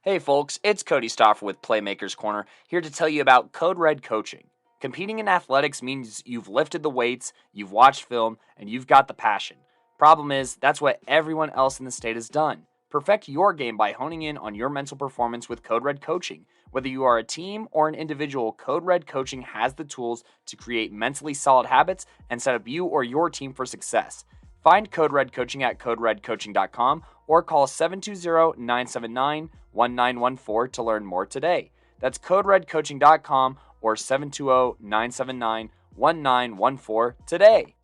Hey folks, it's Kodey Stoffer with Playmakers Corner, here to tell you about Code Red coaching. Competing in athletics means you've lifted the weights, you've watched film, and you've got the passion. Problem is, that's what everyone else in the state has done. Perfect your game by honing in on your mental performance with Code Red coaching. Whether you are a team or an individual, Code Red coaching has the tools to create mentally solid habits and set up you or your team for success. Find Code Red Coaching at coderedcoaching.com or call 720-979-1914 to learn more today. That's coderedcoaching.com or 720-979-1914 today.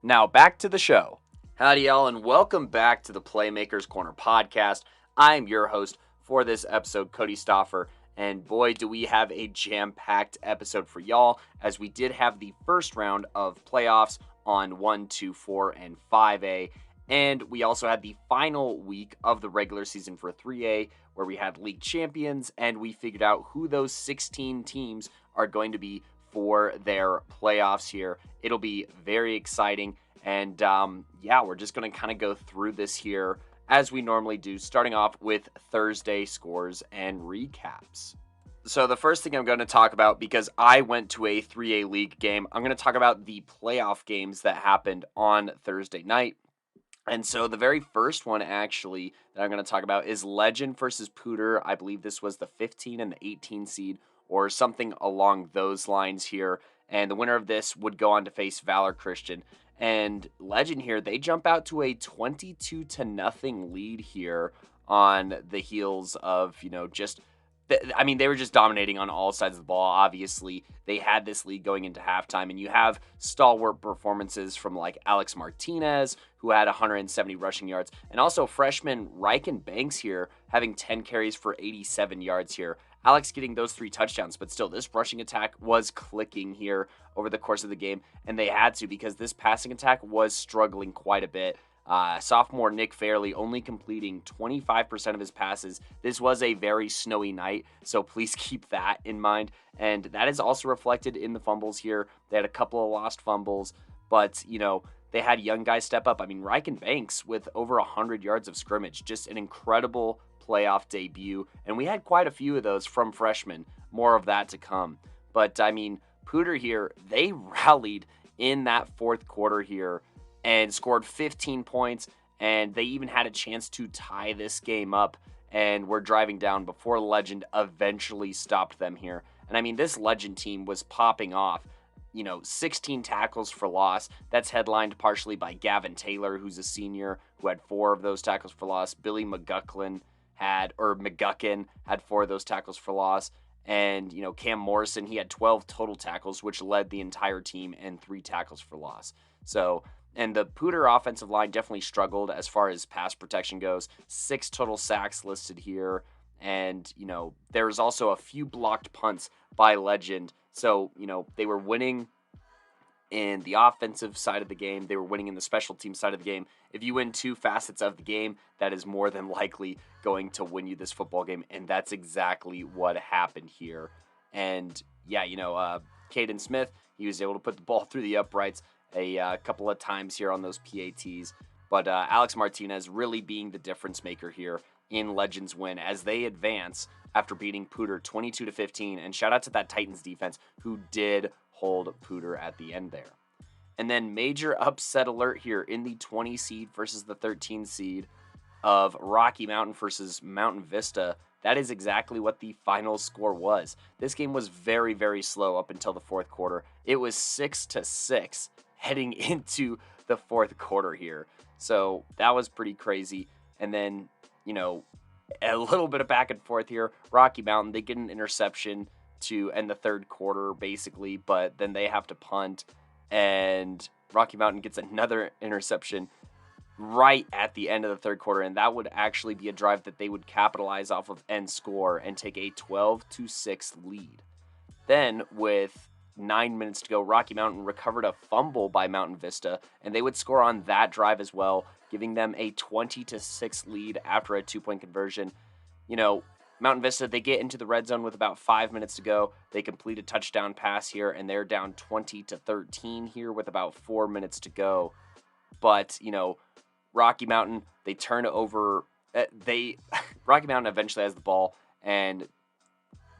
Now back to the show. Howdy y'all, and welcome back to the Playmakers Corner podcast. I'm your host for this episode, Kodey Stoffer, and boy do we have a jam-packed episode for y'all, as we did have the first round of playoffs on 1, 2, 4, and 5A. And we also had the final week of the regular season for 3A, where we had league champions, and we figured out who those 16 teams are going to be for their playoffs here. It'll be very exciting, and we're just going to kind of go through this here as we normally do, starting off with Thursday scores and recaps. So the first thing I'm going to talk about, because I went to a 3A league game, I'm going to talk about the playoff games that happened on Thursday night. And so the very first one, actually, that I'm going to talk about is Legend versus Pooter. I believe this was the 15 and the 18 seed, or something along those lines here. And the winner of this would go on to face Valor Christian. And Legend here, they jump out to a 22-0 lead here on the heels of, they were just dominating on all sides of the ball. Obviously, they had this lead going into halftime, and you have stalwart performances from like Alex Martinez, who had 170 rushing yards, and also freshman Ryken Banks here having 10 carries for 87 yards here. Alex getting those 3 touchdowns, but still, this rushing attack was clicking here over the course of the game, and they had to, because this passing attack was struggling quite a bit. Sophomore Nick Fairley only completing 25% of his passes. This was a very snowy night, so please keep that in mind. And that is also reflected in the fumbles here. They had a couple of lost fumbles, but, they had young guys step up. I mean, Ryken Banks with over 100 yards of scrimmage, just an incredible playoff debut. And we had quite a few of those from freshmen. More of that to come. But, Pooter here, they rallied in that fourth quarter here and scored 15 points, and they even had a chance to tie this game up, and were driving down before Legend eventually stopped them here. And this Legend team was popping off. 16 tackles for loss. That's headlined partially by Gavin Taylor, who's a senior, who had 4 of those tackles for loss. Billy McGuckin had 4 of those tackles for loss. And, Cam Morrison, he had 12 total tackles, which led the entire team, and 3 tackles for loss. And the Pooter offensive line definitely struggled as far as pass protection goes. 6 total sacks listed here. And, there was also a few blocked punts by Legend. So, they were winning in the offensive side of the game. They were winning in the special team side of the game. If you win 2 facets of the game, that is more than likely going to win you this football game. And that's exactly what happened here. And, Caden Smith, he was able to put the ball through the uprights a couple of times here on those PATs. But Alex Martinez really being the difference maker here in Legends win as they advance after beating Pooter 22-15. And shout out to that Titans defense who did hold Pooter at the end there. And then major upset alert here in the 20 seed versus the 13 seed of Rocky Mountain versus Mountain Vista. That is exactly what the final score was. This game was very, very slow up until the fourth quarter. It was 6-6 heading into the fourth quarter here. So that was pretty crazy. And then, a little bit of back and forth here. Rocky Mountain, they get an interception to end the third quarter, basically, but then they have to punt, and Rocky Mountain gets another interception right at the end of the third quarter, and that would actually be a drive that they would capitalize off of and score and take a 12-6 lead. Then, with 9 minutes to go, Rocky Mountain recovered a fumble by Mountain Vista, and they would score on that drive as well, giving them a 20-6 lead after a 2-point conversion. Mountain Vista, they get into the red zone with about 5 minutes to go. They complete a touchdown pass here, and they're down 20-13 here with about 4 minutes to go. But, Rocky Mountain, they turn over. Rocky Mountain eventually has the ball and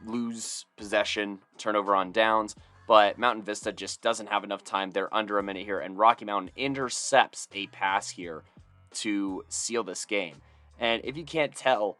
lose possession, turnover on downs, but Mountain Vista just doesn't have enough time. They're under a minute here, and Rocky Mountain intercepts a pass here to seal this game. And if you can't tell,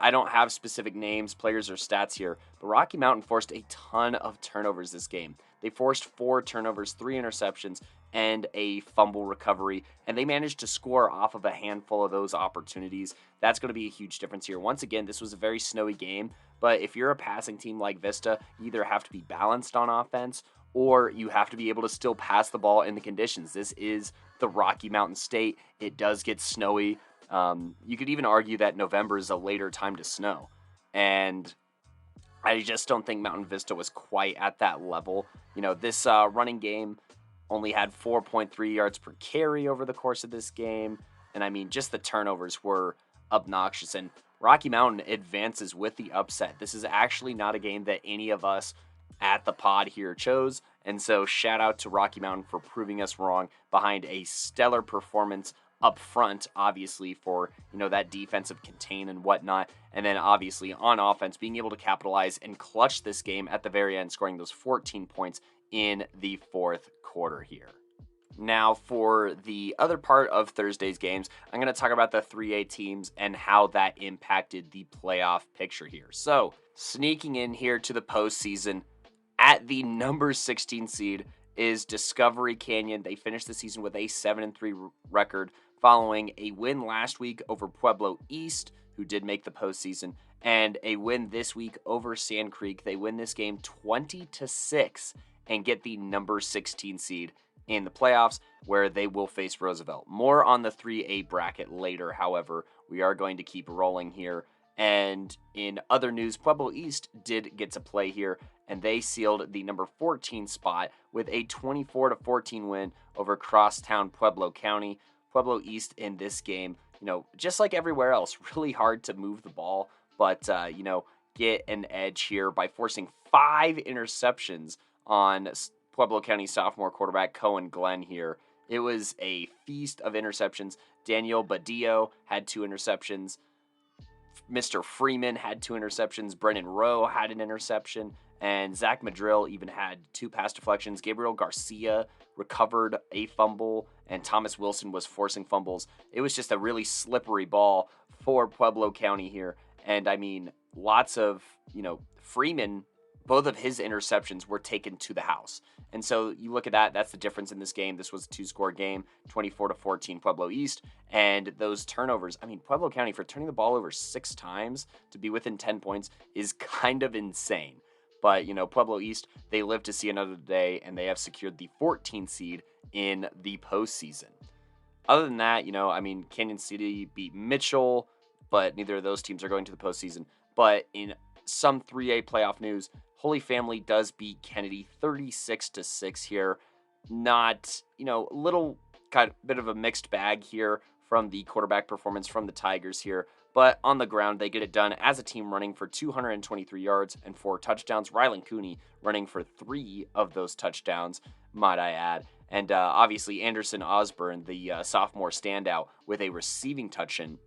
I don't have specific names, players, or stats here, but Rocky Mountain forced a ton of turnovers this game. They forced 4 turnovers, 3 interceptions, and a fumble recovery, and they managed to score off of a handful of those opportunities. That's going to be a huge difference here. Once again, this was a very snowy game, but if you're a passing team like Vista, you either have to be balanced on offense or you have to be able to still pass the ball in the conditions. This is the Rocky Mountain State. It does get snowy. You could even argue that November is a later time to snow, and I just don't think Mountain Vista was quite at that level. This running game only had 4.3 yards per carry over the course of this game. And I mean, just the turnovers were obnoxious. And Rocky Mountain advances with the upset. This is actually not a game that any of us at the pod here chose. And so shout out to Rocky Mountain for proving us wrong behind a stellar performance up front, obviously, for, that defensive contain and whatnot. And then obviously on offense, being able to capitalize and clutch this game at the very end, scoring those 14 points in the fourth quarter here. Now, for the other part of Thursday's games, I'm going to talk about the 3A teams and how that impacted the playoff picture here. So, sneaking in here to the postseason at the number 16 seed is Discovery Canyon. They finished the season with a 7-3 record following a win last week over Pueblo East, who did make the postseason, and a win this week over Sand Creek. They win this game 20-6 and get the number 16 seed in the playoffs, where they will face Roosevelt. More on the 3A bracket later, however. We are going to keep rolling here. And in other news, Pueblo East did get to play here, and they sealed the number 14 spot with a 24-14 win over Crosstown Pueblo County. Pueblo East in this game, just like everywhere else, really hard to move the ball, but, get an edge here by forcing 5 interceptions on Pueblo County sophomore quarterback Cohen Glenn here. It was a feast of interceptions. Daniel Badillo had 2 interceptions. Mr. Freeman had 2 interceptions. Brennan Rowe had an interception. And Zach Madrill even had 2 pass deflections. Gabriel Garcia recovered a fumble. And Thomas Wilson was forcing fumbles. It was just a really slippery ball for Pueblo County here. And I mean, lots of, Freeman, both of his interceptions were taken to the house. And so you look at that, that's the difference in this game. This was a 2-score game, 24-14 Pueblo East. And those turnovers, I mean, Pueblo County, for turning the ball over 6 times to be within 10 points is kind of insane. But, Pueblo East, they live to see another day, and they have secured the 14th seed in the postseason. Other than that, Canyon City beat Mitchell, but neither of those teams are going to the postseason. But in some 3A playoff news, Holy Family does beat Kennedy 36-6 here. Not, little kind of bit of a mixed bag here from the quarterback performance from the Tigers here. But on the ground, they get it done as a team running for 223 yards and 4 touchdowns. Rylan Cooney running for 3 of those touchdowns, might I add. And obviously Anderson Osborne, the sophomore standout, with a receiving touchdown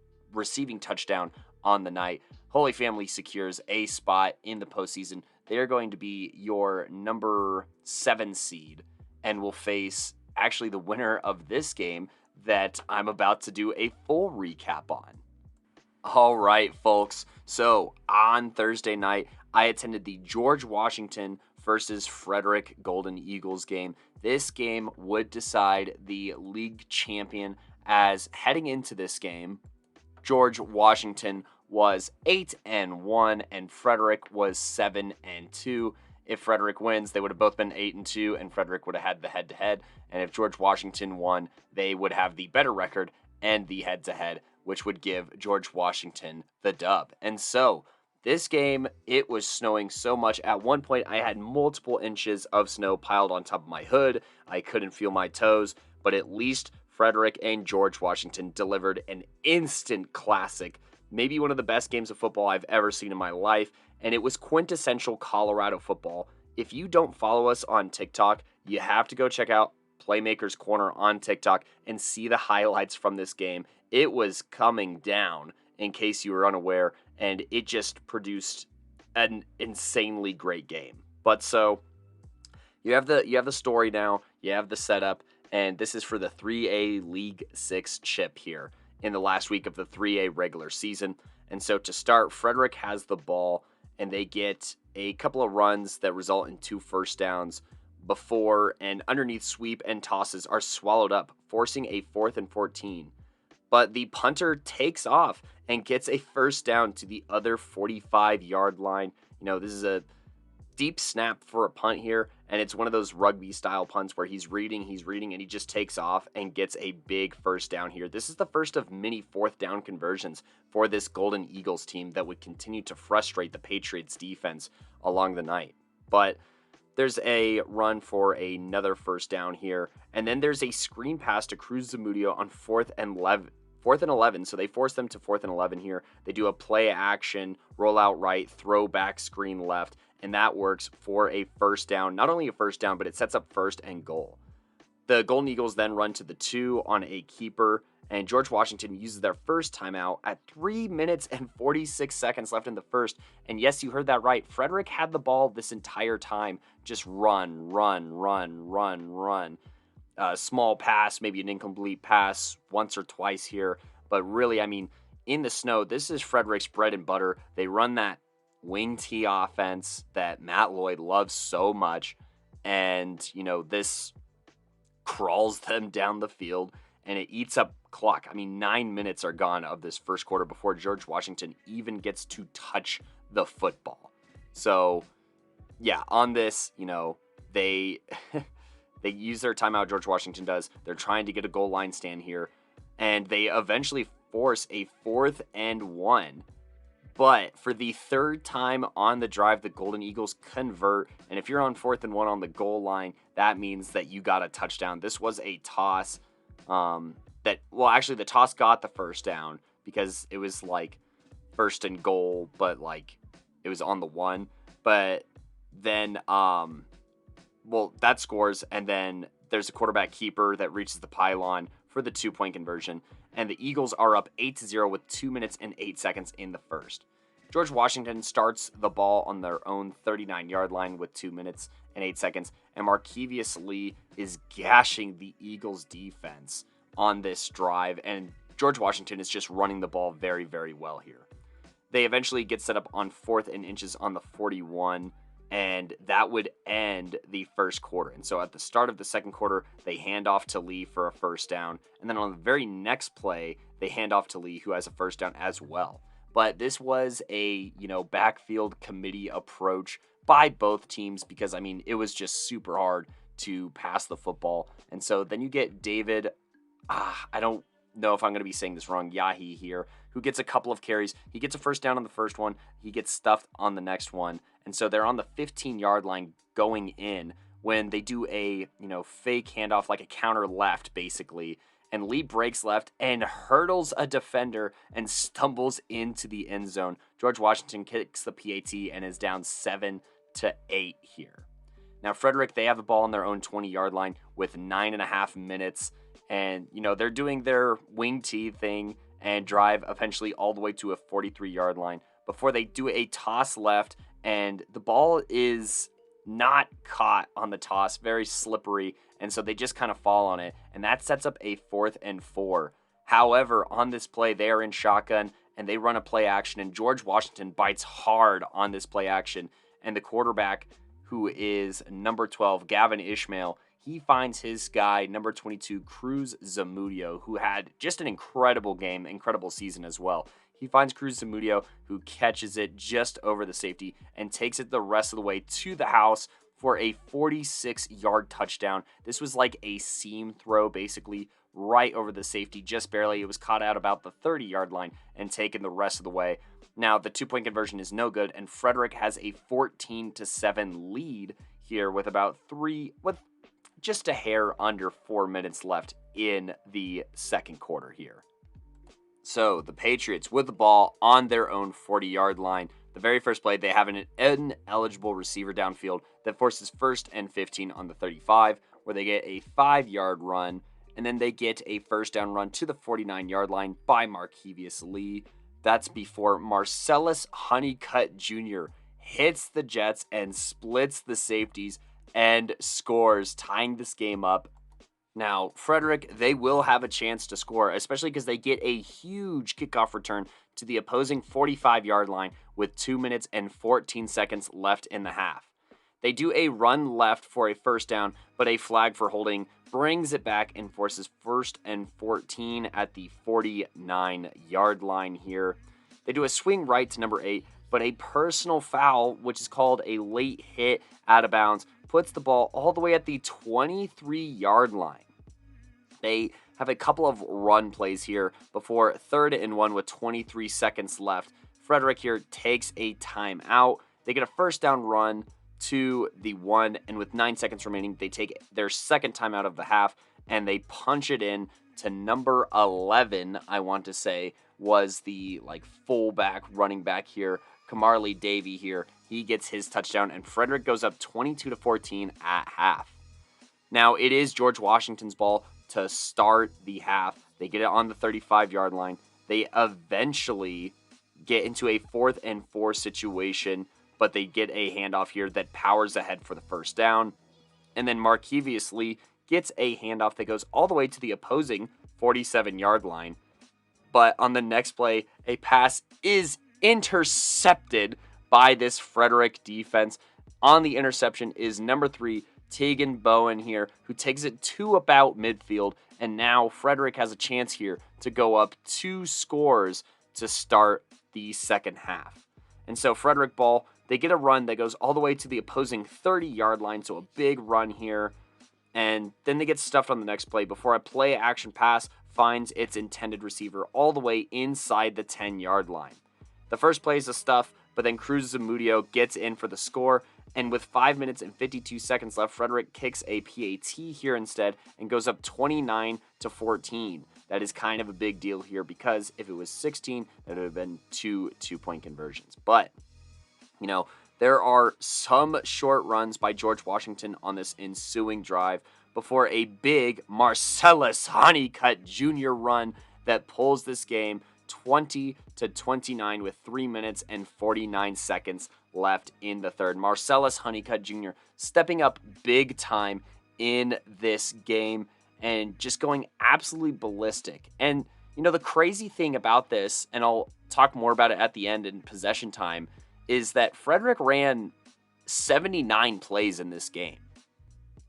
on the night. Holy Family secures a spot in the postseason. They are going to be your number 7 seed and will face actually the winner of this game that I'm about to do a full recap on. All right, folks. So on Thursday night, I attended the George Washington versus Frederick Golden Eagles game. This game would decide the league champion, as heading into this game, George Washington was 8-1 and Frederick was 7-2. If Frederick wins, they would have both been 8-2 and Frederick would have had the head-to-head. And if George Washington won, they would have the better record and the head-to-head, which would give George Washington the dub. And so this game, it was snowing so much. At one point, I had multiple inches of snow piled on top of my hood. I couldn't feel my toes, but at least Frederick and George Washington delivered an instant classic, maybe one of the best games of football I've ever seen in my life, and it was quintessential Colorado football. If you don't follow us on TikTok, you have to go check out Playmakers Corner on TikTok and see the highlights from this game. It was coming down. in case you were unaware, and it just produced an insanely great game. But so you have the story now, you have the setup, and this is for the 3A League 6 chip here in the last week of the 3A regular season. And so to start, Frederick has the ball, and they get a couple of runs that result in 2 first downs before and underneath sweep and tosses are swallowed up, forcing a 4th and 14. But the punter takes off and gets a first down to the other 45-yard line. This is a deep snap for a punt here, and it's one of those rugby-style punts where he's reading, and he just takes off and gets a big first down here. This is the first of many 4th down conversions for this Golden Eagles team that would continue to frustrate the Patriots defense along the night. But there's a run for another first down here, and then there's a screen pass to Cruz Zamudio on 4th and 11, so they force them to 4th and 11 here. They do a play action, roll out right, throw back, screen left, and that works for a first down. Not only a first down, but it sets up 1st and goal. The Golden Eagles then run to the 2 on a keeper, and George Washington uses their first timeout at 3 minutes and 46 seconds left in the first. And yes, you heard that right. Frederick had the ball this entire time. Just run. Small pass, maybe an incomplete pass once or twice here. But really, in the snow, this is Frederick's bread and butter. They run that wing T offense that Matt Lloyd loves so much. And, this crawls them down the field and it eats up clock. 9 minutes are gone of this first quarter before George Washington even gets to touch the football. So, yeah, on this, they they use their timeout, George Washington does. They're trying to get a goal line stand here, and they eventually force a 4th and 1. But for the 3rd time on the drive, the Golden Eagles convert. And if you're on 4th and 1 on the goal line, that means that you got a touchdown. This was a toss actually the toss got the first down because it was like 1st and goal, but like it was on the 1. But then, that scores. And then there's a quarterback keeper that reaches the pylon for the 2-point conversion. And the Eagles are up 8-0 with 2 minutes and 8 seconds in the first. George Washington starts the ball on their own 39-yard line with 2 minutes and 8 seconds. And Markevius Lee is gashing the Eagles defense on this drive. And George Washington is just running the ball very, very well here. They eventually get set up on 4th and inches on the 41. And that would end the first quarter. And so at the start of the second quarter, they hand off to Lee for a first down. And then on the very next play, they hand off to Lee, who has a first down as well. But this was a, backfield committee approach by both teams because, it was just super hard to pass the football. And so then you get David, I don't know if I'm going to be saying this wrong, Yahi here, who gets a couple of carries. He gets a first down on the first one. He gets stuffed on the next one. And so they're on the 15-yard line going in when they do a, fake handoff, like a counter left, basically. And Lee breaks left and hurdles a defender and stumbles into the end zone. George Washington kicks the PAT and is down 7-8 here. Now, Frederick, they have the ball on their own 20-yard line with 9.5 minutes. And, they're doing their wing T thing and drive eventually all the way to a 43-yard line before they do a toss left. And the ball is not caught on the toss, very slippery, and so they just kind of fall on it, and that sets up a 4th and 4. However, on this play, they are in shotgun, and they run a play action, and George Washington bites hard on this play action, and the quarterback, who is number 12, Gavin Ishmael, he finds his guy, number 22, Cruz Zamudio, who had just an incredible game, incredible season as well. He finds Cruz Zamudio, who catches it just over the safety and takes it the rest of the way to the house for a 46-yard touchdown. This was like a seam throw, basically, right over the safety, just barely. It was caught out about the 30-yard line and taken the rest of the way. Now, the 2-point conversion is no good, and Frederick has a 14-7 lead here with just a hair under 4 minutes left in the second quarter here. So the Patriots with the ball on their own 40-yard line. The very first play, they have an ineligible receiver downfield that forces 1st and 15 on the 35, where they get a 5-yard run, and then they get a first down run to the 49-yard line by Markevius Lee. That's before Marcellus Honeycutt Jr. hits the Jets and splits the safeties and scores, tying this game up. Now, Frederick, they will have a chance to score, especially because they get a huge kickoff return to the opposing 45-yard line with 2 minutes and 14 seconds left in the half. They do a run left for a first down, but a flag for holding brings it back and forces 1st and 14 at the 49-yard line here. They do a swing right to number 8, but a personal foul, which is called a late hit out of bounds, puts the ball all the way at the 23-yard line. They have a couple of run plays here before 3rd and 1 with 23 seconds left. Frederick here takes a timeout. They get a first down run to the 1, and with 9 seconds remaining, they take their second timeout of the half, and they punch it in to number 11, I want to say, was the fullback running back here, Kamarly Davey here. He gets his touchdown, and Frederick goes up 22-14 at half. Now, it is George Washington's ball to start the half. They get it on the 35-yard line. They eventually get into a 4th and 4 situation, but they get a handoff here that powers ahead for the first down. And then Markevious Lee gets a handoff that goes all the way to the opposing 47-yard line. But on the next play, a pass is intercepted by this Frederick defense. On the interception is number 3, Tegan Bowen here, who takes it to about midfield. And now Frederick has a chance here to go up 2 scores to start the second half. And so Frederick ball, they get a run that goes all the way to the opposing 30-yard line, so a big run here. And then they get stuffed on the next play before a play action pass finds its intended receiver all the way inside the 10-yard line. The first play is a stuff, but then Cruz Zamudio gets in for the score. And with 5 minutes and 52 seconds left, Frederick kicks a PAT here instead and goes up 29-14. That is kind of a big deal here because if it was 16, it would have been 2 two-point conversions. But, there are some short runs by George Washington on this ensuing drive before a big Marcellus Honeycutt Jr. run that pulls this game 20-29 with 3 minutes and 49 seconds left in the third. Marcellus Honeycutt Jr. stepping up big time in this game and just going absolutely ballistic. And, the crazy thing about this, and I'll talk more about it at the end in possession time, is that Frederick ran 79 plays in this game.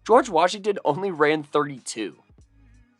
George Washington only ran 32.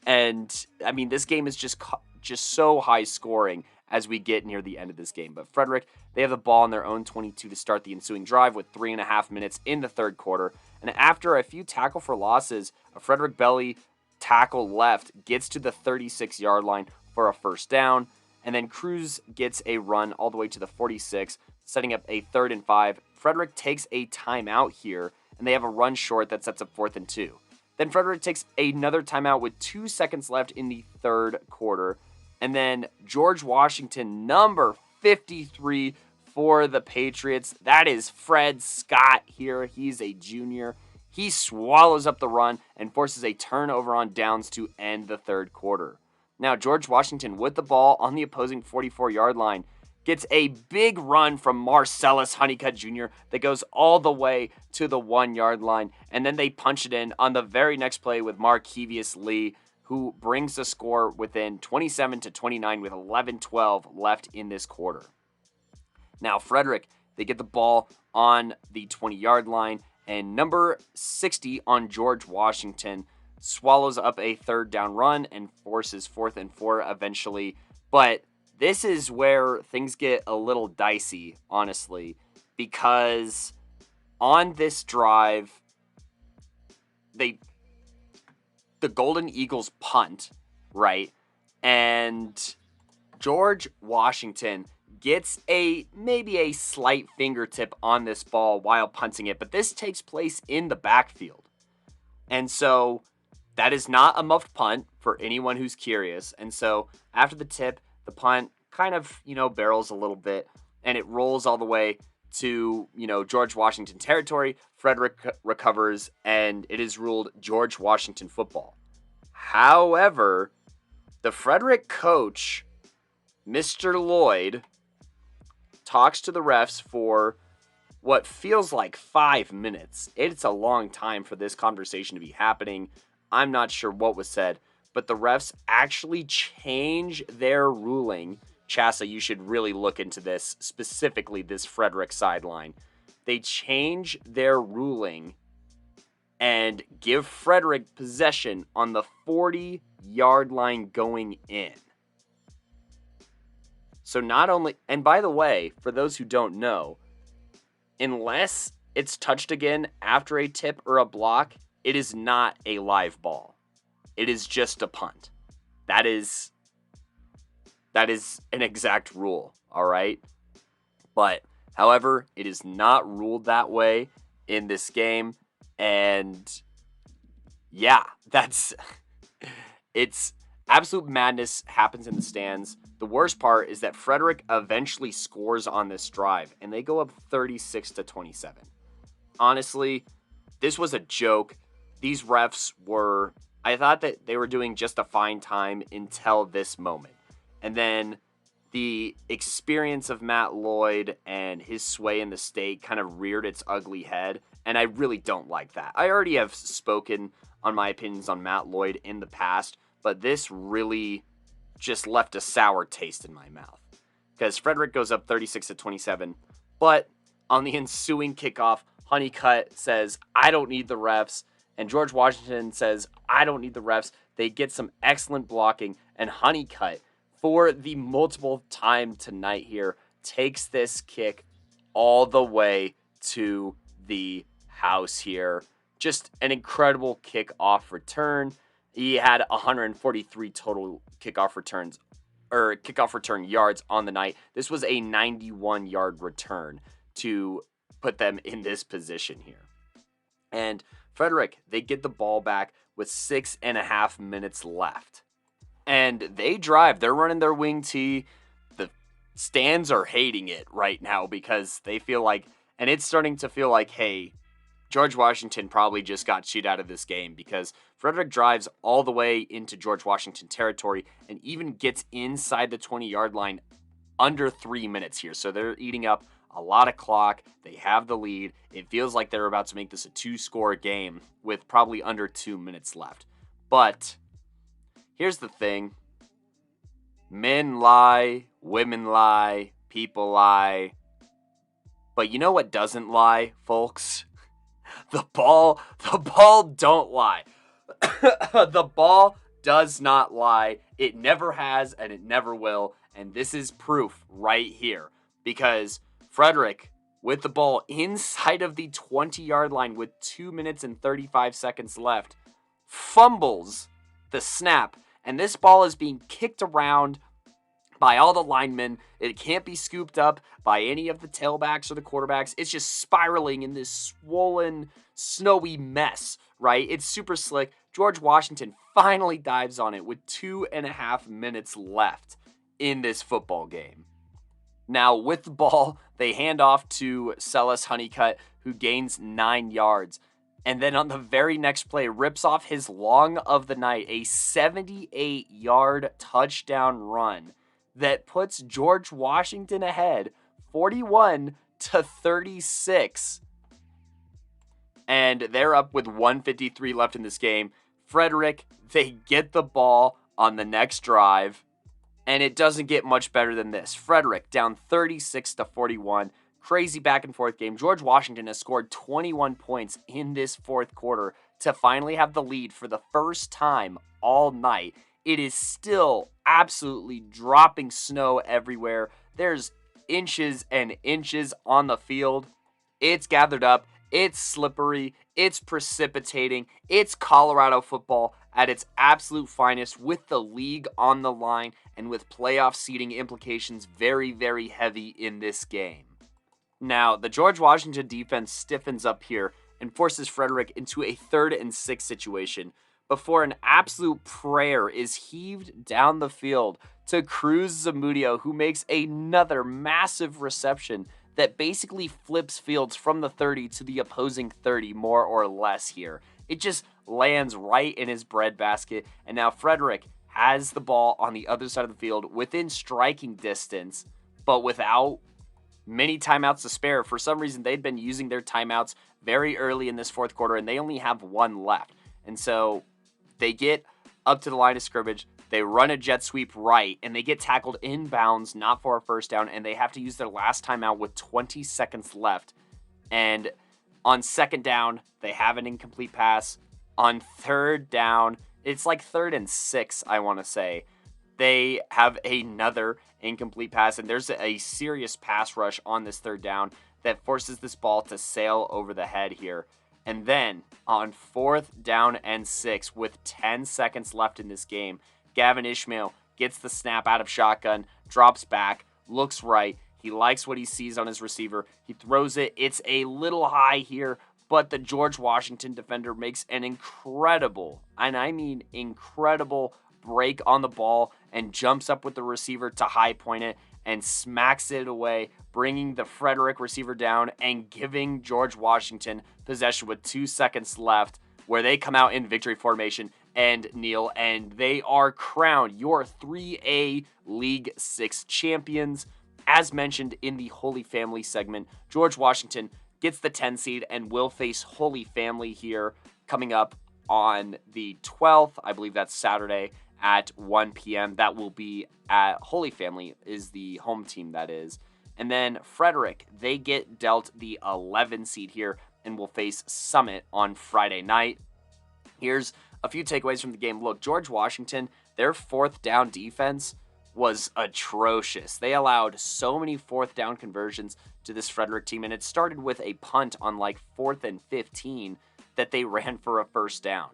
And, this game is just so high scoring as we get near the end of this game. But Frederick, they have the ball on their own 22 to start the ensuing drive with 3.5 minutes in the third quarter. And after a few tackle for losses, a Frederick Belly tackle left gets to the 36-yard line for a first down. And then Cruz gets a run all the way to the 46, setting up a 3rd and 5. Frederick takes a timeout here, and they have a run short that sets up 4th and 2. Then Frederick takes another timeout with 2 seconds left in the third quarter. And then George Washington, number 53 for the Patriots. That is Fred Scott here. He's a junior. He swallows up the run and forces a turnover on downs to end the third quarter. Now, George Washington with the ball on the opposing 44-yard line gets a big run from Marcellus Honeycutt Jr. that goes all the way to the 1-yard line. And then they punch it in on the very next play with Markevious Lee, who brings the score within 27-29 with 11-12 left in this quarter. Now, Frederick, they get the ball on the 20-yard line, and number 60 on George Washington swallows up a 3rd down run and forces 4th and 4 eventually. But this is where things get a little dicey, honestly, because on this drive, the Golden Eagles punt, right? And George Washington gets maybe a slight fingertip on this ball while punting it, but this takes place in the backfield. And so that is not a muffed punt for anyone who's curious. And so after the tip, the punt kind of, barrels a little bit, and it rolls all the way to, George Washington territory. Frederick recovers, and it is ruled George Washington football. However, the Frederick coach, Mr. Lloyd, talks to the refs for what feels like 5 minutes. It's a long time for this conversation to be happening. I'm not sure what was said, but the refs actually change their ruling. Chassa, you should really look into this, specifically this Frederick sideline. They change their ruling and give Frederick possession on the 40-yard line going in. So not only, and by the way, for those who don't know, unless it's touched again after a tip or a block, it is not a live ball. It is just a punt. That is an exact rule, all right? But, however, it is not ruled that way in this game. And, yeah, it's absolute madness happens in the stands. The worst part is that Frederick eventually scores on this drive, and they go up 36-27. Honestly, this was a joke. These refs I thought that they were doing just a fine time until this moment. And then the experience of Matt Lloyd and his sway in the state kind of reared its ugly head, and I really don't like that. I already have spoken on my opinions on Matt Lloyd in the past, but this really just left a sour taste in my mouth. Because Frederick goes up 36-27, but on the ensuing kickoff, Honeycutt says, "I don't need the refs," and George Washington says, "I don't need the refs." They get some excellent blocking, and Honeycutt, for the multiple time tonight here, takes this kick all the way to the house here. Just an incredible kickoff return. He had 143 total kickoff return yards on the night. This was a 91-yard return to put them in this position here. And Frederick, they get the ball back with 6.5 minutes left. And they drive. They're running their wing tee. The stands are hating it right now because they feel like, and it's starting to feel like, hey, George Washington probably just got chewed out of this game, because Frederick drives all the way into George Washington territory and even gets inside the 20-yard line under 3 minutes here. So they're eating up a lot of clock. They have the lead. It feels like they're about to make this a 2-score game with probably under 2 minutes left. But here's the thing. Men lie, women lie, people lie. But you know what doesn't lie, folks? The ball don't lie. The ball does not lie. It never has, and it never will. And this is proof right here. Because Frederick, with the ball inside of the 20-yard line with 2 minutes and 35 seconds left, fumbles the snap. And this ball is being kicked around by all the linemen. It can't be scooped up by any of the tailbacks or the quarterbacks. It's just spiraling in this swollen, snowy mess, right? It's super slick. George Washington finally dives on it with 2.5 minutes left in this football game. Now, with the ball, they hand off to Celis Honeycutt, who gains 9 yards. And then on the very next play, rips off his long of the night, a 78-yard touchdown run that puts George Washington ahead 41-36. And they're up with 1:53 left in this game. Frederick, they get the ball on the next drive, and it doesn't get much better than this. Frederick down 36-41. Crazy back and forth game. George Washington has scored 21 points in this fourth quarter to finally have the lead for the first time all night. It is still absolutely dropping snow everywhere. There's inches and inches on the field. It's gathered up. It's slippery. It's precipitating. It's Colorado football at its absolute finest, with the league on the line and with playoff seeding implications very, very heavy in this game. Now, the George Washington defense stiffens up here and forces Frederick into a 3rd and 6 situation before an absolute prayer is heaved down the field to Cruz Zamudio, who makes another massive reception that basically flips fields from the 30 to the opposing 30, more or less here. It just lands right in his breadbasket, and now Frederick has the ball on the other side of the field within striking distance, but without many timeouts to spare. For some reason, they'd been using their timeouts very early in this fourth quarter, and they only have one left. And so they get up to the line of scrimmage, they run a jet sweep right, and they get tackled inbounds, not for a first down, and they have to use their last timeout with 20 seconds left. And on second down, they have an incomplete pass. On third down, it's like 3rd and 6, I want to say, they have another incomplete pass, and there's a serious pass rush on this third down that forces this ball to sail over the head here. And then on 4th down and 6, with 10 seconds left in this game, Gavin Ishmael gets the snap out of shotgun, drops back, looks right. He likes what he sees on his receiver. He throws it. It's a little high here, but the George Washington defender makes an incredible, and I mean incredible, break on the ball and jumps up with the receiver to high point it and smacks it away, bringing the Frederick receiver down and giving George Washington possession with 2 seconds left, where they come out in victory formation and kneel, and they are crowned your 3A League 6 champions. As mentioned in the Holy Family segment, George Washington gets the 10 seed and will face Holy Family here coming up on the 12th. I believe that's Saturday at 1 p.m. That will be at Holy Family, is the home team, that is. And then Frederick, they get dealt the 11 seed here and will face Summit on Friday night. Here's a few takeaways from the game. Look, George Washington, their 4th down defense was atrocious. They allowed so many 4th down conversions to this Frederick team, and it started with a punt on like 4th and 15 that they ran for a first down.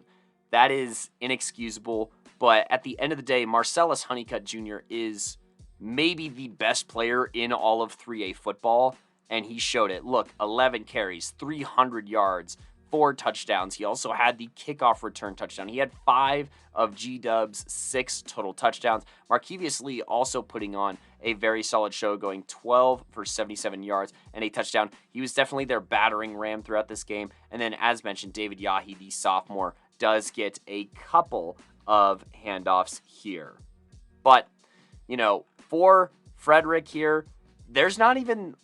That is inexcusable, but at the end of the day, Marcellus Honeycutt Jr. is maybe the best player in all of 3A football, and he showed it. Look, 11 carries, 300 yards, 4 touchdowns. He also had the kickoff return touchdown. He had 5 of G-Dub's 6 total touchdowns. Markevius Lee also putting on a very solid show, going 12 for 77 yards and a touchdown. He was definitely their battering ram throughout this game. And then, as mentioned, David Yahi, the sophomore, does get a couple of handoffs here. But, for Frederick here, there's not even,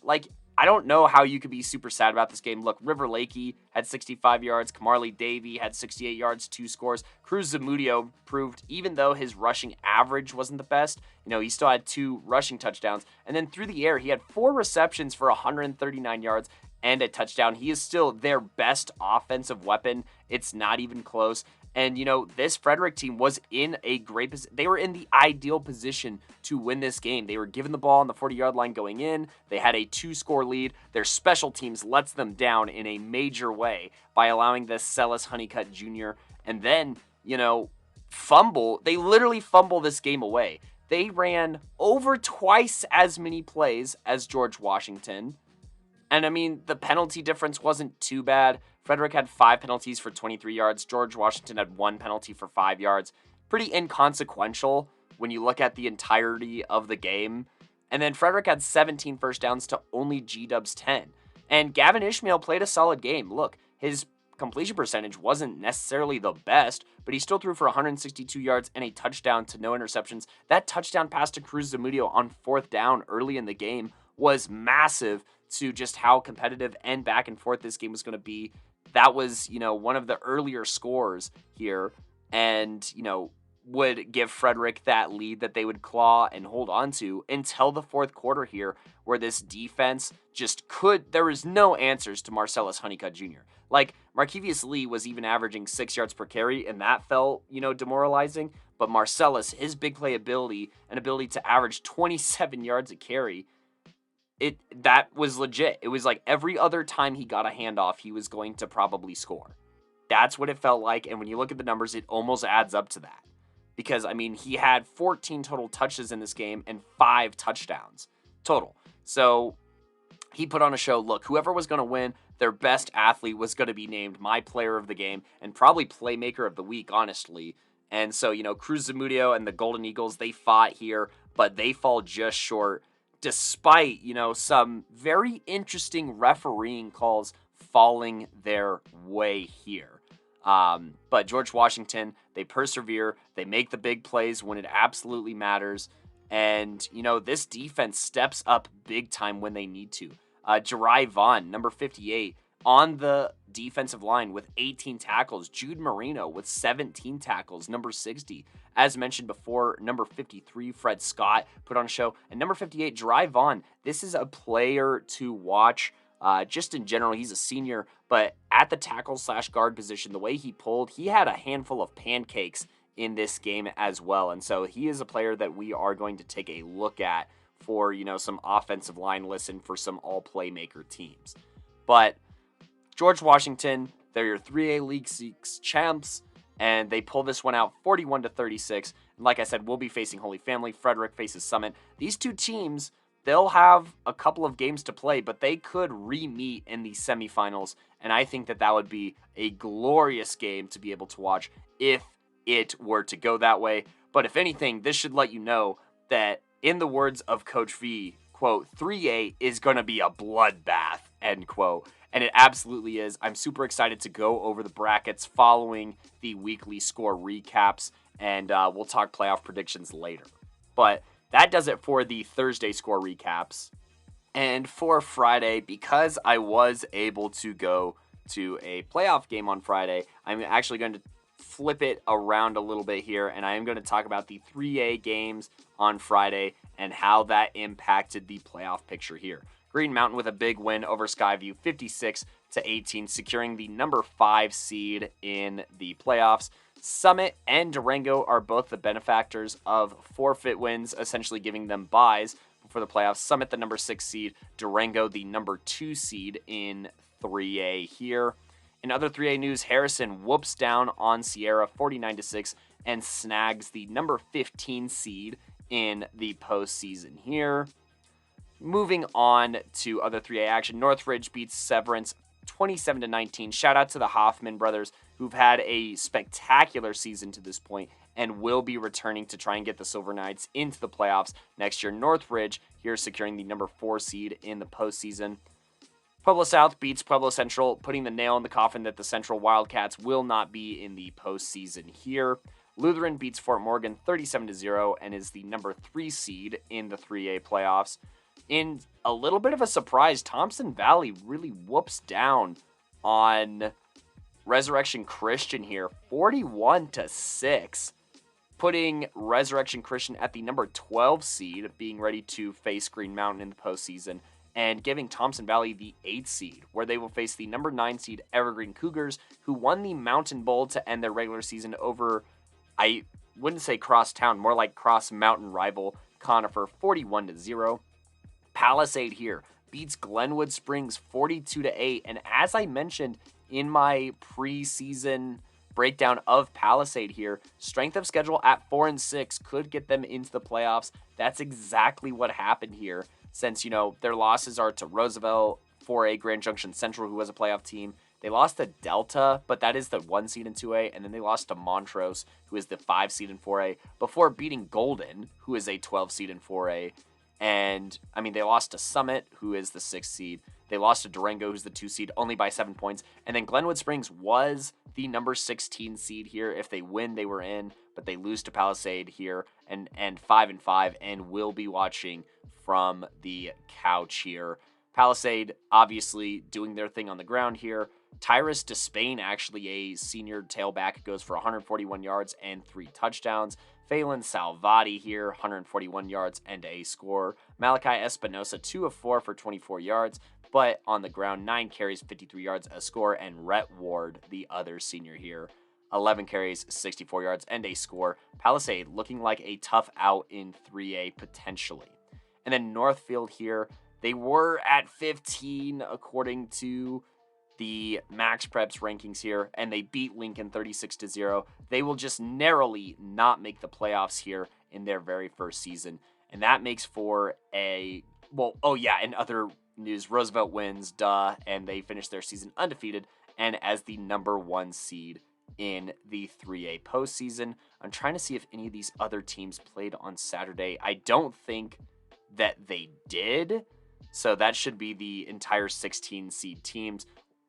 I don't know how you could be super sad about this game. Look, River Lakey had 65 yards. Kamarly Davey had 68 yards, 2 scores. Cruz Zamudio proved, even though his rushing average wasn't the best, he still had 2 rushing touchdowns. And then through the air, he had 4 receptions for 139 yards and a touchdown. He is still their best offensive weapon. It's not even close. And, this Frederick team was in a great position. They were in the ideal position to win this game. They were given the ball on the 40-yard line going in. They had a 2-score lead. Their special teams lets them down in a major way by allowing this Marcellus Honeycutt Jr. And then, fumble. They literally fumble this game away. They ran over twice as many plays as George Washington. And, the penalty difference wasn't too bad. Frederick had 5 penalties for 23 yards. George Washington had 1 penalty for 5 yards. Pretty inconsequential when you look at the entirety of the game. And then Frederick had 17 first downs to only G-Dub's 10. And Gavin Ishmael played a solid game. Look, his completion percentage wasn't necessarily the best, but he still threw for 162 yards and a touchdown to no interceptions. That touchdown pass to Cruz Zamudio on 4th down early in the game was massive to just how competitive and back and forth this game was going to be. That was, one of the earlier scores here, and, would give Frederick that lead that they would claw and hold on to until the 4th quarter here, where this defense there was no answers to Marcellus Honeycutt Jr. Markevius Lee was even averaging 6 yards per carry, and that felt, demoralizing. But Marcellus, his big play ability and ability to average 27 yards a carry, that was legit. It was like every other time he got a handoff, he was going to probably score. That's what it felt like, and when you look at the numbers, it almost adds up to that. Because, he had 14 total touches in this game and 5 touchdowns total. So, he put on a show. Look, whoever was going to win, their best athlete was going to be named my player of the game and probably Playmaker of the week, honestly. And so, Cruz Zamudio and the Golden Eagles, they fought here, but they fall just short, despite, some very interesting refereeing calls falling their way here. But George Washington, they persevere. They make the big plays when it absolutely matters. And, this defense steps up big time when they need to. Jari Vaughn, number 58, on the defensive line with 18 tackles. Jude Marino with 17 tackles, number 60. As mentioned before, number 53, Fred Scott, put on a show. And number 58, Jari Vaughn. This is a player to watch. Just in general, he's a senior, but at the tackle/guard position, the way he pulled, he had a handful of pancakes in this game as well. And so he is a player that we are going to take a look at for, some offensive line listen for some all Playmaker teams. But George Washington, they're your 3A League 6 champs, and they pull this one out 41-36. And like I said, we'll be facing Holy Family. Frederick faces Summit. These two teams, they'll have a couple of games to play, but they could re-meet in the semifinals, and I think that would be a glorious game to be able to watch if it were to go that way. But if anything, this should let you know that, in the words of Coach V, quote, 3A is going to be a bloodbath, end quote. And it absolutely is. I'm super excited to go over the brackets following the weekly score recaps, and we'll talk playoff predictions later. But that does it for the Thursday score recaps. And for Friday, because I was able to go to a playoff game on Friday, I'm actually going to flip it around a little bit here, and I am going to talk about the 3A games on Friday and how that impacted the playoff picture here. Green Mountain with a big win over Skyview, 56-18, securing the number 5 seed in the playoffs. Summit and Durango are both the benefactors of forfeit wins, essentially giving them buys for the playoffs. Summit, the number 6 seed, Durango, the number 2 seed in 3A here. In other 3A news, Harrison whoops down on Sierra 49-6 and snags the number 15 seed in the postseason here. Moving on to other 3A action, Northridge beats Severance 27-19. Shout out to the Hoffman brothers, who've had a spectacular season to this point and will be returning to try and get the Silver Knights into the playoffs next year. Northridge here securing the number 4 seed in the postseason. Pueblo South beats Pueblo Central, putting the nail in the coffin that the Central Wildcats will not be in the postseason here. Lutheran beats Fort Morgan 37-0 and is the number 3 seed in the 3A playoffs. In a little bit of a surprise, Thompson Valley really whoops down on Resurrection Christian here, 41-6, putting Resurrection Christian at the number 12 seed, being ready to face Green Mountain in the postseason, and giving Thompson Valley the 8th seed, where they will face the number 9 seed Evergreen Cougars, who won the Mountain Bowl to end their regular season over, I wouldn't say cross-town, more like cross-mountain rival Conifer, 41-0. Palisade here beats Glenwood Springs 42-8, and as I mentioned in my preseason breakdown of Palisade here, strength of schedule at 4-6 could get them into the playoffs. That's exactly what happened here, since, their losses are to Roosevelt, 4A, Grand Junction Central, who was a playoff team. They lost to Delta, but that is the 1 seed in 2A, and then they lost to Montrose, who is the 5 seed in 4A, before beating Golden, who is a 12 seed in 4A. And, they lost to Summit, who is the 6th seed. They lost to Durango, who's the 2 seed, only by 7 points. And then Glenwood Springs was the number 16 seed here. If they win, they were in, but they lose to Palisade here and 5-5, and will be watching from the couch here. Palisade, obviously, doing their thing on the ground here. Tyrus Despain, actually a senior tailback, goes for 141 yards and 3 touchdowns. Phelan Salvati here, 141 yards and a score. Malachi Espinosa, 2 of 4 for 24 yards, but on the ground, 9 carries, 53 yards, a score. And Rhett Ward, the other senior here, 11 carries, 64 yards, and a score. Palisade looking like a tough out in 3A potentially. And then Northfield here, they were at 15 according to the Max Preps rankings here, and they beat Lincoln 36-0. They will just narrowly not make the playoffs here in their very first season. And that makes for in other news, Roosevelt wins, and they finish their season undefeated and as the number 1 seed in the 3A postseason. I'm trying to see if any of these other teams played on Saturday. I don't think that they did, so that should be the entire 16 seed teams.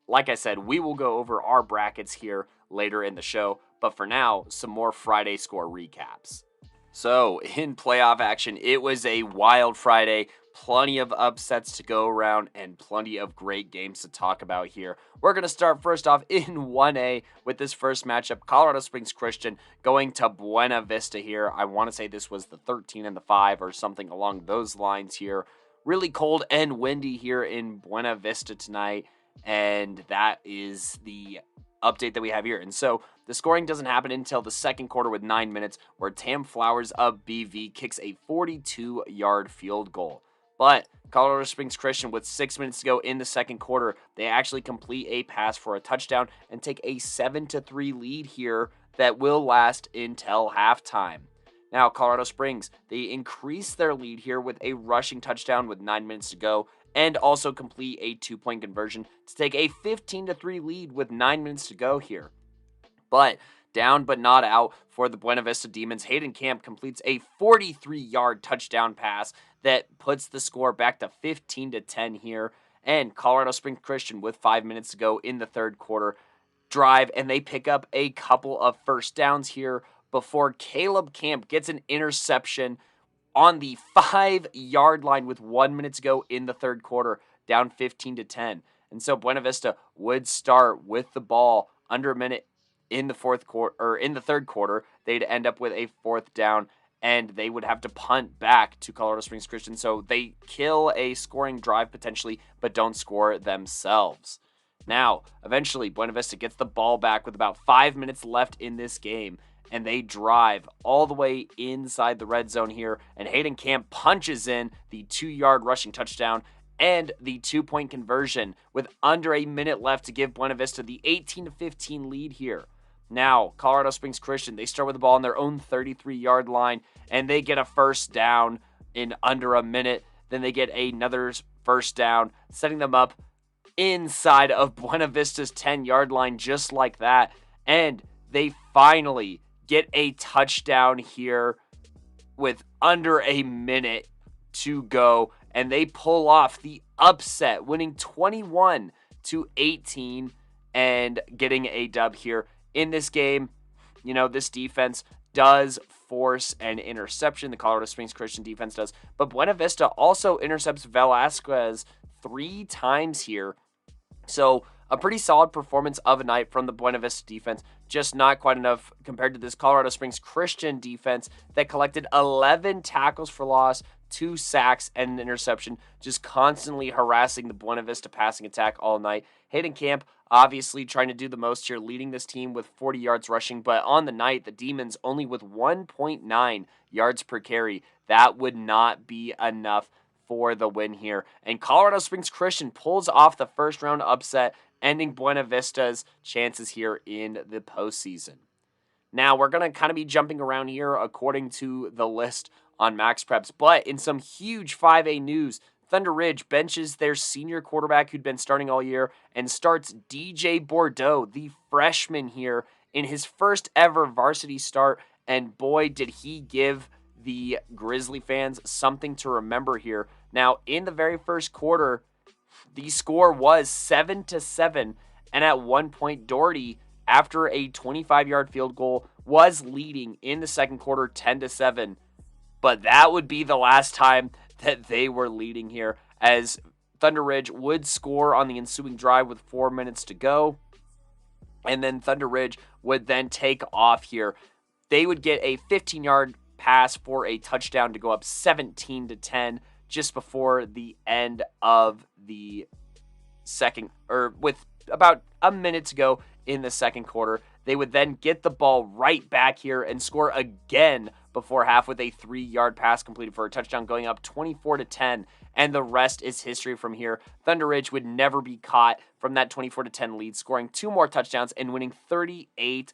Like I said, we will go over our brackets here later in the show, but for now, some more Friday score recaps. So, in playoff action, it was a wild Friday. Plenty of upsets to go around and plenty of great games to talk about here. We're going to start first off in 1A with this first matchup. Colorado Springs Christian going to Buena Vista here. I want to say this was the 13 and the 5 or something along those lines here. Really cold and windy here in Buena Vista tonight. And that is the update that we have here. And so the scoring doesn't happen until the second quarter with 9 minutes, where Tam Flowers of BV kicks a 42-yard field goal. But Colorado Springs Christian, with 6 minutes to go in the second quarter, they actually complete a pass for a touchdown and take a 7-3 lead here that will last until halftime. Now, Colorado Springs, they increase their lead here with a rushing touchdown with 9 minutes to go, and also complete a 2-point conversion to take a 15-3 lead with 9 minutes to go here. But down but not out for the Buena Vista Demons. Hayden Camp completes a 43-yard touchdown pass that puts the score back to 15-10 here. And Colorado Springs Christian, with 5 minutes to go in the third quarter, drive, and they pick up a couple of first downs here before Caleb Camp gets an interception on the 5-yard line with 1 minute to go in the third quarter, down 15-10. And so Buena Vista would start with the ball under a minute in the third quarter. They'd end up with a fourth down, and they would have to punt back to Colorado Springs Christian. So they kill a scoring drive potentially, but don't score themselves. Now, eventually, Buena Vista gets the ball back with about 5 minutes left in this game, and they drive all the way inside the red zone here, and Hayden Camp punches in the 2-yard rushing touchdown and the 2-point conversion with under a minute left to give Buena Vista the 18-15 lead here. Now, Colorado Springs Christian, they start with the ball on their own 33-yard line, and they get a first down in under a minute. Then they get another first down, setting them up inside of Buena Vista's 10-yard line just like that. And they finally get a touchdown here with under a minute to go, and they pull off the upset, winning 21-18 and getting a dub here in this game. You know, this defense does force an interception. The Colorado Springs Christian defense does, but Buena Vista also intercepts Velasquez 3 times here. So a pretty solid performance of a night from the Buena Vista defense, just not quite enough compared to this Colorado Springs Christian defense that collected 11 tackles for loss, 2 sacks, and an interception, just constantly harassing the Buena Vista passing attack all night. Hayden Camp obviously trying to do the most here, leading this team with 40 yards rushing, but on the night, the Demons only with 1.9 yards per carry. That would not be enough for the win here. And Colorado Springs Christian pulls off the first round upset, ending Buena Vista's chances here in the postseason. Now, we're going to kind of be jumping around here according to the list on Max Preps, but in some huge 5A news, Thunder Ridge benches their senior quarterback who'd been starting all year and starts DJ Bordeaux, the freshman here, in his first ever varsity start, and boy, did he give the Grizzly fans something to remember here. Now, in the very first quarter, the score was 7-7, and at one point, Doherty, after a 25-yard field goal, was leading in the second quarter 10-7. But that would be the last time that they were leading here, as Thunder Ridge would score on the ensuing drive with 4 minutes to go, and then Thunder Ridge would then take off here. They would get a 15-yard pass for a touchdown to go up 17-10 just before the end of the second, or with about a minute to go in the second quarter. They would then get the ball right back here and score again before half with a 3-yard pass completed for a touchdown, going up 24-10, and the rest is history from here. Thunder Ridge would never be caught from that 24-10 lead, scoring 2 more touchdowns and winning 38-10.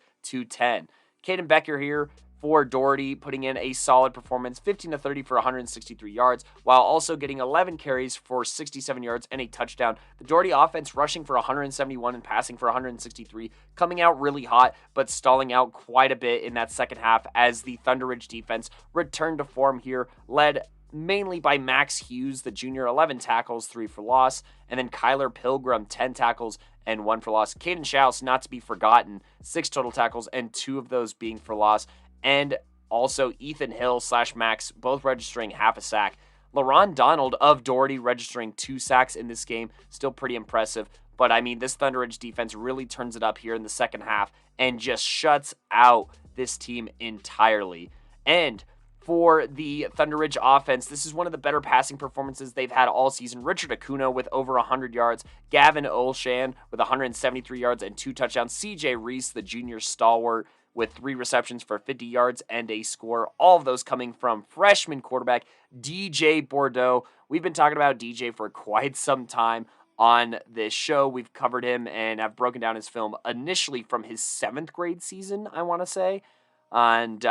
Caden Becker here for Doherty, putting in a solid performance, 15-30 for 163 yards, while also getting 11 carries for 67 yards and a touchdown. The Doherty offense rushing for 171 and passing for 163, coming out really hot, but stalling out quite a bit in that second half as the Thunder Ridge defense returned to form here, led mainly by Max Hughes, the junior, 11 tackles, 3 for loss, and then Kyler Pilgrim, 10 tackles and 1 for loss. Caden Schaus, not to be forgotten, 6 total tackles and 2 of those being for loss. And Also, Ethan Hill / Max both registering half a sack. LaRon Donald of Doherty registering 2 sacks in this game. Still pretty impressive. But, I mean, this Thunder Ridge defense really turns it up here in the second half and just shuts out this team entirely. And for the Thunder Ridge offense, this is one of the better passing performances they've had all season. Richard Acuna with over 100 yards. Gavin Olshan with 173 yards and 2 touchdowns. CJ Reese, the junior stalwart, with 3 receptions for 50 yards and a score. All of those coming from freshman quarterback DJ Bordeaux. We've been talking about DJ for quite some time on this show. We've covered him and have broken down his film initially from his 7th grade season, I want to say. And,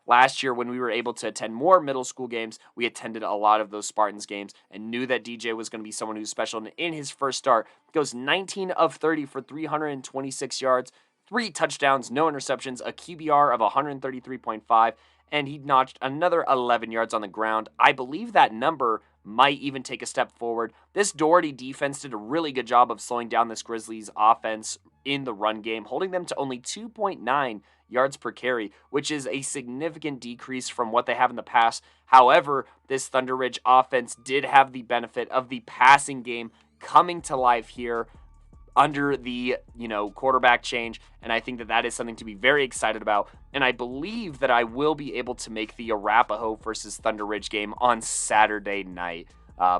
last year when we were able to attend more middle school games, we attended a lot of those Spartans games and knew that DJ was going to be someone who's special. And in his first start, goes 19 of 30 for 326 yards, 3 touchdowns, no interceptions, a QBR of 133.5, and he notched another 11 yards on the ground. I believe that number might even take a step forward. This Doherty defense did a really good job of slowing down this Grizzlies offense in the run game, holding them to only 2.9 yards per carry, which is a significant decrease from what they have in the past. However, this Thunder Ridge offense did have the benefit of the passing game coming to life here under the, quarterback change, and I think that is something to be very excited about, and I believe that I will be able to make the Arapahoe versus Thunder Ridge game on Saturday night,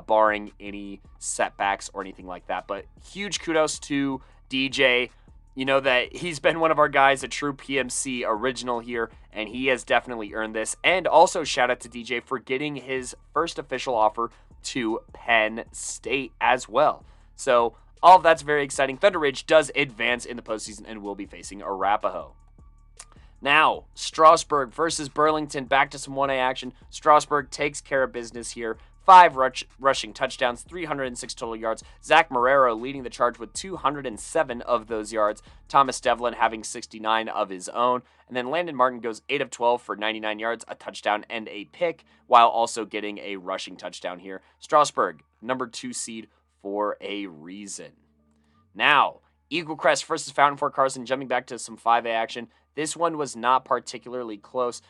barring any setbacks or anything like that. But huge kudos to DJ. You know that he's been one of our guys, a true PMC original here, and he has definitely earned this. And also shout out to DJ for getting his first official offer to Penn State as well. So all of that's very exciting. Thunder Ridge does advance in the postseason and will be facing Arapahoe. Now, Strasburg versus Burlington. Back to some 1A action. Strasburg takes care of business here. 5 rushing touchdowns, 306 total yards. Zach Marrero leading the charge with 207 of those yards. Thomas Devlin having 69 of his own. And then Landon Martin goes 8 of 12 for 99 yards, a touchdown, and a pick, while also getting a rushing touchdown here. Strasburg, number 2 seed for a reason. Now, Eagle Crest versus Fountain Fort Carson, jumping back to some 5A action. This one was not particularly close.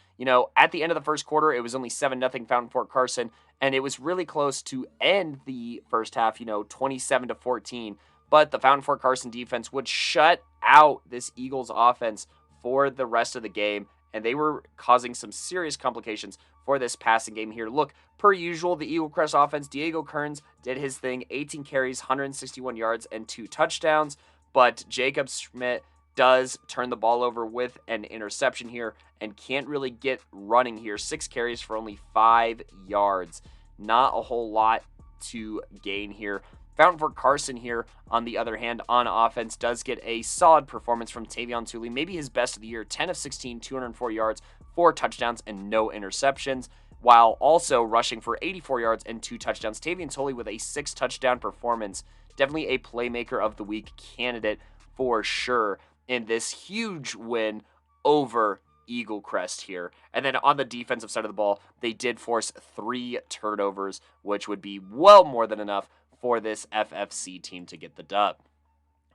At the end of the first quarter, it was only 7-0 Fountain Fort Carson, and it was really close to end the first half, 27-14. But the Fountain Fort Carson defense would shut out this Eagles offense for the rest of the game, and they were causing some serious complications for this passing game here. Look, per usual, the Eagle Crest offense, Diego Kearns did his thing, 18 carries, 161 yards, and 2 touchdowns, but Jacob Schmidt does turn the ball over with an interception here and can't really get running here. 6 carries for only 5 yards. Not a whole lot to gain here. Fountain Fort Carson here, on the other hand, on offense, does get a solid performance from Tavion Tooley, maybe his best of the year, 10 of 16, 204 yards, 4 touchdowns, and no interceptions, while also rushing for 84 yards and 2 touchdowns. Tavion Tooley with a 6-touchdown performance, definitely a Playmaker of the Week candidate for sure in this huge win over Eagle Crest here. And then on the defensive side of the ball, they did force 3 turnovers, which would be well more than enough for this FFC team to get the dub.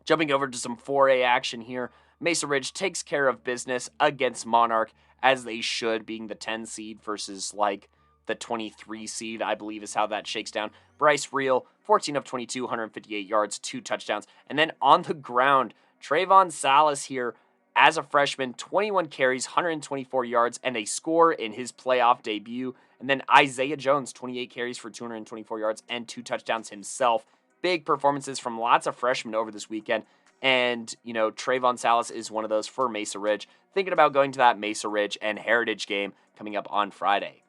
Jumping over to some 4A action here, Mesa Ridge takes care of business against Monarch, as they should, being the 10 seed versus the 23 seed, I believe is how that shakes down. Bryce Reel, 14 of 22, 158 yards, 2 touchdowns. And then on the ground, Trayvon Salas here, as a freshman, 21 carries, 124 yards, and a score in his playoff debut. And then Isaiah Jones, 28 carries for 224 yards and 2 touchdowns himself. Big performances from lots of freshmen over this weekend. And, Trayvon Salas is one of those for Mesa Ridge. Thinking about going to that Mesa Ridge and Heritage game coming up on Friday.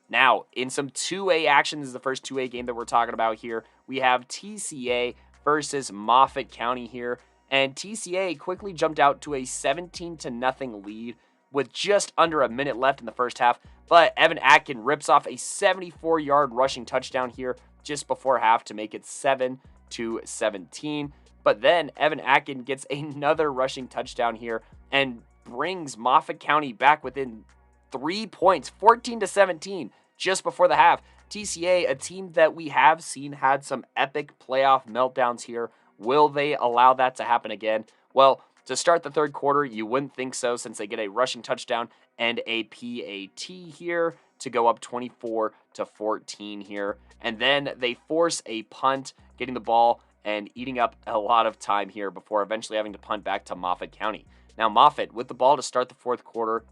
Now, in some 2A action, this is the first 2A game that we're talking about here. We have TCA versus Moffat County here. And TCA quickly jumped out to a 17-0 lead with just under a minute left in the first half. But Evan Atkin rips off a 74-yard rushing touchdown here just before half to make it 7-17. But then Evan Atkin gets another rushing touchdown here and brings Moffat County back within 3 points, 14-17, just before the half. TCA, a team that we have seen had some epic playoff meltdowns here. Will they allow that to happen again? Well, To start the third quarter, you wouldn't think so since they get a rushing touchdown and a PAT here to go up 24-14 here. And then they force a punt, getting the ball and eating up a lot of time here before eventually having to punt back to Moffat County. Now, Moffat, with the ball to start the fourth quarter,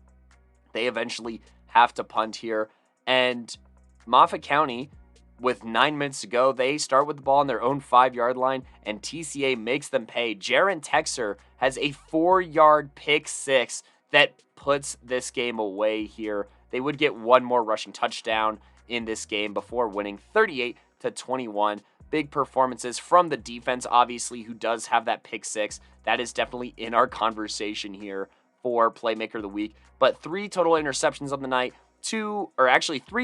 they eventually have to punt here. And Moffat County, with 9 minutes to go, they start with the ball on their own 5-yard line, and TCA makes them pay. Jaron Texer has a 4-yard pick six that puts this game away here. They would get one more rushing touchdown in this game before winning 38-21. Big performances from the defense, obviously, who does have that pick six. That is definitely in our conversation here for Playmaker of the Week. But 3 total interceptions on the night, 3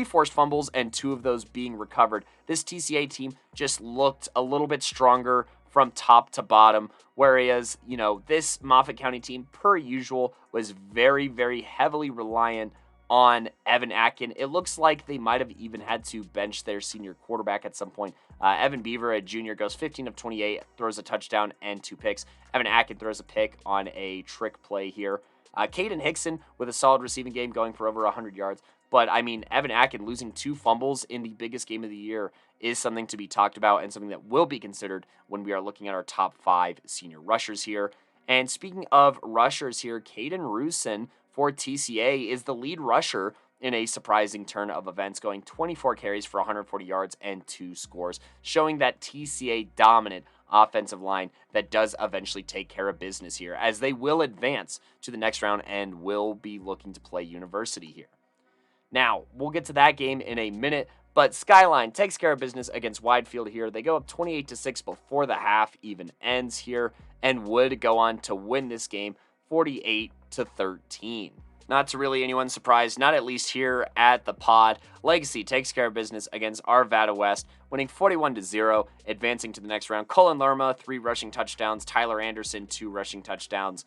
forced fumbles, and 2 of those being recovered. This TCA team just looked a little bit stronger from top to bottom, whereas, this Moffat County team, per usual, was very, very heavily reliant on Evan Atkin. It looks like they might have even had to bench their senior quarterback at some point. Evan Beaver, a junior, goes 15 of 28, throws a touchdown and 2 picks. Evan Atkin throws a pick on a trick play here. Caden Hickson with a solid receiving game going for over 100 yards. But, Evan Atkin losing 2 fumbles in the biggest game of the year is something to be talked about and something that will be considered when we are looking at our top 5 senior rushers here. And speaking of rushers here, Caden Rusin for TCA is the lead rusher in a surprising turn of events, going 24 carries for 140 yards and 2 scores, showing that TCA dominant offensive line that does eventually take care of business here, as they will advance to the next round and will be looking to play University here. Now, we'll get to that game in a minute, but Skyline takes care of business against Widefield here. They go up 28-6 before the half even ends here, and would go on to win this game 48-13. Not to really anyone's surprise, not at least here at the pod, Legacy takes care of business against Arvada West, winning 41-0, advancing to the next round. Colin Lerma, 3 rushing touchdowns. Tyler Anderson, 2 rushing touchdowns.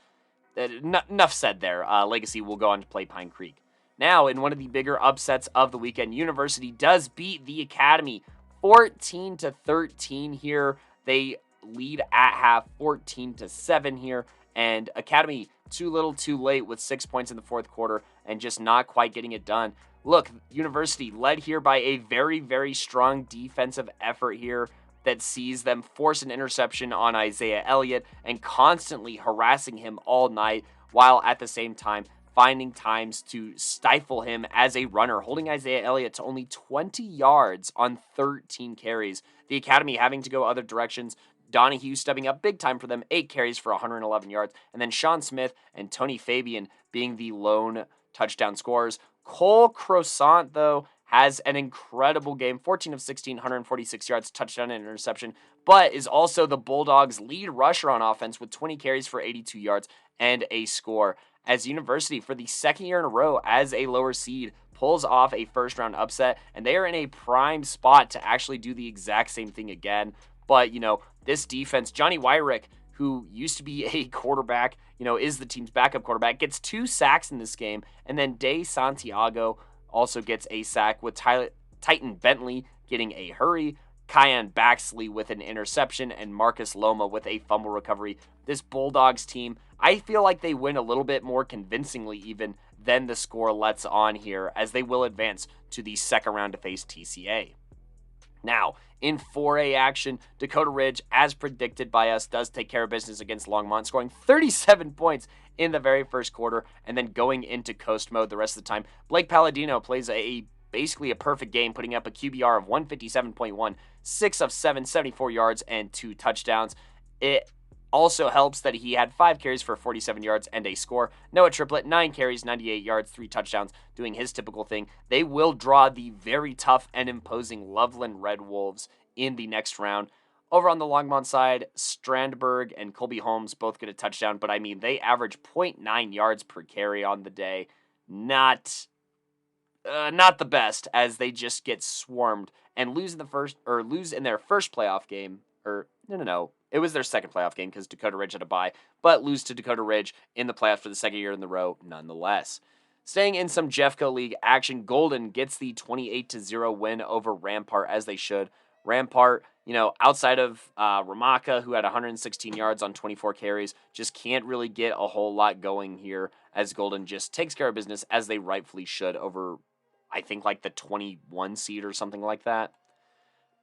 Enough said there. Legacy will go on to play Pine Creek. Now, in one of the bigger upsets of the weekend, University does beat the Academy 14-13 here. They lead at half 14-7 here, and Academy too little too late with 6 points in the fourth quarter and just not quite getting it done. Look, University led here by a very, very strong defensive effort here that sees them force an interception on Isaiah Elliott and constantly harassing him all night, while at the same time finding times to stifle him as a runner, holding Isaiah Elliott to only 20 yards on 13 carries. The Academy having to go other directions. Donahue stepping up big time for them, 8 carries for 111 yards. And then Sean Smith and Tony Fabian being the lone touchdown scorers. Cole Croissant, though, has an incredible game, 14 of 16, 146 yards, touchdown and interception, but is also the Bulldogs' lead rusher on offense with 20 carries for 82 yards and a score. As University, for the second year in a row as a lower seed, pulls off a first-round upset, and they are in a prime spot to actually do the exact same thing again. But, this defense, Johnny Wyrick, who used to be a quarterback, is the team's backup quarterback, gets 2 sacks in this game, and then Day Santiago also gets a sack, with Titan Bentley getting a hurry, Kyan Baxley with an interception, and Marcus Loma with a fumble recovery. This Bulldogs team, I feel like they win a little bit more convincingly even than the score lets on here, as they will advance to the second round to face TCA. Now, in 4A action, Dakota Ridge, as predicted by us, does take care of business against Longmont, scoring 37 points in the very first quarter, and then going into coast mode the rest of the time. Blake Palladino plays basically a perfect game, putting up a QBR of 157.1, 6 of 7, 74 yards, and 2 touchdowns. It also helps that he had 5 carries for 47 yards and a score. Noah Triplett, 9 carries, 98 yards, 3 touchdowns, doing his typical thing. They will draw the very tough and imposing Loveland Red Wolves in the next round. Over on the Longmont side, Strandberg and Colby Holmes both get a touchdown, but they average 0.9 yards per carry on the day. Not the best, as they just get swarmed and lose in their first playoff game. No. It was their second playoff game because Dakota Ridge had a bye, but lose to Dakota Ridge in the playoffs for the second year in the row nonetheless. Staying in some Jeffco League action, Golden gets the 28-0 win over Rampart, as they should. Rampart outside of Ramaka, who had 116 yards on 24 carries, just can't really get a whole lot going here as Golden just takes care of business as they rightfully should over, I think, like the 21 seed or something like that.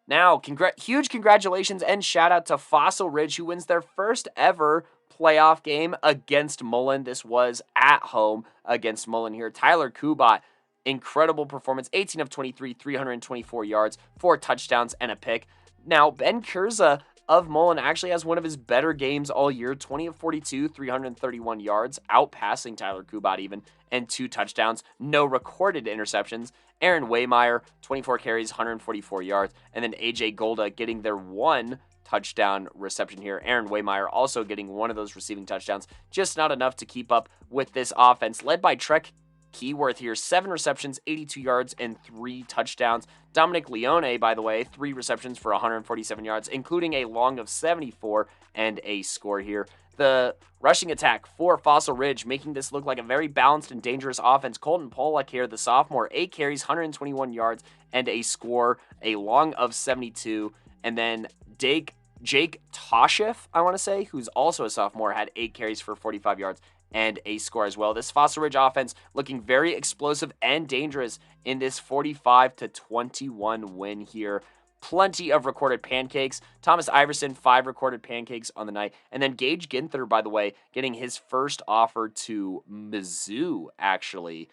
Now, huge congratulations and shout out to Fossil Ridge, who wins their first ever playoff game against Mullen. This was at home against Mullen here. Tyler Kubat, incredible performance, 18 of 23, 324 yards, 4 touchdowns, and a pick. Now, Ben Kurza of Mullen actually has one of his better games all year, 20 of 42, 331 yards, outpassing Tyler Kubat even, and 2 touchdowns, no recorded interceptions. Aaron Waymeyer, 24 carries, 144 yards, and then AJ Golda getting their 1 touchdown reception here. Aaron Waymeyer also getting one of those receiving touchdowns, just not enough to keep up with this offense, led by Trek Keyworth here, 7 receptions, 82 yards, and 3 touchdowns. Dominic Leone, by the way, 3 receptions for 147 yards, including a long of 74 and a score here. The rushing attack for Fossil Ridge, making this look like a very balanced and dangerous offense. Colton Pollock here, the sophomore, 8 carries, 121 yards, and a score, a long of 72. And then Jake Toshif, I want to say, who's also a sophomore, had 8 carries for 45 yards and a score as well. This Fossil Ridge offense looking very explosive and dangerous in this 45-21 win here. Plenty of recorded pancakes. Thomas Iverson, 5 recorded pancakes on the night. And then Gage Ginther, by the way, getting his first offer to Mizzou, actually,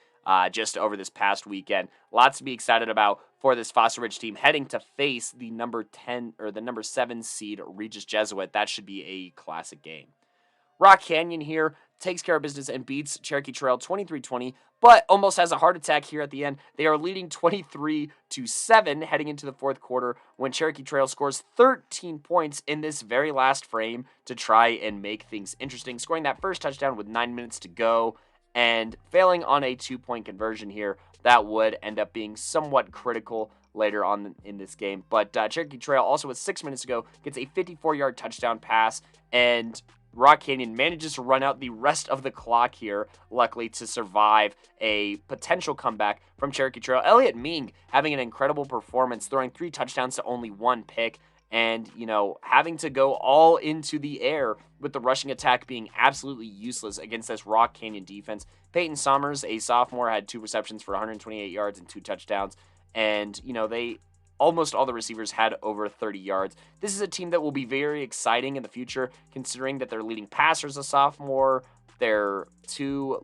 just over this past weekend. Lots to be excited about for this Fossil Ridge team heading to face the number 10 or the number 7 seed Regis Jesuit. That should be a classic game. Rock Canyon here takes care of business and beats Cherokee Trail 23-20, but almost has a heart attack here at the end. They are leading 23-7 heading into the fourth quarter when Cherokee Trail scores 13 points in this very last frame to try and make things interesting, scoring that first touchdown with 9 minutes to go and failing on a 2-point conversion here. That would end up being somewhat critical later on in this game. But Cherokee Trail, also with 6 minutes to go, gets a 54-yard touchdown pass, and Rock Canyon manages to run out the rest of the clock here, luckily to survive a potential comeback from Cherokee Trail. Elliot Ming having an incredible performance, throwing 3 touchdowns to only 1 pick, and, having to go all into the air with the rushing attack being absolutely useless against this Rock Canyon defense. Peyton Sommers, a sophomore, had 2 receptions for 128 yards and 2 touchdowns, and, almost all the receivers had over 30 yards. This is a team that will be very exciting in the future, considering that their leading passer is a sophomore. Their 2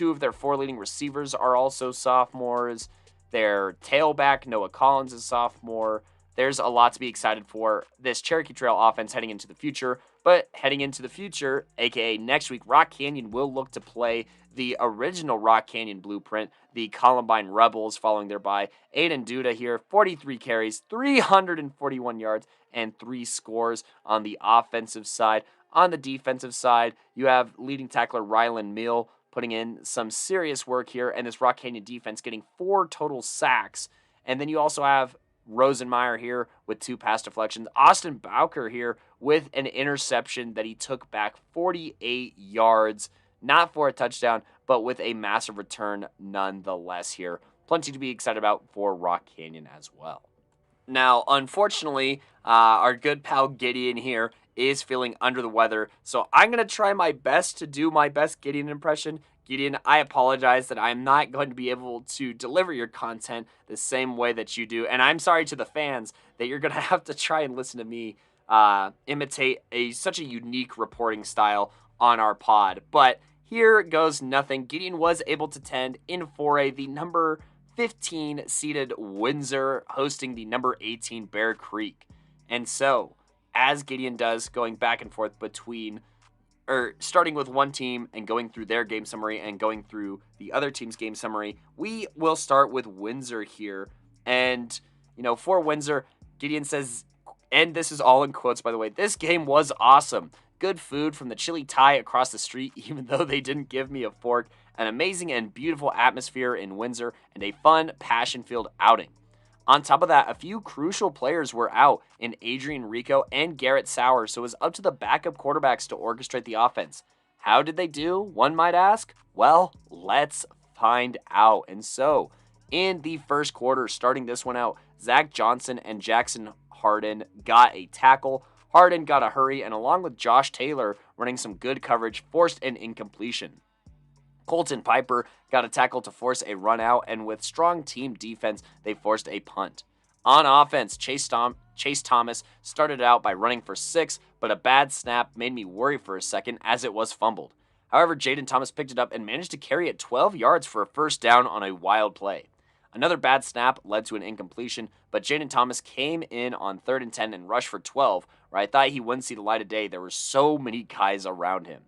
of their 4 leading receivers are also sophomores. Their tailback, Noah Collins, is sophomore. There's a lot to be excited for this Cherokee Trail offense heading into the future. But heading into the future, aka next week, Rock Canyon will look to play the original Rock Canyon blueprint, the Columbine Rebels, following their bye. Aiden Duda here, 43 carries, 341 yards, and 3 scores on the offensive side. On the defensive side, you have leading tackler Rylan Mill putting in some serious work here, and this Rock Canyon defense getting 4 total sacks. And then you also have Rosenmeyer here with 2 pass deflections. Austin Bowker here with an interception that he took back 48 yards. Not for a touchdown, but with a massive return nonetheless here. Plenty to be excited about for Rock Canyon as well. Now, unfortunately, our good pal Gideon here is feeling under the weather, so I'm going to try my best to do my best Gideon impression. Gideon, I apologize that I'm not going to be able to deliver your content the same way that you do, and I'm sorry to the fans that you're going to have to try and listen to me imitate such a unique reporting style on our pod, but here goes nothing. Gideon was able to attend in 4A the number 15 seeded Windsor hosting the number 18 Bear Creek. And so, as Gideon does, going back and forth starting with one team and going through their game summary and going through the other team's game summary, we will start with Windsor here. And, for Windsor, Gideon says, and this is all in quotes, by the way, this game was awesome. Good food from the chili Thai across the street, even though they didn't give me a fork. An amazing and beautiful atmosphere in Windsor, and a fun, passion-filled outing. On top of that, a few crucial players were out in Adrian Rico and Garrett Sauer, so it was up to the backup quarterbacks to orchestrate the offense. How did they do, one might ask? Well, let's find out. And so, in the first quarter, starting this one out, Zach Johnson and Jackson Harden got a tackle. Harden got a hurry, and along with Josh Taylor running some good coverage, forced an incompletion. Colton Piper got a tackle to force a run out, and with strong team defense, they forced a punt. On offense, Chase Thomas started out by running for 6, but a bad snap made me worry for a second as it was fumbled. However, Jaden Thomas picked it up and managed to carry it 12 yards for a first down on a wild play. Another bad snap led to an incompletion, but Jaden Thomas came in on 3rd and 10 and rushed for 12, where I thought he wouldn't see the light of day. There were so many guys around him.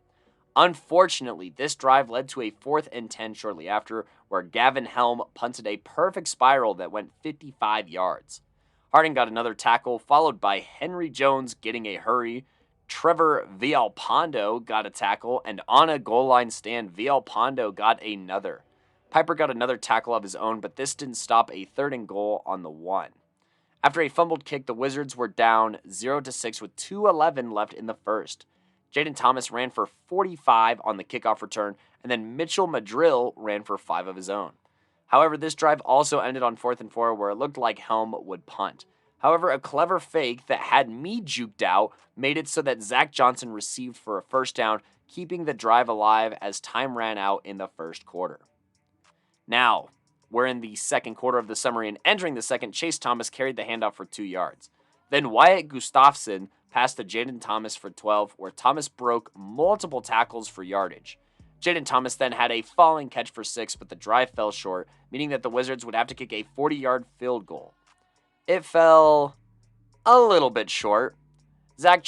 Unfortunately, this drive led to a 4th and 10 shortly after, where Gavin Helm punted a perfect spiral that went 55 yards. Harding got another tackle, followed by Henry Jones getting a hurry. Trevor Villalpando got a tackle, and on a goal line stand, Villalpando got another. Piper got another tackle of his own, but this didn't stop a 3rd and goal on the 1. After a fumbled kick, the Wizards were down 0-6 with 2:11 left in the first. Jaden Thomas ran for 45 on the kickoff return, and then Mitchell Madrill ran for 5 of his own. However, this drive also ended on 4th and 4, where it looked like Helm would punt. However, a clever fake that had me juked out made it so that Zach Johnson received for a first down, keeping the drive alive as time ran out in the first quarter. Now, we're in the second quarter of the summary, and entering the second, Chase Thomas carried the handoff for 2 yards. Then Wyatt Gustafson passed to Jaden Thomas for 12, where Thomas broke multiple tackles for yardage. Jaden Thomas then had a falling catch for 6, but the drive fell short, meaning that the Wizards would have to kick a 40-yard field goal. It fell a little bit short. Zach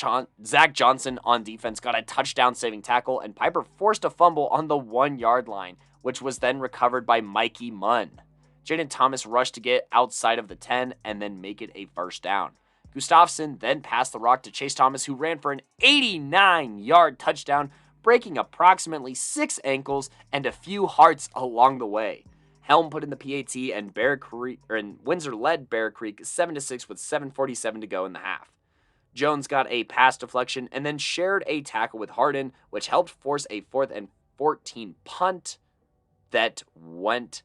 Johnson on defense got a touchdown-saving tackle, and Piper forced a fumble on the 1-yard line, which was then recovered by Mikey Munn. Jaden Thomas rushed to get outside of the 10 and then make it a first down. Gustafson then passed the rock to Chase Thomas, who ran for an 89-yard touchdown, breaking approximately 6 ankles and a few hearts along the way. Helm put in the PAT, and Windsor led Bear Creek 7-6 with 7:47 to go in the half. Jones got a pass deflection and then shared a tackle with Harden, which helped force a 4th and 14 punt that went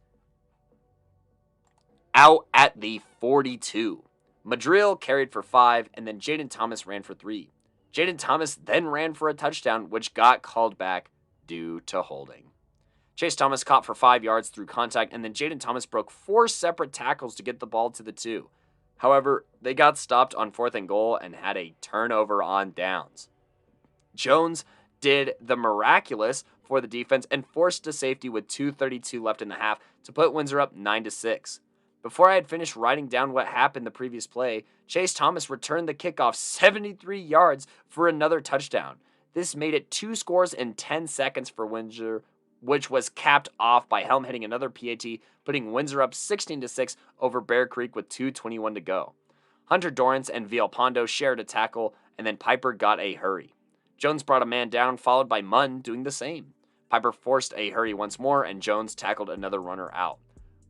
out at the 42. Madrill carried for 5, and then Jaden Thomas ran for 3. Jaden Thomas then ran for a touchdown, which got called back due to holding. Chase Thomas caught for 5 yards through contact, and then Jaden Thomas broke 4 separate tackles to get the ball to the 2. However, they got stopped on 4th and goal and had a turnover on downs. Jones did the miraculous for the defense and forced a safety with 2:32 left in the half to put Windsor up 9-6. Before I had finished writing down what happened the previous play, Chase Thomas returned the kickoff 73 yards for another touchdown. This made it 2 scores in 10 seconds for Windsor, which was capped off by Helm hitting another PAT, putting Windsor up 16-6 over Bear Creek with 2:21 to go. Hunter Dorrance and Villalpando shared a tackle, and then Piper got a hurry. Jones brought a man down, followed by Munn doing the same. Piper forced a hurry once more, and Jones tackled another runner out.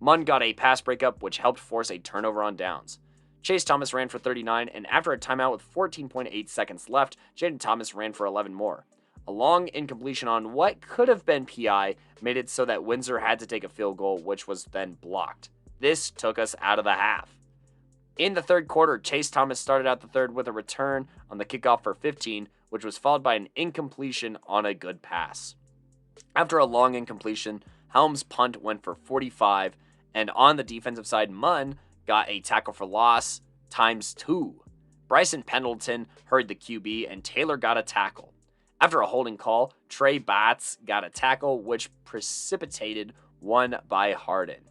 Munn got a pass breakup, which helped force a turnover on downs. Chase Thomas ran for 39, and after a timeout with 14.8 seconds left, Jaden Thomas ran for 11 more. A long incompletion on what could have been PI made it so that Windsor had to take a field goal, which was then blocked. This took us out of the half. In the third quarter, Chase Thomas started out the third with a return on the kickoff for 15, which was followed by an incompletion on a good pass. After a long incompletion, Helm's punt went for 45, and on the defensive side, Munn got a tackle for loss ×2. Bryson Pendleton hurried the QB, and Taylor got a tackle. After a holding call, Trey Batts got a tackle, which precipitated one by Harden.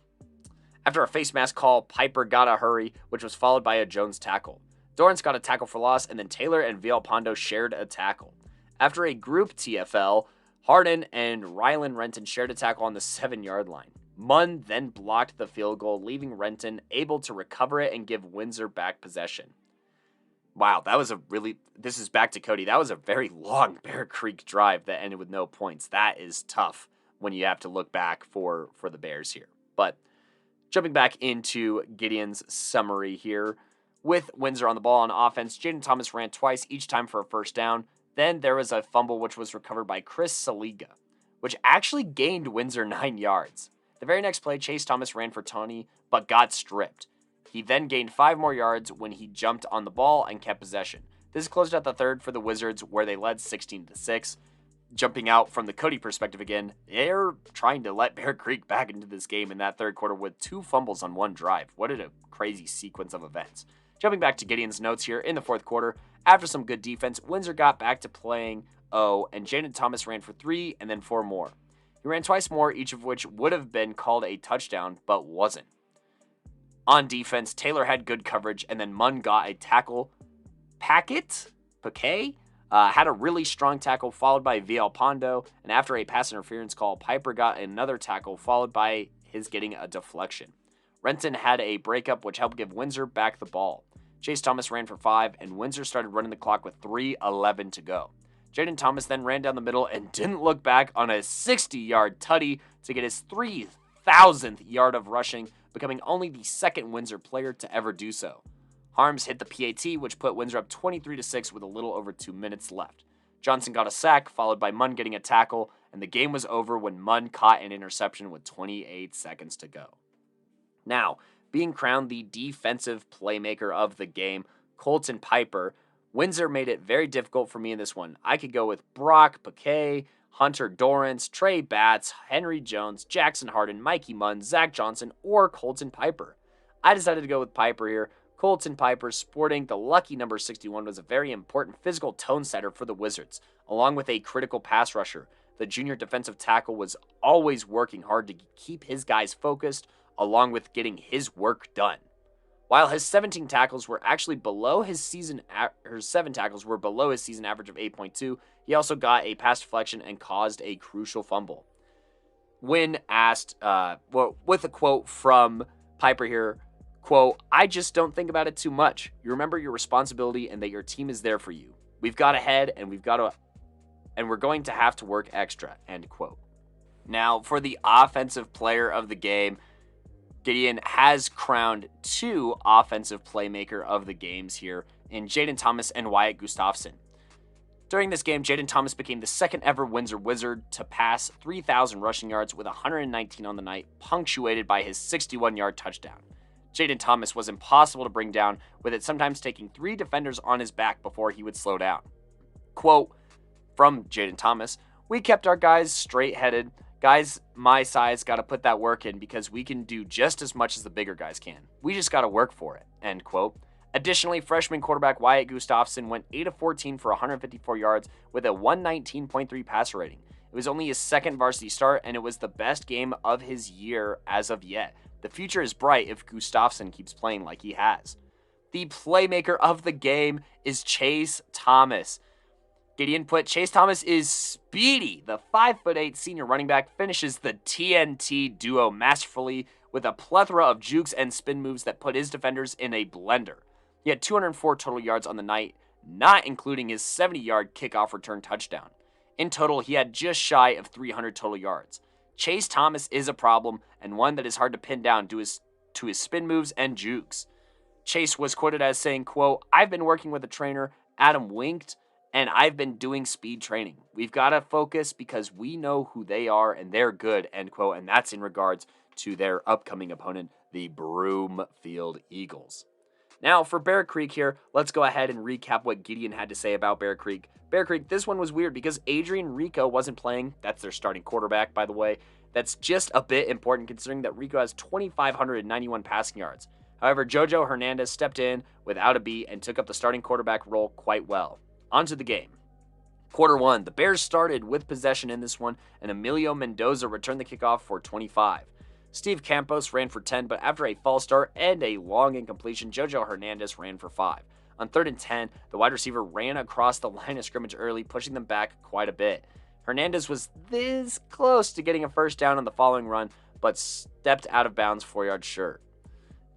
After a face mask call, Piper got a hurry, which was followed by a Jones tackle. Dorrance got a tackle for loss, and then Taylor and Villalpando shared a tackle. After a group TFL, Harden and Rylan Renton shared a tackle on the 7-yard line. Munn then blocked the field goal, leaving Renton able to recover it and give Windsor back possession. Wow, this is back to Kodey. That was a very long Bear Creek drive that ended with no points. That is tough when you have to look back for the Bears here. But jumping back into Gideon's summary here, with Windsor on the ball on offense, Jaden Thomas ran twice, each time for a first down. Then there was a fumble which was recovered by Chris Saliga, which actually gained Windsor 9 yards. The very next play, Chase Thomas ran for Tony, but got stripped. He then gained 5 more yards when he jumped on the ball and kept possession. This closed out the third for the Wizards, where they led 16-6. Jumping out from the Kodey perspective again, they're trying to let Bear Creek back into this game in that third quarter with 2 fumbles on 1 drive. What a crazy sequence of events. Jumping back to Gideon's notes here in the fourth quarter, after some good defense, Windsor got back to playing and Jaden Thomas ran for 3 and then 4 more. He ran twice more, each of which would have been called a touchdown, but wasn't. On defense, Taylor had good coverage, and then Munn got a tackle. Paquet had a really strong tackle, followed by Villalpando, and after a pass interference call, Piper got another tackle, followed by his getting a deflection. Renton had a breakup, which helped give Windsor back the ball. Chase Thomas ran for 5, and Windsor started running the clock with 3:11 to go. Jaden Thomas then ran down the middle and didn't look back on a 60-yard tutty to get his 3,000th yard of rushing, becoming only the second Windsor player to ever do so. Harms hit the PAT, which put Windsor up 23-6 with a little over 2 minutes left. Johnson got a sack, followed by Munn getting a tackle, and the game was over when Munn caught an interception with 28 seconds to go. Now, being crowned the defensive playmaker of the game, Colton Piper, Windsor made it very difficult for me in this one. I could go with Brock, Paquet, Hunter Dorrance, Trey Batts, Henry Jones, Jackson Harden, Mikey Munn, Zach Johnson, or Colton Piper. I decided to go with Piper here. Colton Piper, sporting the lucky number 61, was a very important physical tone setter for the Wizards, along with a critical pass rusher. The junior defensive tackle was always working hard to keep his guys focused, along with getting his work done. While his 17 tackles were actually below his season, 7 tackles were below his season average of 8.2, he also got a pass deflection and caused a crucial fumble. When asked, with a quote from Piper here, quote, "I just don't think about it too much. You remember your responsibility and that your team is there for you. We've got ahead and we're going to have to work extra," end quote. Now, for the offensive player of the game, Gideon has crowned 2 offensive playmaker of the games here in Jaden Thomas and Wyatt Gustafson. During this game, Jaden Thomas became the second ever Windsor Wizard to pass 3,000 rushing yards with 119 on the night, punctuated by his 61-yard touchdown. Jaden Thomas was impossible to bring down, with it sometimes taking 3 defenders on his back before he would slow down. Quote from Jaden Thomas, "We kept our guys straight-headed. Guys my size got to put that work in because we can do just as much as the bigger guys can. We just got to work for it," end quote. Additionally, freshman quarterback Wyatt Gustafson went 8 of 14 for 154 yards with a 119.3 passer rating. It was only his second varsity start, and it was the best game of his year as of yet. The future is bright if Gustafson keeps playing like he has. The playmaker of the game is Chase Thomas. Gideon put, "Chase Thomas is speedy." The 5'8" senior running back finishes the TNT duo masterfully with a plethora of jukes and spin moves that put his defenders in a blender. He had 204 total yards on the night, not including his 70-yard kickoff return touchdown. In total, he had just shy of 300 total yards. Chase Thomas is a problem, and one that is hard to pin down to his spin moves and jukes. Chase was quoted as saying, quote, "I've been working with a trainer, Adam Winked, and I've been doing speed training. We've got to focus because we know who they are and they're good," end quote. And that's in regards to their upcoming opponent, the Broomfield Eagles. Now for Bear Creek here, let's go ahead and recap what Gideon had to say about Bear Creek. Bear Creek, this one was weird because Adrian Rico wasn't playing. That's their starting quarterback, by the way. That's just a bit important considering that Rico has 2,591 passing yards. However, Jojo Hernandez stepped in without a beat and took up the starting quarterback role quite well. Onto the game. Quarter 1, the Bears started with possession in this one, and Emilio Mendoza returned the kickoff for 25. Steve Campos ran for 10, but after a false start and a long incompletion, Jojo Hernandez ran for 5. On 3rd and 10, the wide receiver ran across the line of scrimmage early, pushing them back quite a bit. Hernandez was this close to getting a first down on the following run, but stepped out of bounds 4 yards short.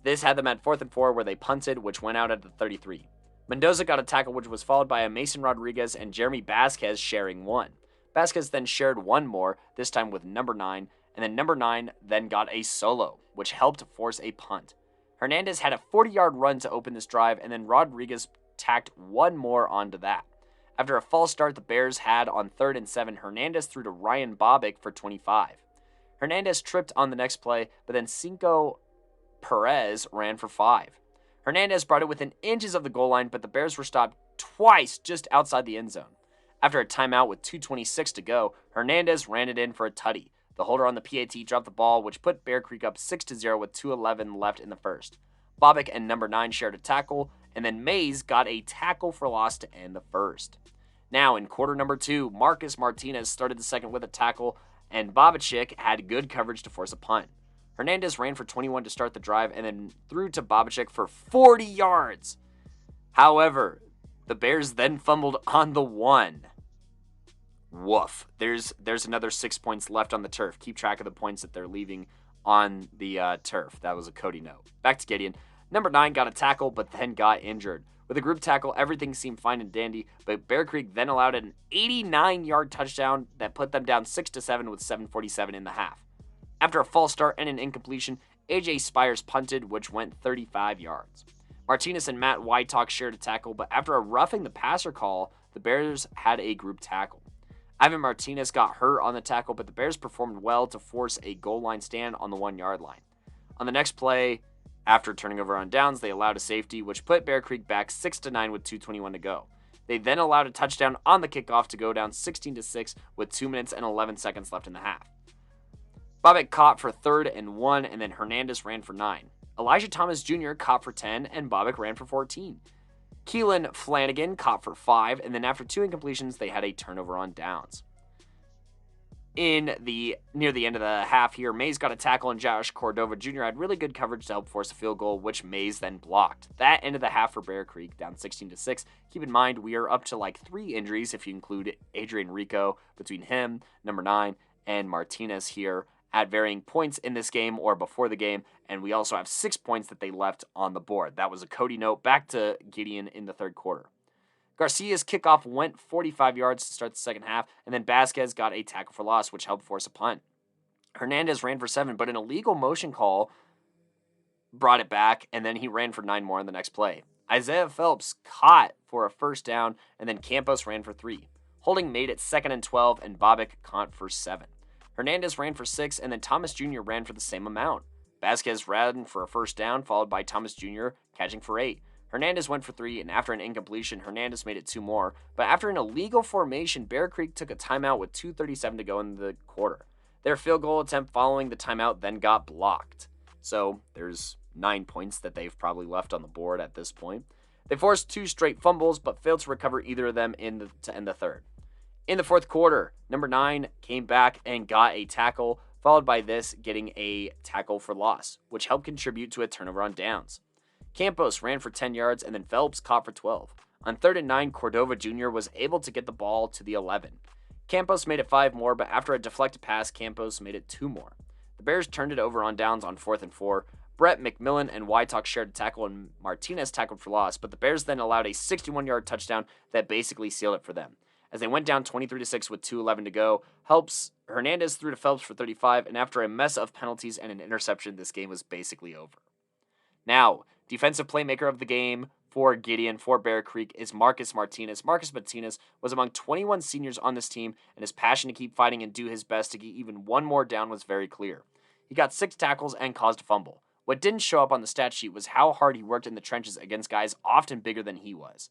This had them at 4th and 4, where they punted, which went out at the 33. Mendoza got a tackle, which was followed by a Mason Rodriguez and Jeremy Vasquez sharing one. Vasquez then shared one more, this time with number 9, and then number 9 then got a solo, which helped force a punt. Hernandez had a 40-yard run to open this drive, and then Rodriguez tacked one more onto that. After a false start the Bears had on 3rd and 7, Hernandez threw to Ryan Bobick for 25. Hernandez tripped on the next play, but then Cinco Perez ran for 5. Hernandez brought it within inches of the goal line, but the Bears were stopped twice just outside the end zone. After a timeout with 2:26 to go, Hernandez ran it in for a tutty. The holder on the PAT dropped the ball, which put Bear Creek up 6-0 with 2:11 left in the first. Bobick and number 9 shared a tackle, and then Mays got a tackle for loss to end the first. Now, in quarter number 2, Marcus Martinez started the second with a tackle, and Bobachik had good coverage to force a punt. Hernandez ran for 21 to start the drive and then threw to Bobachik for 40 yards. However, the Bears then fumbled on the 1. Woof. There's another 6 points left on the turf. Keep track of the points that they're leaving on the turf. That was a Kodey note. Back to Gideon. Number 9 got a tackle, but then got injured. With a group tackle, everything seemed fine and dandy, but Bear Creek then allowed an 89-yard touchdown that put them down 6-7 with 7:47 in the half. After a false start and an incompletion, A.J. Spires punted, which went 35 yards. Martinez and Matt Wytalk shared a tackle, but after a roughing the passer call, the Bears had a group tackle. Ivan Martinez got hurt on the tackle, but the Bears performed well to force a goal line stand on the 1-yard line. On the next play, after turning over on downs, they allowed a safety, which put Bear Creek back 6-9 with 2:21 to go. They then allowed a touchdown on the kickoff to go down 16-6 with 2 minutes and 11 seconds left in the half. Bobick caught for 3rd and 1, and then Hernandez ran for 9. Elijah Thomas Jr. caught for 10, and Bobick ran for 14. Keelan Flanagan caught for 5, and then after 2 incompletions, they had a turnover on downs. Near the end of the half here, Mays got a tackle, and Josh Cordova Jr. had really good coverage to help force a field goal, which Mays then blocked. That ended the half for Bear Creek, down 16-6. Keep in mind, we are up to like 3 injuries if you include Adrian Rico between him, number 9, and Martinez here at varying points in this game or before the game, and we also have 6 points that they left on the board. That was a Kodey note. Back to Gideon in the third quarter. Garcia's kickoff went 45 yards to start the second half, and then Vasquez got a tackle for loss, which helped force a punt. Hernandez ran for 7, but an illegal motion call brought it back, and then he ran for 9 more on the next play. Isaiah Phelps caught for a first down, and then Campos ran for 3. Holding made it 2nd and 12, and Bobick caught for 7. Hernandez ran for 6, and then Thomas Jr. ran for the same amount. Vasquez ran for a first down, followed by Thomas Jr. catching for 8. Hernandez went for 3, and after an incompletion, Hernandez made it 2 more. But after an illegal formation, Bear Creek took a timeout with 2:37 to go in the quarter. Their field goal attempt following the timeout then got blocked. So there's 9 points that they've probably left on the board at this point. They forced 2 straight fumbles, but failed to recover either of them to end the third. In the fourth quarter, number 9 came back and got a tackle, followed by this getting a tackle for loss, which helped contribute to a turnover on downs. Campos ran for 10 yards, and then Phelps caught for 12. On 3rd and 9, Cordova Jr. was able to get the ball to the 11. Campos made it 5 more, but after a deflected pass, Campos made it 2 more. The Bears turned it over on downs on 4th and 4. Brett McMillan and Wytalk shared a tackle, and Martinez tackled for loss, but the Bears then allowed a 61-yard touchdown that basically sealed it for them. As they went down 23-6 with 2:11 to go, Hernandez threw to Phelps for 35, and after a mess of penalties and an interception, this game was basically over. Now, defensive playmaker of the game for Gideon, for Bear Creek, is Marcus Martinez. Marcus Martinez was among 21 seniors on this team, and his passion to keep fighting and do his best to get even one more down was very clear. He got 6 tackles and caused a fumble. What didn't show up on the stat sheet was how hard he worked in the trenches against guys often bigger than he was.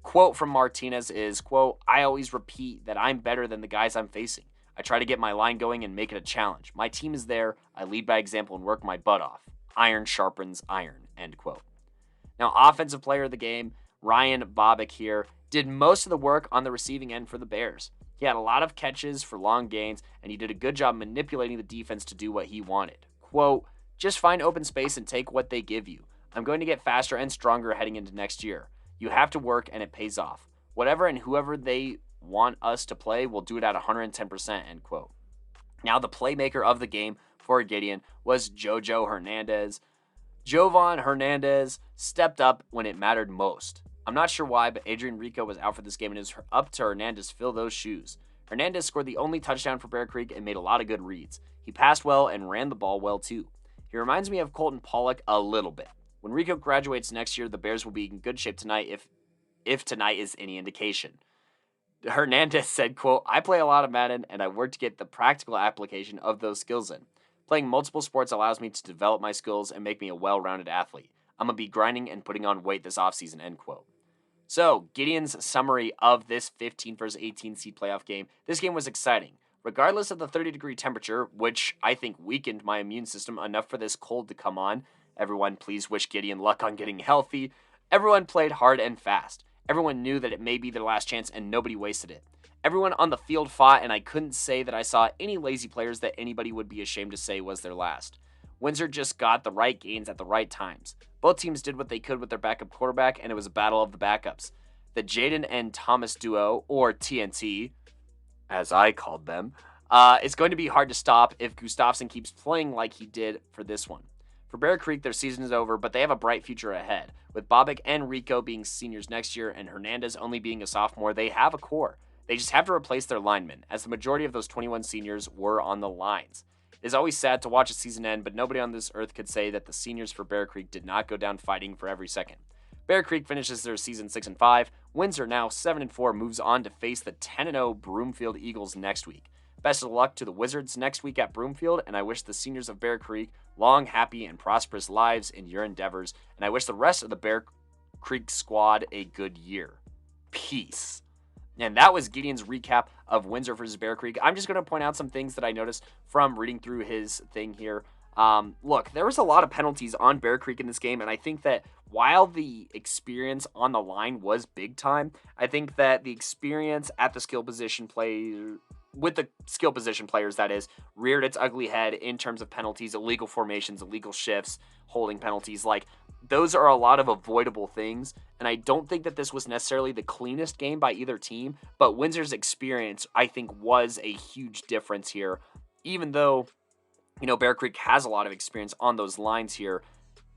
Quote from Martinez is, quote, "I always repeat that I'm better than the guys I'm facing. I try to get my line going and make it a challenge. My team is there. I lead by example and work my butt off. Iron sharpens iron," end quote. Now, offensive player of the game, Ryan Bobick here, did most of the work on the receiving end for the Bears. He had a lot of catches for long gains, and he did a good job manipulating the defense to do what he wanted. Quote, "Just find open space and take what they give you. I'm going to get faster and stronger heading into next year. You have to work, and it pays off. Whatever and whoever they want us to play, we'll do it at 110%, end quote. Now, the playmaker of the game for Gideon was Jovan Hernandez. Jovan Hernandez stepped up when it mattered most. I'm not sure why, but Adrian Rico was out for this game, and it was up to Hernandez to fill those shoes. Hernandez scored the only touchdown for Bear Creek and made a lot of good reads. He passed well and ran the ball well, too. He reminds me of Colton Pollock a little bit. When Rico graduates next year, the Bears will be in good shape tonight if tonight is any indication. Hernandez said, quote, "I play a lot of Madden, and I work to get the practical application of those skills in. Playing multiple sports allows me to develop my skills and make me a well-rounded athlete. I'm going to be grinding and putting on weight this offseason, end quote. So, Gideon's summary of this 15 versus 18 seed playoff game. This game was exciting. Regardless of the 30-degree temperature, which I think weakened my immune system enough for this cold to come on. Everyone, please wish Gideon luck on getting healthy. Everyone played hard and fast. Everyone knew that it may be their last chance and nobody wasted it. Everyone on the field fought, and I couldn't say that I saw any lazy players that anybody would be ashamed to say was their last. Windsor just got the right gains at the right times. Both teams did what they could with their backup quarterback, and it was a battle of the backups. The Jaden and Thomas duo, or TNT, as I called them, is going to be hard to stop if Gustafsson keeps playing like he did for this one. For Bear Creek, their season is over, but they have a bright future ahead. With Bobek and Rico being seniors next year and Hernandez only being a sophomore, they have a core. They just have to replace their linemen, as the majority of those 21 seniors were on the lines. It is always sad to watch a season end, but nobody on this earth could say that the seniors for Bear Creek did not go down fighting for every second. Bear Creek finishes their season 6-5. Windsor, now 7-4, moves on to face the 10-0 Broomfield Eagles next week. Best of luck to the Wizards next week at Broomfield, and I wish the seniors of Bear Creek long, happy, and prosperous lives in your endeavors, and I wish the rest of the Bear Creek squad a good year. Peace. And that was Gideon's recap of Windsor versus Bear Creek. I'm just going to point out some things that I noticed from reading through his thing here. Look, there was a lot of penalties on Bear Creek in this game, and I think that while the experience on the line was big time, I think that the experience at the skill position with the skill position players, that is, reared its ugly head in terms of penalties, illegal formations, illegal shifts, holding penalties. Like, those are a lot of avoidable things, and I don't think that this was necessarily the cleanest game by either team, but Windsor's experience, I think, was a huge difference here. Even though, Bear Creek has a lot of experience on those lines here,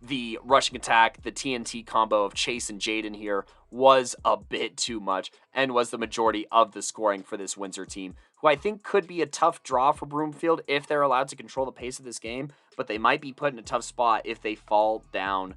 the rushing attack, the TNT combo of Chase and Jaden here was a bit too much and was the majority of the scoring for this Windsor team, who I think could be a tough draw for Broomfield if they're allowed to control the pace of this game, but they might be put in a tough spot if they fall down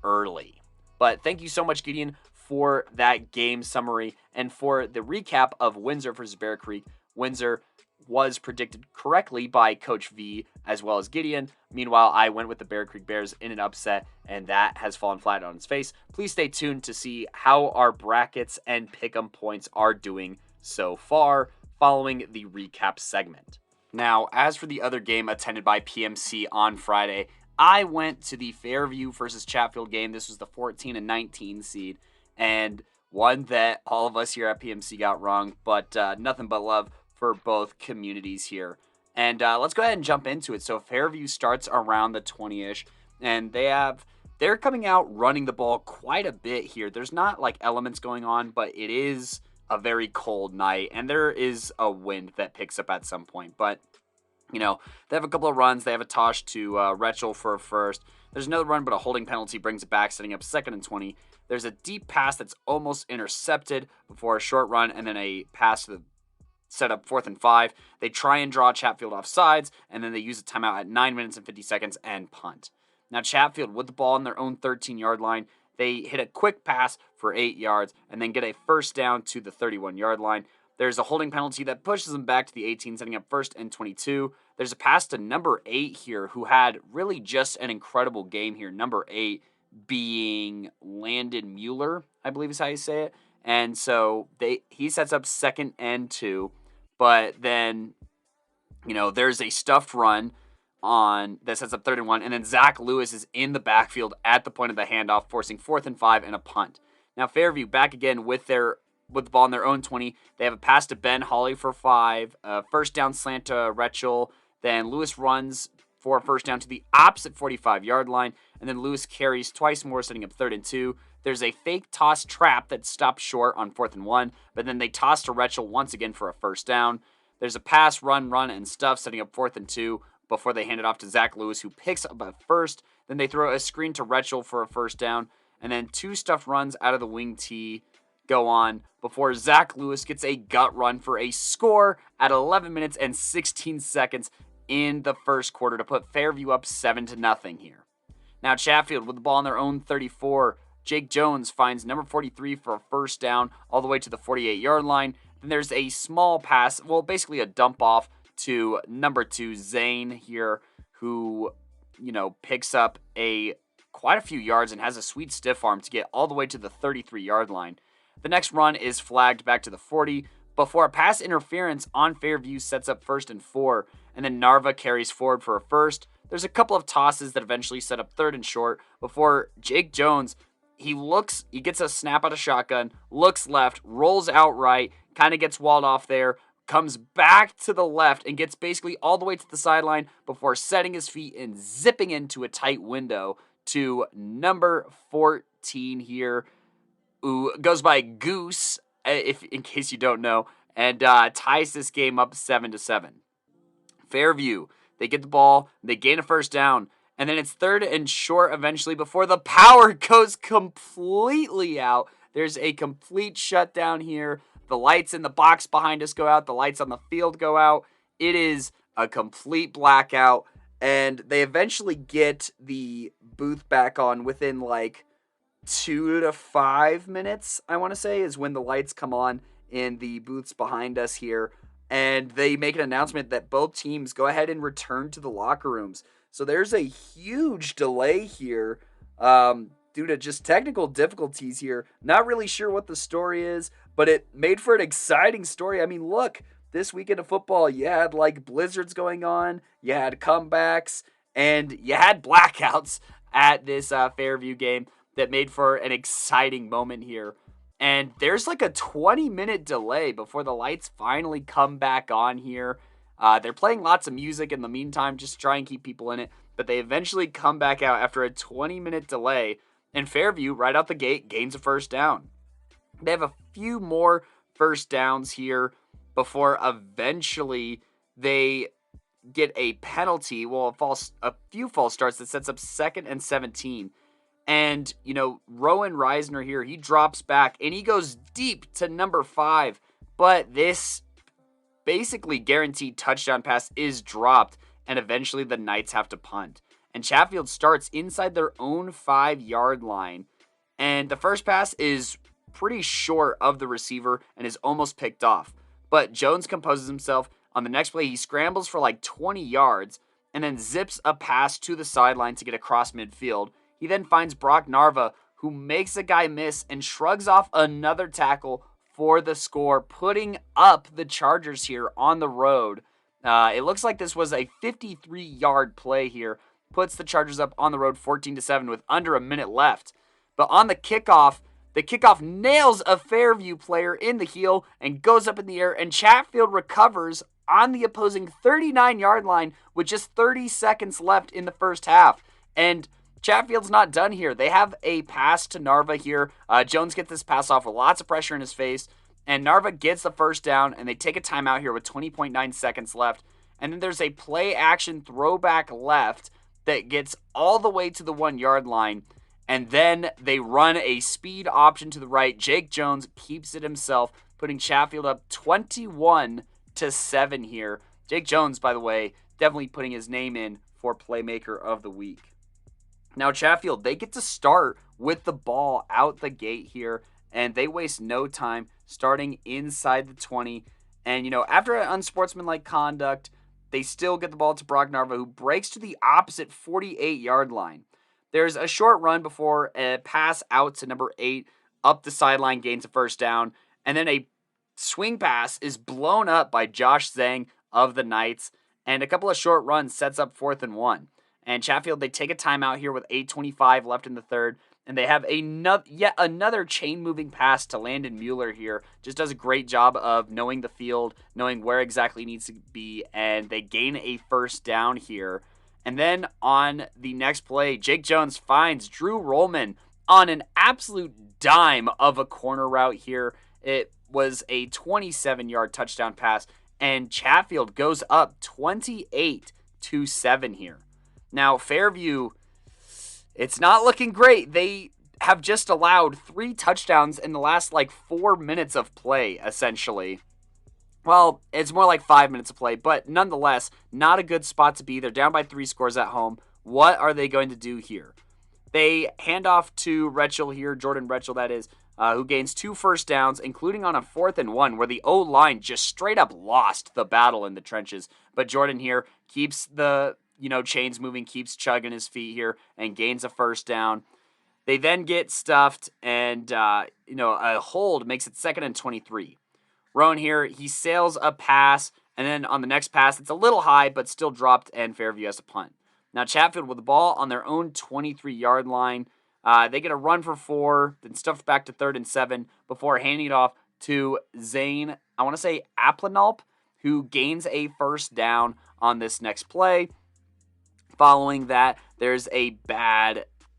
early. But thank you so much, Gideon, for that game summary and for the recap of Windsor versus Bear Creek. Windsor was predicted correctly by Coach V as well as Gideon. Meanwhile, I went with the Bear Creek Bears in an upset, and that has fallen flat on its face. Please stay tuned to see how our brackets and pick'em points are doing so far following the recap segment. Now, as for the other game attended by PMC on Friday, I went to the Fairview versus Chatfield game. This was the 14 and 19 seed, and one that all of us here at PMC got wrong, but nothing but love for both communities here. And let's go ahead and jump into it. So Fairview starts around the 20-ish, and they're coming out running the ball quite a bit here. There's not like elements going on, but it is a very cold night, and there is a wind that picks up at some point. But, they have a couple of runs. They have a toss to Retchel for a first. There's another run, but a holding penalty brings it back, setting up 2nd and 20. There's a deep pass that's almost intercepted before a short run, and then a pass to the set up 4th and 5. They try and draw Chatfield off sides, and then they use a timeout at 9 minutes and 50 seconds and punt. Now Chatfield, with the ball on their own 13-yard line, they hit a quick pass for 8 yards and then get a first down to the 31-yard line. There's a holding penalty that pushes them back to the 18, setting up 1st and 22. There's a pass to number 8 here, who had really just an incredible game here. Number 8 being Landon Mueller, I believe is how you say it. And so he sets up 2nd and 2, but then, there's a stuffed run on that sets up 3rd and 1, and then Zach Lewis is in the backfield at the point of the handoff, forcing 4th and 5 and a punt. Now Fairview back again with the ball on their own 20. They have a pass to Ben Hawley for 5, first down slant to Retchel. Then Lewis runs for a first down to the opposite 45-yard line, and then Lewis carries twice more, setting up 3rd and 2. There's a fake toss trap that stopped short on 4th and 1, but then they toss to Retchel once again for a first down. There's a pass, run, and stuff, setting up 4th and 2 before they hand it off to Zach Lewis, who picks up a first. Then they throw a screen to Retchel for a first down, and then 2 stuffed runs out of the wing tee go on before Zach Lewis gets a gut run for a score at 11 minutes and 16 seconds in the first quarter to put Fairview up 7-0 here. Now Chatfield with the ball on their own 34. Jake Jones finds number 43 for a first down all the way to the 48-yard line. Then there's a small pass, basically a dump off to number 2, Zane here, who, picks up quite a few yards and has a sweet stiff arm to get all the way to the 33-yard line. The next run is flagged back to the 40 before a pass interference on Fairview sets up 1st and 4, and then Narva carries forward for a first. There's a couple of tosses that eventually set up 3rd and short before Jake Jones, he gets a snap out of shotgun, looks left, rolls out right, kind of gets walled off there, comes back to the left and gets basically all the way to the sideline before setting his feet and zipping into a tight window to number 14 here, who goes by Goose, in case you don't know, and ties this game up 7-7. Fairview, they get the ball, they gain a first down, and then it's 3rd and short eventually before the power goes completely out. There's a complete shutdown here. The lights in the box behind us go out. The lights on the field go out. It is a complete blackout, and they eventually get the booth back on within 2 to 5 minutes, I want to say, is when the lights come on in the booths behind us here. And they make an announcement that both teams go ahead and return to the locker rooms. So there's a huge delay here due to just technical difficulties here. Not really sure what the story is, but it made for an exciting story. I mean, look, this weekend of football, you had blizzards going on, you had comebacks, and you had blackouts at this Fairview game that made for an exciting moment here. And there's a 20-minute delay before the lights finally come back on here. They're playing lots of music in the meantime just to try and keep people in it. But they eventually come back out after a 20-minute delay. And Fairview, right out the gate, gains a first down. They have a few more first downs here before eventually they get a penalty. Well, a few false starts that sets up 2nd and 17. And, Rowan Reisner here, he drops back and he goes deep to number 5. But this basically guaranteed touchdown pass is dropped, and eventually the Knights have to punt. And Chatfield starts inside their own 5-yard line. And the first pass is pretty short of the receiver and is almost picked off. But Jones composes himself. On the next play, he scrambles for 20 yards and then zips a pass to the sideline to get across midfield. He then finds Brock Narva, who makes a guy miss and shrugs off another tackle for the score, putting up the Chargers here on the road. It looks like this was a 53-yard play here. Puts the Chargers up on the road 14-7 with under a minute left. But on the kickoff nails a Fairview player in the heel and goes up in the air, and Chatfield recovers on the opposing 39-yard line with just 30 seconds left in the first half. And Chatfield's not done here. They have a pass to Narva here. Jones gets this pass off with lots of pressure in his face, and Narva gets the first down, and they take a timeout here with 20.9 seconds left. And then there's a play-action throwback left that gets all the way to the 1-yard line, and then they run a speed option to the right. Jake Jones keeps it himself, putting Chatfield up 21-7 here. Jake Jones, by the way, definitely putting his name in for Playmaker of the Week. Now, Chatfield, they get to start with the ball out the gate here, and they waste no time starting inside the 20. And, after an unsportsmanlike conduct, they still get the ball to Brock Narva, who breaks to the opposite 48-yard line. There's a short run before a pass out to number 8, up the sideline, gains a first down, and then a swing pass is blown up by Josh Zhang of the Knights, and a couple of short runs sets up 4th and 1. And Chatfield, they take a timeout here with 8:25 left in the third, and they have yet another chain-moving pass to Landon Mueller here. Just does a great job of knowing the field, knowing where exactly he needs to be, and they gain a first down here. And then on the next play, Jake Jones finds Drew Rollman on an absolute dime of a corner route here. It was a 27-yard touchdown pass, and Chatfield goes up 28-7 here. Now, Fairview, it's not looking great. They have just allowed 3 touchdowns in the last 4 minutes of play, essentially. Well, it's more like 5 minutes of play, but nonetheless, not a good spot to be. They're down by 3 scores at home. What are they going to do here? They hand off to Retchell here, Jordan Retchell that is, who gains 2 first downs, including on a 4th and 1, where the O-line just straight up lost the battle in the trenches. But Jordan here keeps the chains moving, keeps chugging his feet here, and gains a first down. They then get stuffed, and, a hold makes it 2nd and 23. Rowan here, he sails a pass, and then on the next pass, it's a little high, but still dropped, and Fairview has a punt. Now, Chatfield with the ball on their own 23-yard line. They get a run for 4, then stuffed back to 3rd and 7 before handing it off to Zane, I want to say Aplanalp, who gains a first down on this next play. Following that, there's a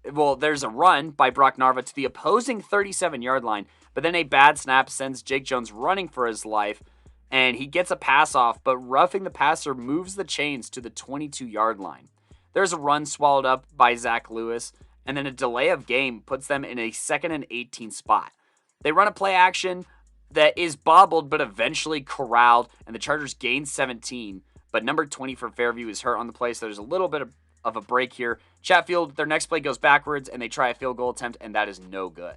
run by Brock Narva to the opposing 37-yard line, but then a bad snap sends Jake Jones running for his life, and he gets a pass off, but roughing the passer moves the chains to the 22-yard line. There's a run swallowed up by Zach Lewis, and then a delay of game puts them in a 2nd and 18 spot. They run a play action that is bobbled but eventually corralled, and the Chargers gain 17, but number 20 for Fairview is hurt on the play, so there's a little bit of a break here. Chatfield, their next play goes backwards, and they try a field goal attempt, and that is no good.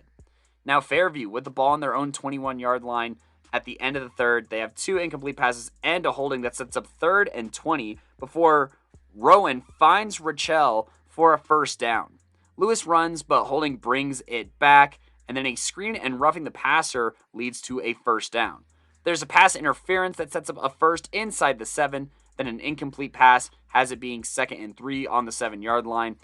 Now Fairview, with the ball on their own 21-yard line at the end of the third, they have 2 incomplete passes and a holding that sets up 3rd and 20 before Rowan finds Rachel for a first down. Lewis runs, but holding brings it back, and then a screen and roughing the passer leads to a first down. There's a pass interference that sets up a first inside the 7, then an incomplete pass has it being 2nd and 3 on the 7-yard line.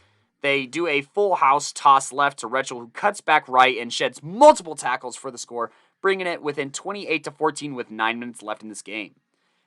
They do a full house toss left to Rachel, who cuts back right and sheds multiple tackles for the score, bringing it within 28-14 with 9 minutes left in this game.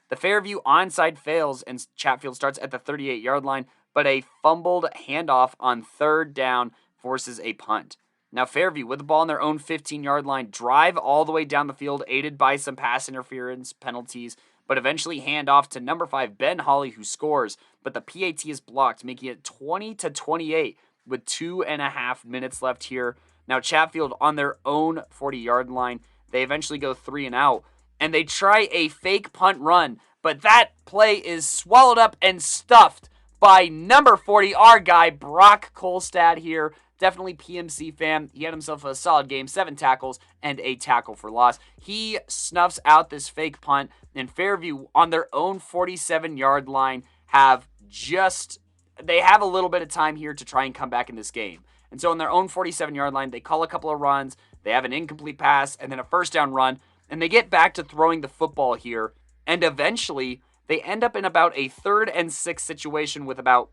The Fairview onside fails, and Chatfield starts at the 38-yard line, but a fumbled handoff on 3rd down forces a punt. Now Fairview, with the ball on their own 15-yard line, drive all the way down the field, aided by some pass interference penalties, but eventually hand off to number 5, Ben Hawley, who scores, but the PAT is blocked, making it 20-28 with 2.5 minutes left here. Now Chatfield on their own 40-yard line, they eventually go 3 and out, and they try a fake punt run, but that play is swallowed up and stuffed by number 40, our guy, Brock Kolstad here. Definitely PMC fan. He had himself a solid game, 7 tackles and a tackle for loss. He snuffs out this fake punt, and Fairview on their own 47-yard line have a little bit of time here to try and come back in this game. And so on their own 47-yard line, they call a couple of runs, they have an incomplete pass, and then a first down run, and they get back to throwing the football here, and eventually they end up in about a 3rd and 6 situation with about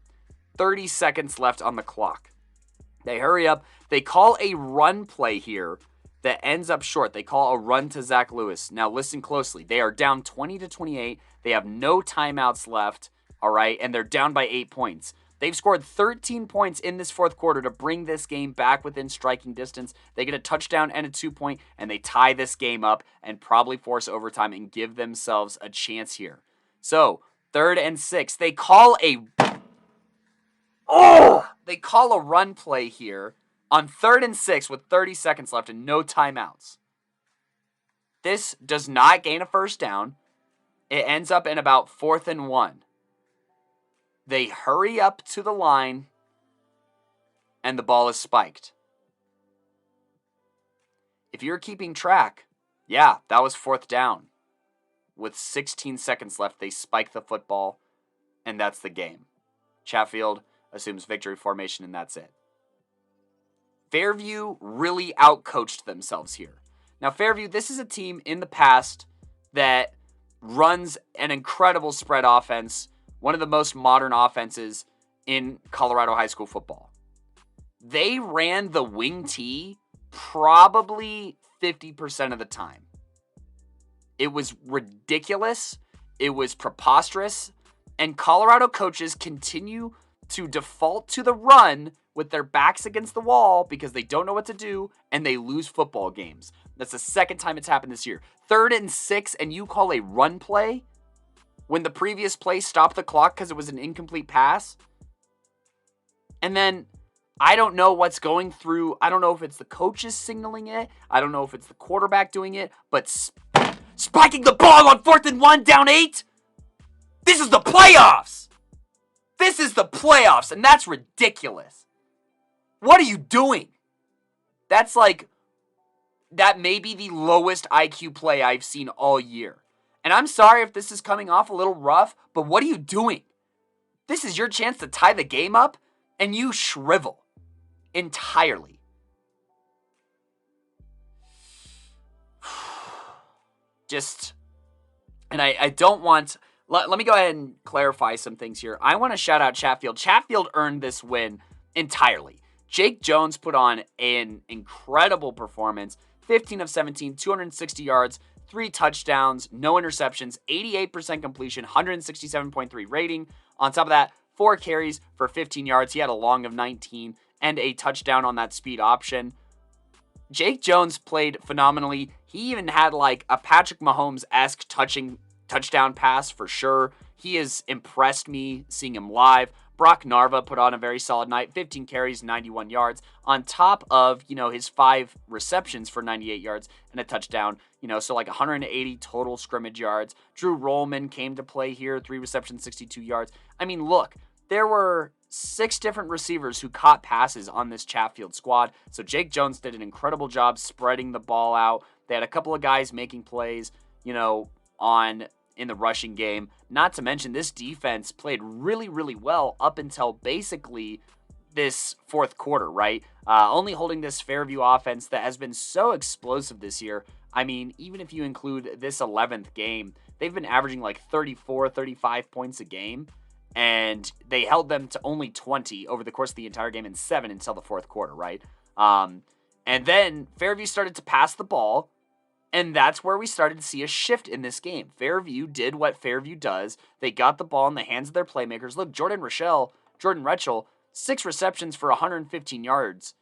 30 seconds left on the clock. They hurry up. They call a run play here that ends up short. They call a run to Zach Lewis. Now listen closely. They are down 20-28. They have no timeouts left, all right, and they're down by 8 points. They've scored 13 points in this 4th quarter to bring this game back within striking distance. They get a touchdown and a 2-point, and they tie this game up and probably force overtime and give themselves a chance here. So, 3rd and 6. They call a run play here on 3rd and 6 with 30 seconds left and no timeouts. This does not gain a first down. It ends up in about 4th and 1. They hurry up to the line, and the ball is spiked. If you're keeping track, yeah, that was 4th down. With 16 seconds left, they spike the football, and that's the game. Chatfield assumes victory formation, and that's it. Fairview really outcoached themselves here. Now, Fairview, this is a team in the past that runs an incredible spread offense, one of the most modern offenses in Colorado high school football. They ran the wing tee probably 50% of the time. It was ridiculous. It was preposterous. And Colorado coaches continue to default to the run with their backs against the wall because they don't know what to do and they lose football games. That's the 2nd time it's happened this year. 3rd and 6 and you call a run play when the previous play stopped the clock because it was an incomplete pass. And then I don't know what's going through. I don't know if it's the coaches signaling it. I don't know if it's the quarterback doing it. But spiking the ball on 4th and 1 down 8? This is the playoffs! This is the playoffs, and that's ridiculous. What are you doing? That may be the lowest IQ play I've seen all year. And I'm sorry if this is coming off a little rough, but what are you doing? This is your chance to tie the game up, and you shrivel entirely. And I don't want, let me go ahead and clarify some things here. I want to shout out Chatfield. Chatfield earned this win entirely. Jake Jones put on an incredible performance. 15 of 17, 260 yards, 3 touchdowns, no interceptions, 88% completion, 167.3 rating. On top of that, 4 carries for 15 yards. He had a long of 19 and a touchdown on that speed option. Jake Jones played phenomenally. He even had like a Patrick Mahomes-esque touchdown pass for sure. He has impressed me seeing him live. Brock Narva put on a very solid night, 15 carries, 91 yards, on top of, his 5 receptions for 98 yards and a touchdown, so like 180 total scrimmage yards. Drew Rollman came to play here, 3 receptions, 62 yards. I mean, look, there were 6 different receivers who caught passes on this Chatfield squad, so Jake Jones did an incredible job spreading the ball out. They had a couple of guys making plays, in the rushing game. Not to mention, this defense played really, really well up until basically this fourth quarter, right? Only holding this Fairview offense that has been so explosive this year. I mean, even if you include this 11th game, they've been averaging like 34, 35 points a game, and they held them to only 20 over the course of the entire game and 7 until the fourth quarter, right? And then Fairview started to pass the ball, and that's where we started to see a shift in this game. Fairview did what Fairview does. They got the ball in the hands of their playmakers. Look, Jordan Retchell, 6 receptions for 115 yards.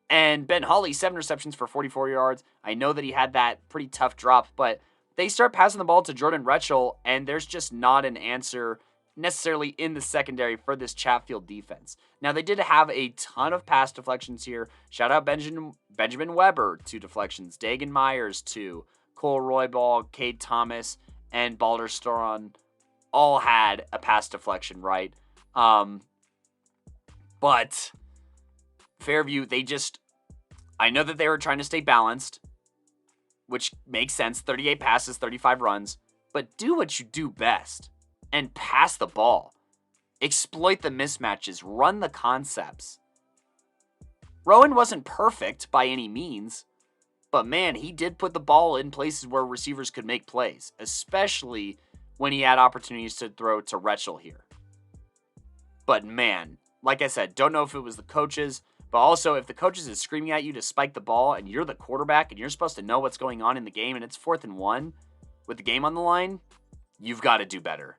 And Ben Hawley, 7 receptions for 44 yards. I know that he had that pretty tough drop, but they start passing the ball to Jordan Retchell, and there's just not an answer necessarily in the secondary for this Chatfield defense. Now, they did have a ton of pass deflections here. Shout out Benjamin Weber, 2 deflections. Dagan Myers, 2. Cole Roybal, Cade Thomas, and Balder Storon all had a pass deflection, right? But Fairview, I know that they were trying to stay balanced, which makes sense. 38 passes, 35 runs. But do what you do best and pass the ball. Exploit the mismatches. Run the concepts. Rowan wasn't perfect by any means, but man, he did put the ball in places where receivers could make plays, especially when he had opportunities to throw to Retchell here. But man, like I said, don't know if it was the coaches, but also if the coaches is screaming at you to spike the ball and you're the quarterback and you're supposed to know what's going on in the game and it's 4th and 1 with the game on the line, you've got to do better.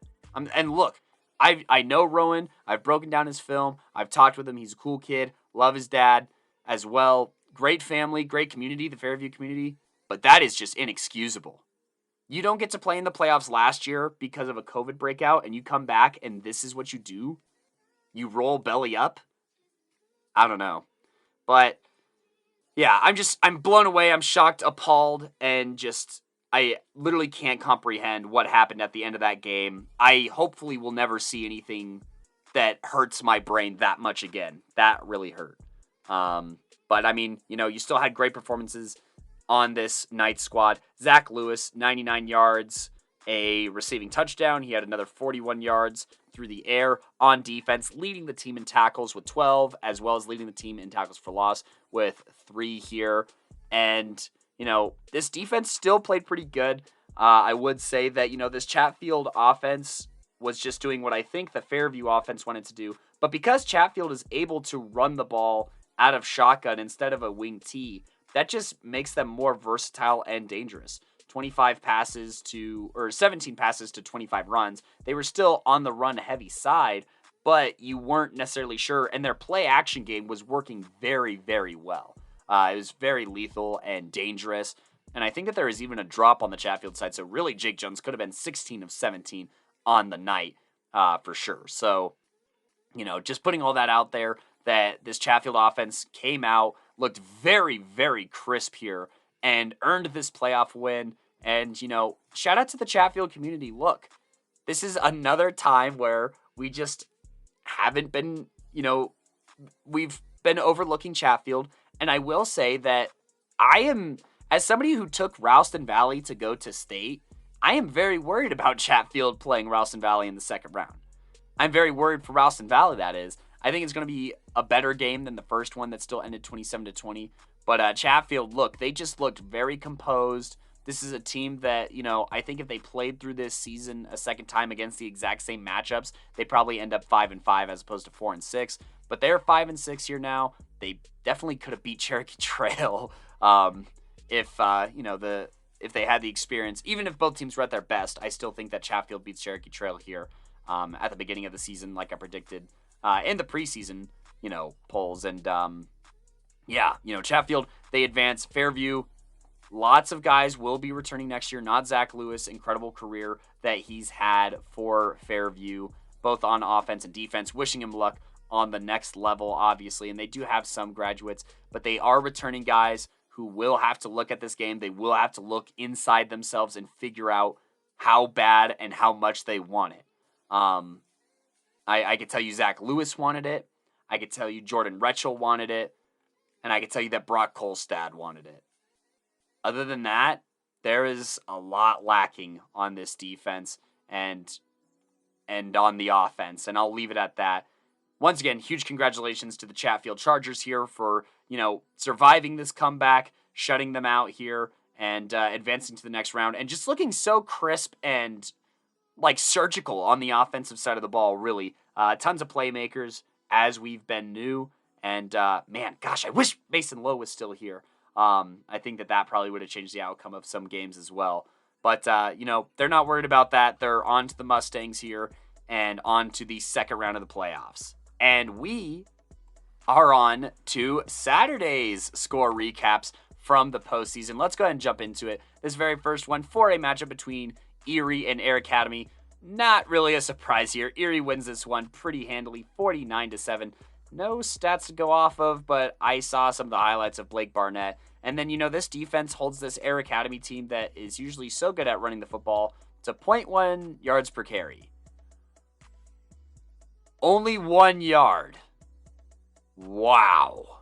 And look, I know Rowan. I've broken down his film. I've talked with him. He's a cool kid. Love his dad as well. Great family, great community, the Fairview community. But that is just inexcusable. You don't get to play in the playoffs last year because of a COVID breakout, and you come back and this is what you do? You roll belly up? I don't know. But yeah, I'm blown away. I'm shocked, appalled, and just I literally can't comprehend what happened at the end of that game. I hopefully will never see anything that hurts my brain that much again. That really hurt. But I mean, you still had great performances on this Knights squad. Zach Lewis, 99 yards, a receiving touchdown. He had another 41 yards through the air on defense, leading the team in tackles with 12, as well as leading the team in tackles for loss with 3 here. And this defense still played pretty good. I would say that, this Chatfield offense was just doing what I think the Fairview offense wanted to do. But because Chatfield is able to run the ball out of shotgun instead of a wing T, that just makes them more versatile and dangerous. 17 passes to 25 runs. They were still on the run heavy side, but you weren't necessarily sure. And their play action game was working very, very well. It was very lethal and dangerous. And I think that there is even a drop on the Chatfield side. So really, Jake Jones could have been 16 of 17 on the night for sure. So, just putting all that out there, that this Chatfield offense came out, looked very, very crisp here, and earned this playoff win. And, shout out to the Chatfield community. Look, this is another time where we just haven't been, we've been overlooking Chatfield. And I will say that as somebody who took Ralston Valley to go to state, I am very worried about Chatfield playing Ralston Valley in the second round. I'm very worried for Ralston Valley, that is. I think it's going to be a better game than the first one that still ended 27-20. But Chatfield, look, they just looked very composed. This is a team that, I think if they played through this season a second time against the exact same matchups, they probably end up 5-5 as opposed to 4-6. But they're 5-6 here now. They definitely could have beat Cherokee Trail if they had the experience. Even if both teams were at their best, I still think that Chatfield beats Cherokee Trail here at the beginning of the season, like I predicted in the preseason, polls. And Chatfield, they advance. Fairview, lots of guys will be returning next year. Not Zach Lewis, incredible career that he's had for Fairview, both on offense and defense. Wishing him luck on the next level, obviously. And they do have some graduates, but they are returning guys who will have to look at this game. They will have to look inside themselves and figure out how bad and how much they want it. I could tell you Zach Lewis wanted it. I could tell you Jordan Retchell wanted it. And I could tell you that Brock Kolstad wanted it. Other than that, there is a lot lacking on this defense and on the offense. And I'll leave it at that. Once again, huge congratulations to the Chatfield Chargers here for, surviving this comeback, shutting them out here, and advancing to the next round. And just looking so crisp and, surgical on the offensive side of the ball, really. Tons of playmakers, as we've been new. And, I wish Mason Lowe was still here. I think that probably would have changed the outcome of some games as well. But, they're not worried about that. They're on to the Mustangs here and on to the second round of the playoffs. And we are on to Saturday's score recaps from the postseason. Let's go ahead and jump into it. This very first one, 4A matchup between Erie and Air Academy. Not really a surprise here. Erie wins this one pretty handily, 49-7. No stats to go off of, but I saw some of the highlights of Blake Barnett. And then, this defense holds this Air Academy team that is usually so good at running the football to 0.1 yards per carry. Only 1 yard. Wow.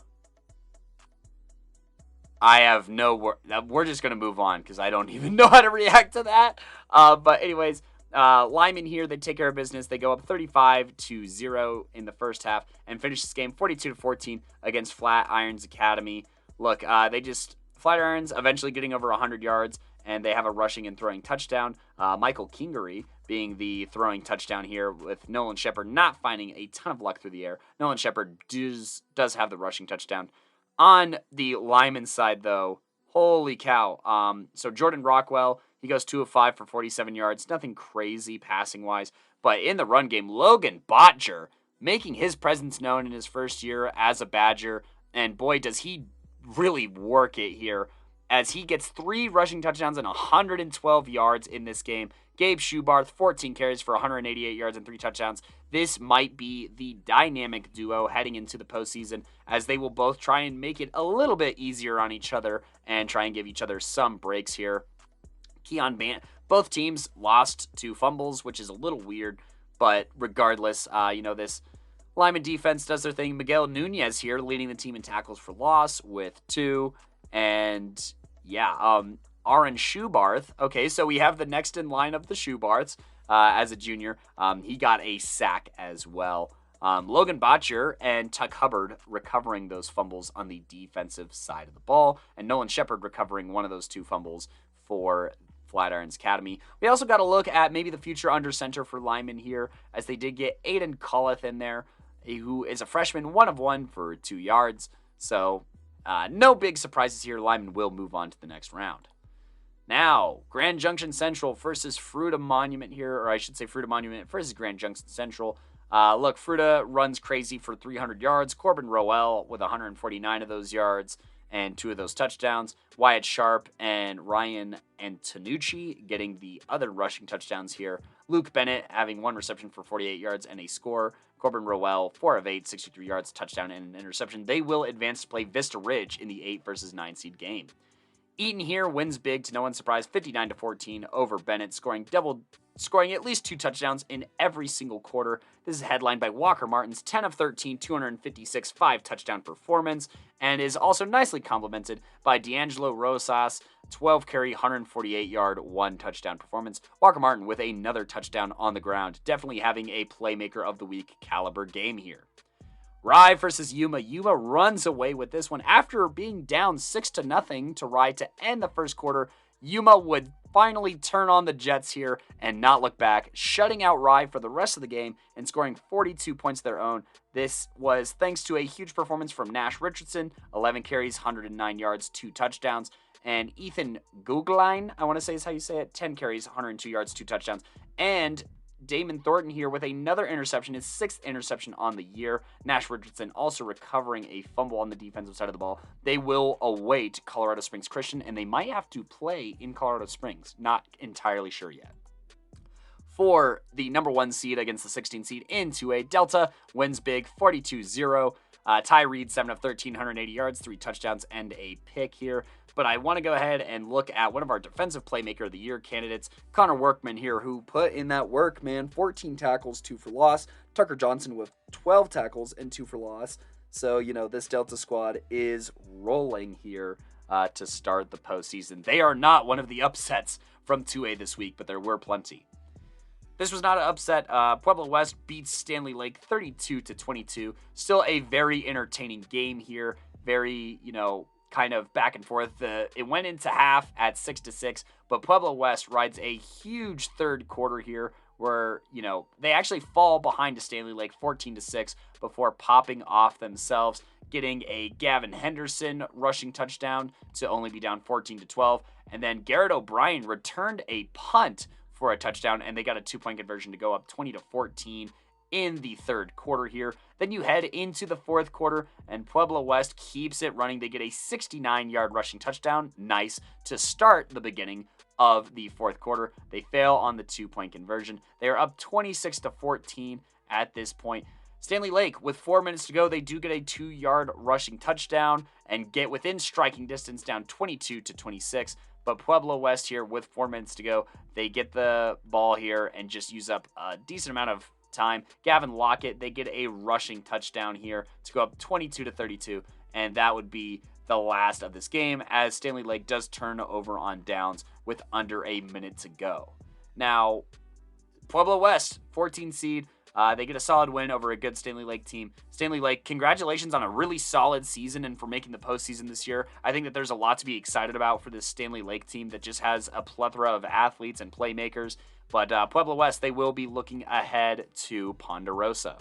I have no word. We're just going to move on because I don't even know how to react to that. But anyways, Lyman here, they take care of business. They go up 35-0 in the first half and finish this game 42-14 against Flatirons Academy. Look, Flatirons eventually getting over 100 yards, and they have a rushing and throwing touchdown. Michael Kingery being the throwing touchdown here, with Nolan Shepard not finding a ton of luck through the air. Nolan Shepard does have the rushing touchdown. On the Lyman side, though, holy cow. So Jordan Rockwell, he goes 2 of 5 for 47 yards. Nothing crazy passing-wise. But in the run game, Logan Botcher making his presence known in his first year as a Badger. And boy, does he really work it here, as he gets 3 rushing touchdowns and 112 yards in this game. Gabe Schubarth, 14 carries for 188 yards and 3 touchdowns. This might be the dynamic duo heading into the postseason, as they will both try and make it a little bit easier on each other and try and give each other some breaks here. Both teams lost 2 fumbles, which is a little weird, but regardless, this Lyman defense does their thing. Miguel Nunez here leading the team in tackles for loss with 2. And Aaron Schubarth. Okay, so we have the next in line of the Schubarths as a junior. He got a sack as well. Logan Botcher and Tuck Hubbard recovering those fumbles on the defensive side of the ball, and Nolan Shepard recovering one of those 2 fumbles for Flatirons Academy. We also got to look at maybe the future under center for Lyman here, as they did get Aiden Colleth in there, who is a freshman, 1 of 1 for 2 yards. So no big surprises here. Lyman will move on to the next round. Now, Grand Junction Central versus Fruita Monument here, or I should say Fruita Monument versus Grand Junction Central. Look, Fruita runs crazy for 300 yards. Corbin Roel with 149 of those yards and 2 of those touchdowns. Wyatt Sharp and Ryan Antonucci getting the other rushing touchdowns here. Luke Bennett having 1 reception for 48 yards and a score. Corbin Roel, 4 of 8, 63 yards, touchdown, and an interception. They will advance to play Vista Ridge in the 8 versus 9 seed game. Eaton here wins big to no one's surprise, 59-14 over Bennett, scoring at least 2 touchdowns in every single quarter. This is headlined by Walker Martin's 10 of 13, 256, 5-touchdown performance, and is also nicely complemented by D'Angelo Rosas, 12 carry, 148-yard, 1-touchdown performance. Walker Martin with another touchdown on the ground, definitely having a Playmaker of the Week caliber game here. Rye versus Yuma. Yuma runs away with this one after being down 6-0 to Rye to end the first quarter. Yuma would finally turn on the Jets here and not look back, shutting out Rye for the rest of the game and scoring 42 points of their own. This was thanks to a huge performance from Nash Richardson, 11 carries, 109 yards, 2 touchdowns, and Ethan Googline, I want to say is how you say it, 10 carries, 102 yards, 2 touchdowns, and Damon Thornton here with another interception, his 6th interception on the year. Nash Richardson also recovering a fumble on the defensive side of the ball. They will await Colorado Springs Christian, and they might have to play in Colorado Springs. Not entirely sure yet. For the number 1 seed against the 16 seed in 2A, Delta wins big 42-0. Ty Reed, 7 of 13, 180 yards, 3 touchdowns, and a pick here. But I want to go ahead and look at one of our Defensive Playmaker of the Year candidates, Connor Workman here, who put in that work, man. 14 tackles, 2 for loss. Tucker Johnson with 12 tackles and 2 for loss. So, this Delta squad is rolling here to start the postseason. They are not one of the upsets from 2A this week, but there were plenty. This was not an upset. Pueblo West beats Stanley Lake 32-22. Still a very entertaining game here. Very, kind of back and forth. It went into half at 6-6, but Pueblo West rides a huge third quarter here where, they actually fall behind to Stanley Lake 14-6 before popping off themselves, getting a Gavin Henderson rushing touchdown to only be down 14-12. And then Garrett O'Brien returned a punt for a touchdown, and they got a 2-point conversion to go up 20-14 in the third quarter here. Then you head into the fourth quarter, and Pueblo West keeps it running. They get a 69-yard rushing touchdown, nice, to start the beginning of the fourth quarter. They fail on the 2-point conversion. They are up 26-14 at this point. Stanley Lake, with 4 minutes to go, they do get a 2-yard rushing touchdown and get within striking distance, down 22-26. But Pueblo West here, with 4 minutes to go, they get the ball here and just use up a decent amount of time. Gavin Lockett, they get a rushing touchdown here to go up 22-32, and that would be the last of this game, as Stanley Lake does turn over on downs with under a minute to go. Now, Pueblo West, 14 seed, they get a solid win over a good Stanley Lake team. Stanley Lake, congratulations on a really solid season and for making the postseason this year. I think that there's a lot to be excited about for this Stanley Lake team that just has a plethora of athletes and playmakers. But Pueblo West, they will be looking ahead to Ponderosa.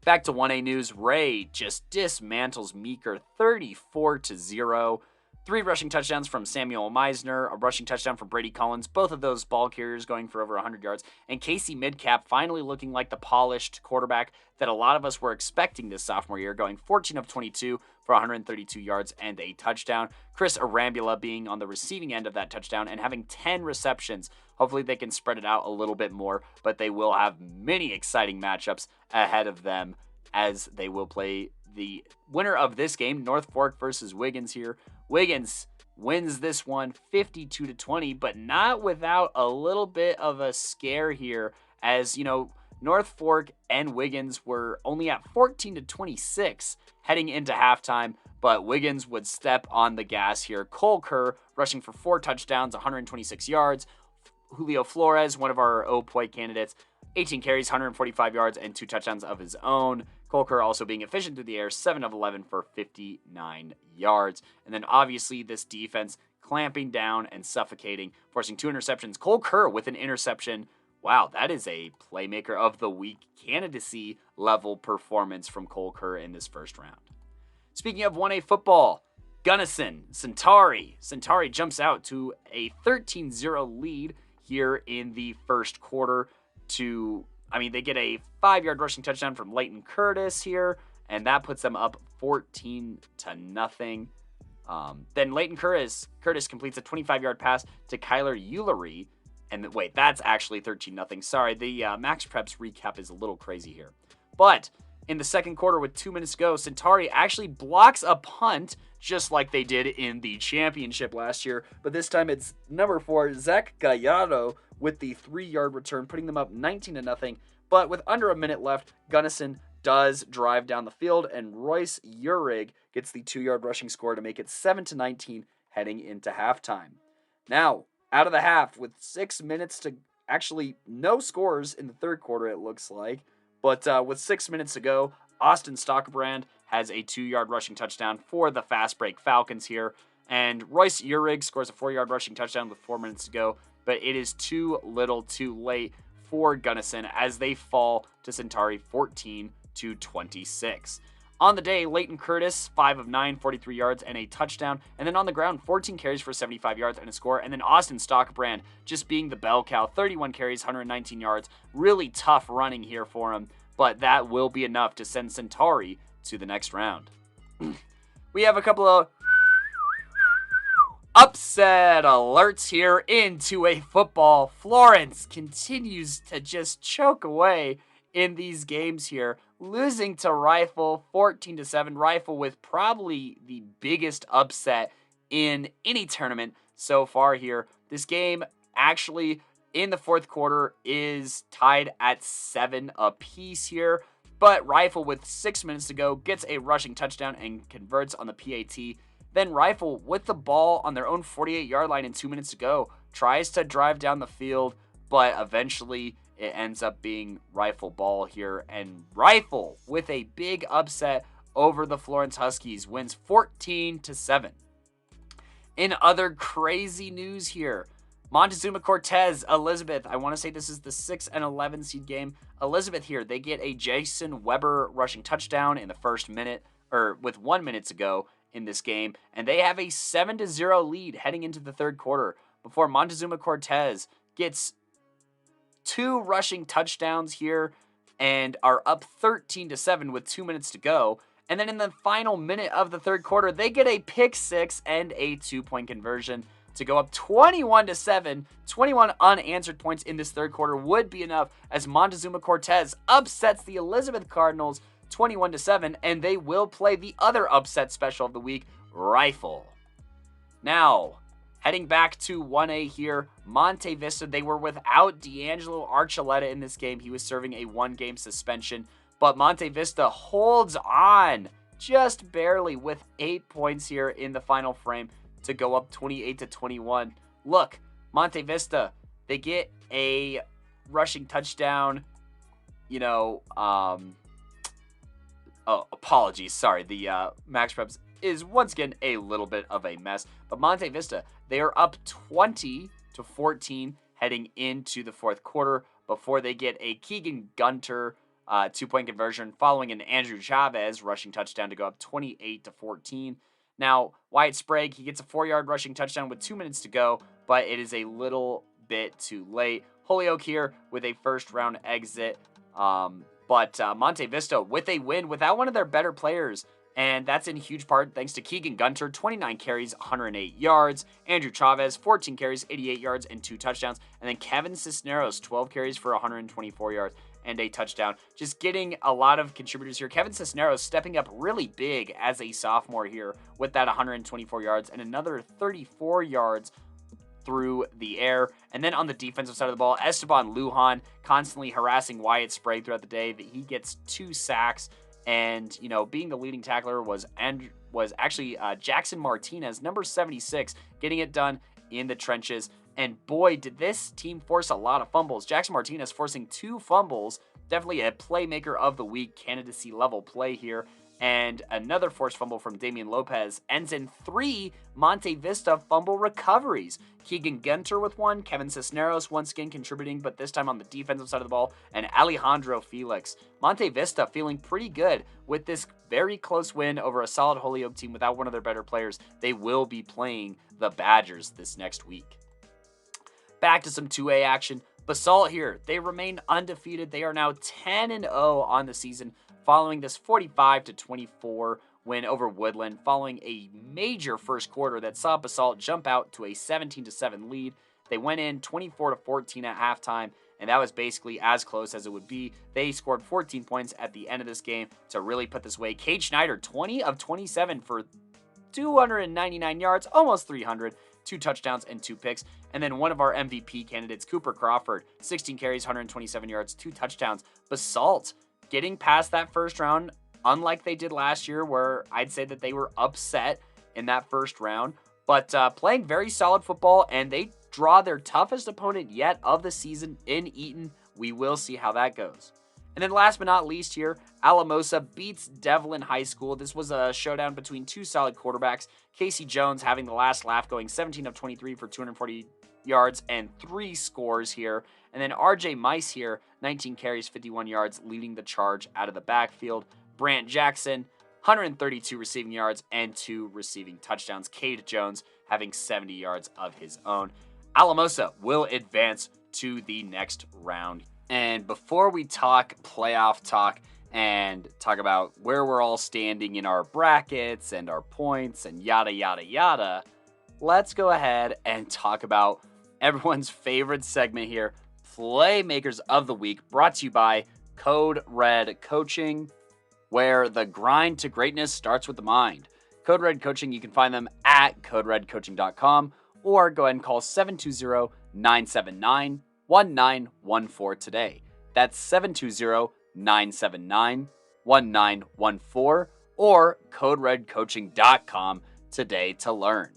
Back to 1A news, Ray just dismantles Meeker 34-0. 3 rushing touchdowns from Samuel Meisner, a rushing touchdown from Brady Collins, both of those ball carriers going for over 100 yards, and Casey Midcap finally looking like the polished quarterback that a lot of us were expecting this sophomore year, going 14 of 22 for 132 yards and a touchdown. Chris Arambula being on the receiving end of that touchdown and having 10 receptions. Hopefully they can spread it out a little bit more, but they will have many exciting matchups ahead of them as they will play the winner of this game, North Fork versus Wiggins here. Wiggins wins this one 52-20, but not without a little bit of a scare here, as North Fork and Wiggins were only at 14-26 heading into halftime, but Wiggins would step on the gas here. Cole Kerr rushing for 4 touchdowns, 126 yards. Julio Flores, one of our O-Poi candidates, 18 carries, 145 yards, and 2 touchdowns of his own. Colker also being efficient through the air, 7 of 11 for 59 yards. And then obviously this defense clamping down and suffocating, forcing 2 interceptions. Cole Kerr with an interception. Wow, that is a Playmaker of the Week candidacy level performance from Cole Kerr in this first round. Speaking of 1A football, Gunnison, Centauri. Centauri jumps out to a 13-0 lead here in the first quarter they get a 5-yard rushing touchdown from Leighton Curtis here, and that puts them up 14-0. Then Leighton Curtis completes a 25-yard pass to Kyler Eulery, and wait, that's actually 13-0. Sorry, the Max Preps recap is a little crazy here. But in the second quarter with 2 minutes to go, Centauri actually blocks a punt just like they did in the championship last year. But this time it's number 4, Zach Gallardo, with the 3-yard return, putting them up 19-0. But with under a minute left, Gunnison does drive down the field, and Royce Uhrig gets the 2-yard rushing score to make it 7-19 heading into halftime. Now, out of the half, with 6 minutes to actually no scores in the third quarter, it looks like. But with 6 minutes to go, Austin Stockerbrand has a 2-yard rushing touchdown for the fast break Falcons here. And Royce Uhrig scores a 4-yard rushing touchdown with 4 minutes to go. But it is too little too late for Gunnison as they fall to Centauri 14-26. On the day, Leighton Curtis, 5 of 9, 43 yards and a touchdown. And then on the ground, 14 carries for 75 yards and a score. And then Austin Stockbrand just being the bell cow, 31 carries, 119 yards. Really tough running here for him, but that will be enough to send Centauri to the next round. We have a couple of upset alerts here into a football. Florence continues to just choke away in these games here, losing to Rifle 14-7. Rifle with probably the biggest upset in any tournament so far here. This game actually in the fourth quarter is tied at 7 apiece here, but Rifle with 6 minutes to go gets a rushing touchdown and converts on the PAT. Then Rifle with the ball on their own 48-yard line and 2 minutes to go tries to drive down the field, but eventually it ends up being Rifle ball here, and Rifle with a big upset over the Florence Huskies wins 14-7. In other crazy news here, Montezuma Cortez, Elizabeth, I want to say this is the 6 and 11 seed game. Elizabeth here, they get a Jason Weber rushing touchdown in the first minute, or with 1 minute to go in this game, and they have a 7-0 lead heading into the third quarter before Montezuma Cortez gets 2 rushing touchdowns here and are up 13-7 with 2 minutes to go. And then in the final minute of the third quarter, they get a pick 6 and a 2-point conversion to go up 21-7. 21 unanswered points in this third quarter would be enough as Montezuma Cortez upsets the Elizabeth Cardinals 21-7, and they will play the other upset special of the week, Rifle. Now, heading back to 1A here, Monte Vista, they were without D'Angelo Archuleta in this game. He was serving a 1-game suspension, but Monte Vista holds on just barely with 8 points here in the final frame to go up 28-21. Look, Monte Vista, they get a rushing touchdown, apologies, sorry, the Max Preps is once again a little bit of a mess, but Monte Vista, they are up 20-14 heading into the fourth quarter before they get a Keegan Gunter 2-point conversion following an Andrew Chavez rushing touchdown to go up 28-14. Now, Wyatt Sprague, he gets a 4-yard rushing touchdown with 2 minutes to go, but it is a little bit too late. Holyoke here with a first-round exit, but Monte Vista with a win without one of their better players, and that's in huge part thanks to Keegan Gunter, 29 carries, 108 yards. Andrew Chavez, 14 carries, 88 yards, and 2 touchdowns. And then Kevin Cisneros, 12 carries for 124 yards and a touchdown. Just getting a lot of contributors here. Kevin Cisneros stepping up really big as a sophomore here with that 124 yards and another 34 yards through the air. And then on the defensive side of the ball, Esteban Lujan constantly harassing Wyatt Sprague throughout the day. That he gets 2 sacks. And, being the leading tackler was actually Jackson Martinez, number 76, getting it done in the trenches. And boy, did this team force a lot of fumbles. Jackson Martinez forcing 2 fumbles. Definitely a playmaker of the week, candidacy level play here. And another forced fumble from Damian Lopez ends in 3 Monte Vista fumble recoveries. Keegan Gunter with 1, Kevin Cisneros once again contributing, but this time on the defensive side of the ball, and Alejandro Felix. Monte Vista feeling pretty good with this very close win over a solid Holyoke team without one of their better players. They will be playing the Badgers this next week. Back to some 2A action. Basalt here, they remain undefeated. They are now 10-0 on the season, following this 45-24 win over Woodland, following a major first quarter that saw Basalt jump out to a 17-7 lead. They went in 24-14 at halftime, and that was basically as close as it would be. They scored 14 points at the end of this game to really put this away. Cade Schneider, 20 of 27 for 299 yards, almost 300, 2 touchdowns and 2 picks. And then one of our MVP candidates, Cooper Crawford, 16 carries, 127 yards, 2 touchdowns. Basalt getting past that first round, unlike they did last year, where I'd say that they were upset in that first round, but playing very solid football, and they draw their toughest opponent yet of the season in Eaton. We will see how that goes. And then last but not least here, Alamosa beats Devlin High School. This was a showdown between 2 solid quarterbacks. Casey Jones having the last laugh, going 17 of 23 for 240 yards and 3 scores here. And then RJ Mice here, 19 carries, 51 yards, leading the charge out of the backfield. Brant Jackson, 132 receiving yards and 2 receiving touchdowns. Cade Jones having 70 yards of his own. Alamosa will advance to the next round. And before we talk playoff talk and talk about where we're all standing in our brackets and our points and yada, yada, yada, let's go ahead and talk about everyone's favorite segment here, Playmakers of the Week, brought to you by Code Red Coaching, where the grind to greatness starts with the mind. Code Red Coaching, you can find them at coderedcoaching.com or go ahead and call 720-979-1914 today. That's 720-979-1914 or coderedcoaching.com today to learn.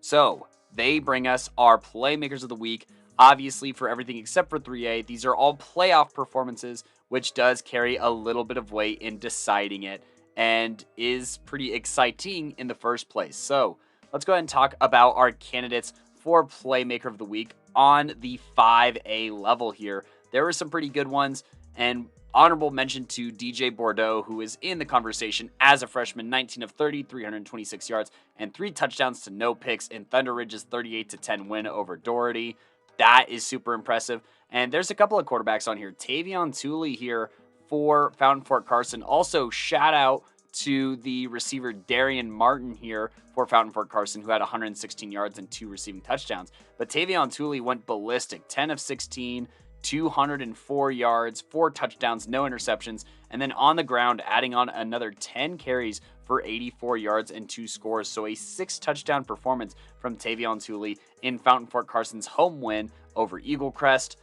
So, they bring us our Playmakers of the Week. Obviously, for everything except for 3A, these are all playoff performances, which does carry a little bit of weight in deciding it and is pretty exciting in the first place. So, let's go ahead and talk about our candidates for Playmaker of the Week on the 5A level here. There were some pretty good ones, and honorable mention to DJ Bordeaux, who is in the conversation as a freshman, 19 of 30, 326 yards, and 3 touchdowns to no picks in Thunder Ridge's 38-10 win over Doherty. That is super impressive. And there's a couple of quarterbacks on here. Tavion Tooley here for Fountain Fort Carson. Also, shout out to the receiver Darian Martin here for Fountain Fort Carson, who had 116 yards and 2 receiving touchdowns. But Tavion Tooley went ballistic, 10 of 16, 204 yards, 4 touchdowns, no interceptions, and then on the ground, adding on another 10 carries for 84 yards and 2 scores. So a 6-touchdown performance from Tavion Tooley in Fountain Fort Carson's home win over Eagle Crest.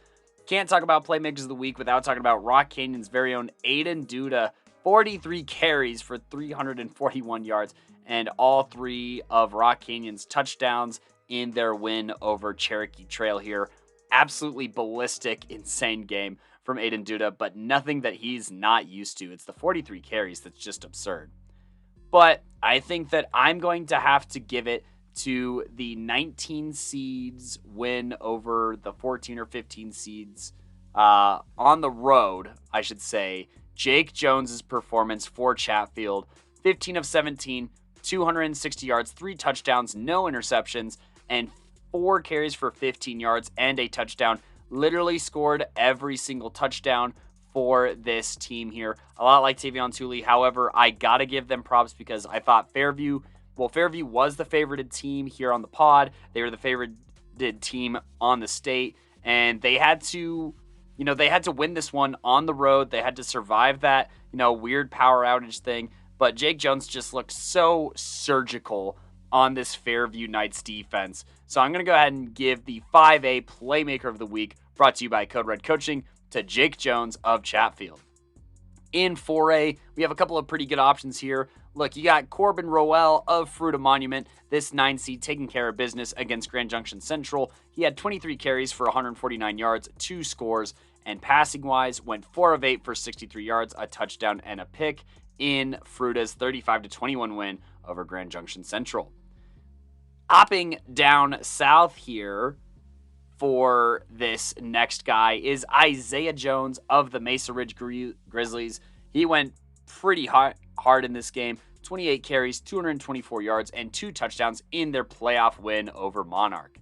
Can't talk about Playmakers of the Week without talking about Rock Canyon's very own Aiden Duda, 43 carries for 341 yards, and all 3 of Rock Canyon's touchdowns in their win over Cherokee Trail here. Absolutely ballistic, insane game from Aiden Duda, but nothing that he's not used to. It's the 43 carries that's just absurd. But I think that I'm going to have to give it to the 19 seeds win over the 14 or 15 seeds on the road, I should say. Jake Jones's performance for Chatfield, 15 of 17, 260 yards, 3 touchdowns, no interceptions, and 4 carries for 15 yards and a touchdown. Literally scored every single touchdown for this team here. A lot like Tavion Tooley. However, I got to give them props because I thought Fairview was the favorited team here on the pod. They were the favorited team on the state, and they had to win this one on the road. They had to survive that, weird power outage thing. But Jake Jones just looked so surgical on this Fairview Knights defense. So I'm going to go ahead and give the 5A Playmaker of the Week, brought to you by Code Red Coaching, to Jake Jones of Chatfield. In 4A, we have a couple of pretty good options here. Look, you got Corbin Rowell of Fruita Monument, this 9 seed taking care of business against Grand Junction Central. He had 23 carries for 149 yards, 2 scores, and passing-wise went 4 of 8 for 63 yards, a touchdown, and a pick in Fruita's 35-21 win over Grand Junction Central. Hopping down south here for this next guy is Isaiah Jones of the Mesa Ridge Grizzlies. He went pretty hard in this game. 28 carries, 224 yards, and 2 touchdowns in their playoff win over Monarch.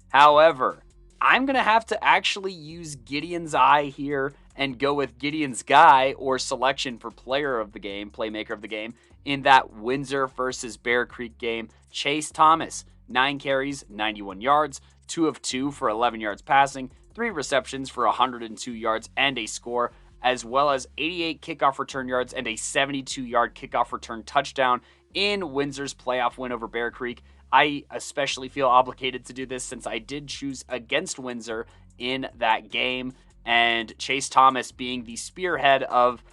However, I'm going to have to actually use Gideon's eye here and go with Gideon's guy or selection for player of the game, Playmaker of the game, in that Windsor versus Bear Creek game. Chase Thomas, 9 carries, 91 yards, 2 of 2 for 11 yards passing, 3 receptions for 102 yards and a score, as well as 88 kickoff return yards and a 72-yard kickoff return touchdown in Windsor's playoff win over Bear Creek. I especially feel obligated to do this since I did choose against Windsor in that game, and Chase Thomas being the spearhead of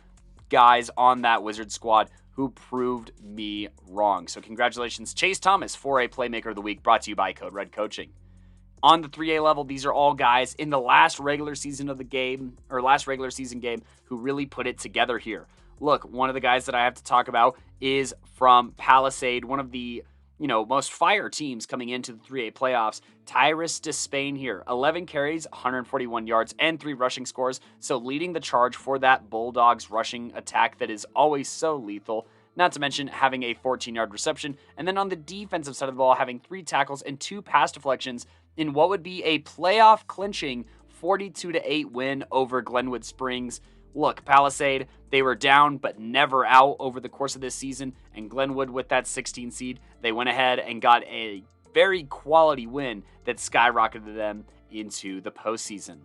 guys on that Wizard squad who proved me wrong. So congratulations, Chase Thomas, for a Playmaker of the Week, brought to you by Code Red Coaching. On the 3A level, these are all guys in the last regular season game who really put it together here. Look, one of the guys that I have to talk about is from Palisade, one of the most fire teams coming into the 3A playoffs. Tyrus Despain here, 11 carries, 141 yards, and 3 rushing scores. So leading the charge for that Bulldogs rushing attack that is always so lethal. Not to mention having a 14-yard reception. And then on the defensive side of the ball, having 3 tackles and 2 pass deflections in what would be a playoff clinching 42-8 win over Glenwood Springs. Look, Palisade, they were down but never out over the course of this season, and Glenwood with that 16 seed, they went ahead and got a very quality win that skyrocketed them into the postseason.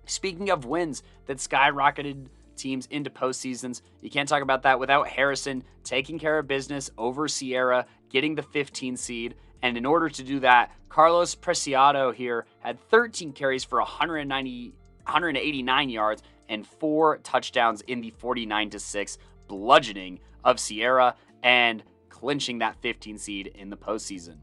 Speaking of wins that skyrocketed teams into postseasons, you can't talk about that without Harrison taking care of business over Sierra, getting the 15 seed, and in order to do that, Carlos Preciado here had 13 carries for 189 yards and 4 touchdowns in the 49-6 bludgeoning of Sierra and clinching that 15 seed in the postseason.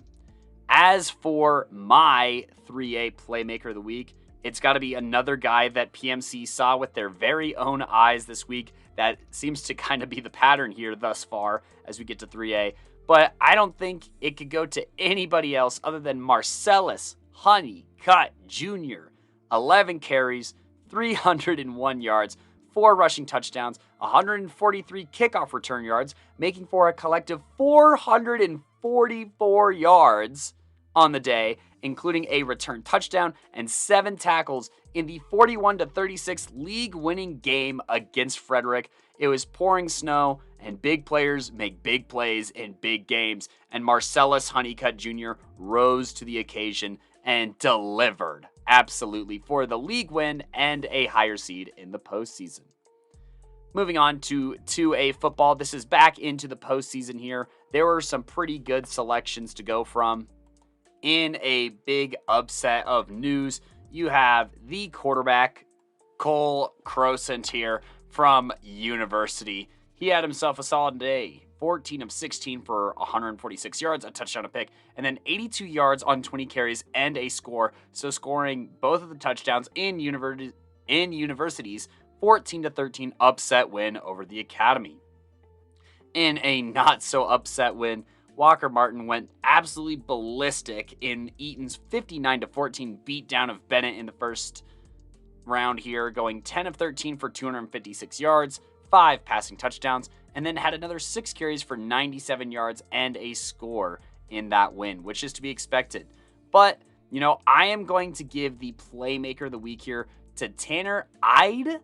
As for my 3A Playmaker of the Week, it's got to be another guy that PMC saw with their very own eyes this week. That seems to kind of be the pattern here thus far as we get to 3A. But I don't think it could go to anybody else other than Marcellus Honeycutt Jr. 11 carries, 301 yards, 4 rushing touchdowns, 143 kickoff return yards, making for a collective 444 yards on the day, including a return touchdown and 7 tackles in the 41-36 league-winning game against Frederick. It was pouring snow, and big players make big plays in big games, and Marcellus Honeycutt Jr. rose to the occasion and delivered, absolutely, for the league win and a higher seed in the postseason. Moving on to 2A football, this is back into the postseason here. There were some pretty good selections to go from. In a big upset of news, you have the quarterback, Cole Crosant here from University. He had himself a solid day. 14 of 16 for 146 yards, a touchdown, a pick, and then 82 yards on 20 carries and a score. So scoring both of the touchdowns in University's 14-13 upset win over the Academy. In a not so upset win, Walker Martin went absolutely ballistic in Eaton's 59-14 beatdown of Bennett in the first round here, going 10 of 13 for 256 yards, 5 passing touchdowns, and then had another 6 carries for 97 yards and a score in that win, which is to be expected. But, I am going to give the Playmaker of the Week here to Tanner Eide.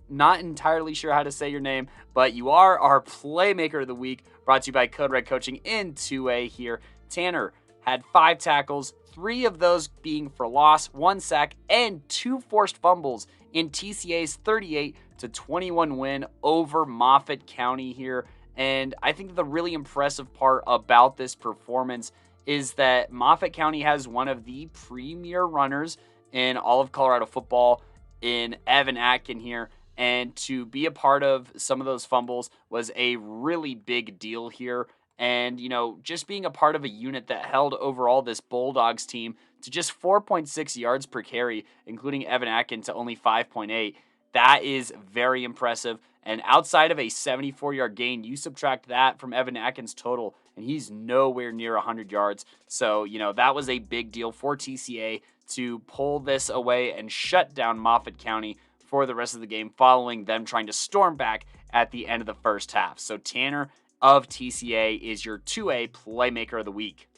Not entirely sure how to say your name, but you are our Playmaker of the Week, brought to you by Code Red Coaching in 2A here. Tanner had 5 tackles, 3 of those being for loss, 1 sack, and 2 forced fumbles in TCA's 38-21 win over Moffat County here. And I think the really impressive part about this performance is that Moffat County has one of the premier runners in all of Colorado football in Evan Atkin here. And to be a part of some of those fumbles was a really big deal here. And, just being a part of a unit that held overall this Bulldogs team to just 4.6 yards per carry, including Evan Atkin to only 5.8, that is very impressive. And outside of a 74-yard gain, you subtract that from Evan Atkin's total, and he's nowhere near 100 yards. So, that was a big deal for TCA to pull this away and shut down Moffat County for the rest of the game, following them trying to storm back at the end of the first half. So Tanner of TCA is your 2A Playmaker of the Week.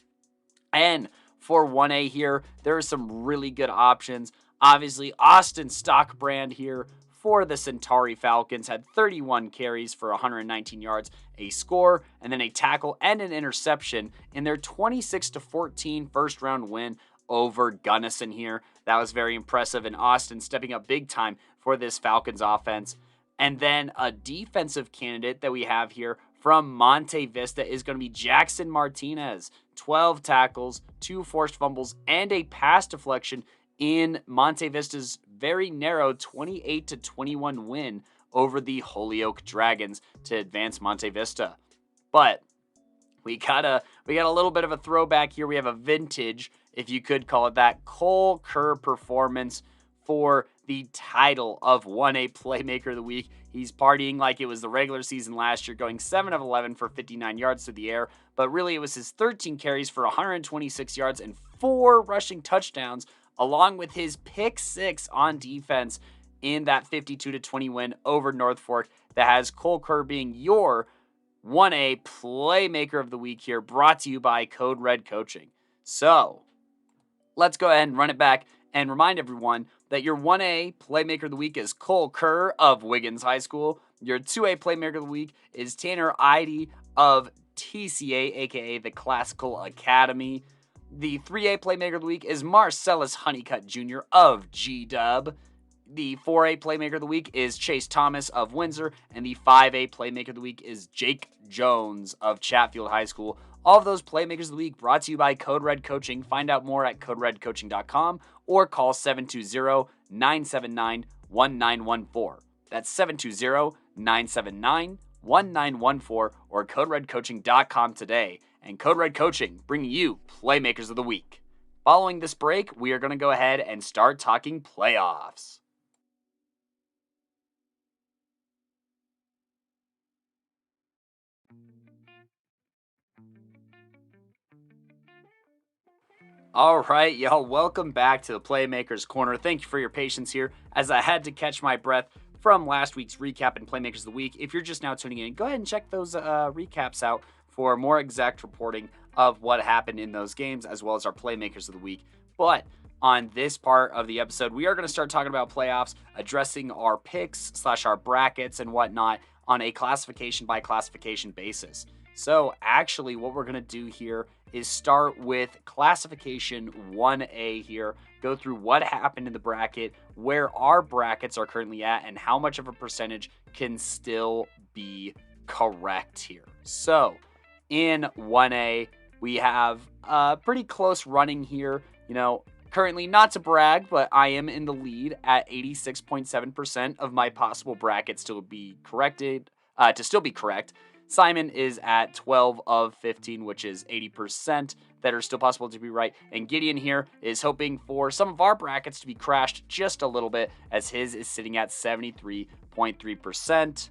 And for 1A here, there are some really good options. Obviously, Austin Stockbrand here for the Centauri Falcons had 31 carries for 119 yards, a score, and then a tackle and an interception in their 26-14 first round win over Gunnison here. That was very impressive, and Austin stepping up big time for this Falcons offense. And then a defensive candidate that we have here from Monte Vista is going to be Jackson Martinez. 12 tackles, 2 forced fumbles, and a pass deflection in Monte Vista's very narrow 28-21 win over the Holyoke Dragons to advance Monte Vista. But we got a little bit of a throwback here. We have a vintage, if you could call it that, Cole Kerr performance for the title of 1A Playmaker of the Week. He's partying like it was the regular season last year, going 7 of 11 for 59 yards through the air. But really, it was his 13 carries for 126 yards and 4 rushing touchdowns, along with his pick 6 on defense in that 52-20 win over North Fork that has Cole Kerr being your 1A Playmaker of the Week here, brought to you by Code Red Coaching. So, let's go ahead and run it back and remind everyone that your 1A Playmaker of the Week is Cole Kerr of Wiggins High School. Your 2A Playmaker of the Week is Tanner Eide of TCA, aka the Classical Academy. The 3A Playmaker of the Week is Marcellus Honeycutt Jr. of G-Dub. The 4A Playmaker of the Week is Chase Thomas of Windsor. And the 5A Playmaker of the Week is Jake Jones of Chatfield High School. All of those Playmakers of the Week brought to you by Code Red Coaching. Find out more at CodeRedCoaching.com or call 720-979-1914. That's 720-979-1914 or CodeRedCoaching.com today. And Code Red Coaching bringing you Playmakers of the Week. Following this break, we are going to go ahead and start talking playoffs. All right, y'all, welcome back to the Playmakers Corner. Thank you for your patience here as I had to catch my breath from last week's recap and Playmakers of the Week. If you're just now tuning in, go ahead and check those recaps out for more exact reporting of what happened in those games, as well as our Playmakers of the Week. But on this part of the episode, we are going to start talking about playoffs, addressing our picks / our brackets and whatnot on a classification by classification basis. So actually what we're going to do here is start with classification 1A here, go through what happened in the bracket, where our brackets are currently at, and how much of a percentage can still be correct here. So in 1A, we have a pretty close running here. You know, currently, not to brag, but I am in the lead at 86.7% of my possible brackets to be corrected, to still be correct. Simon is at 12 of 15, which is 80% that are still possible to be right. And Gideon here is hoping for some of our brackets to be crashed just a little bit, as his is sitting at 73.3%.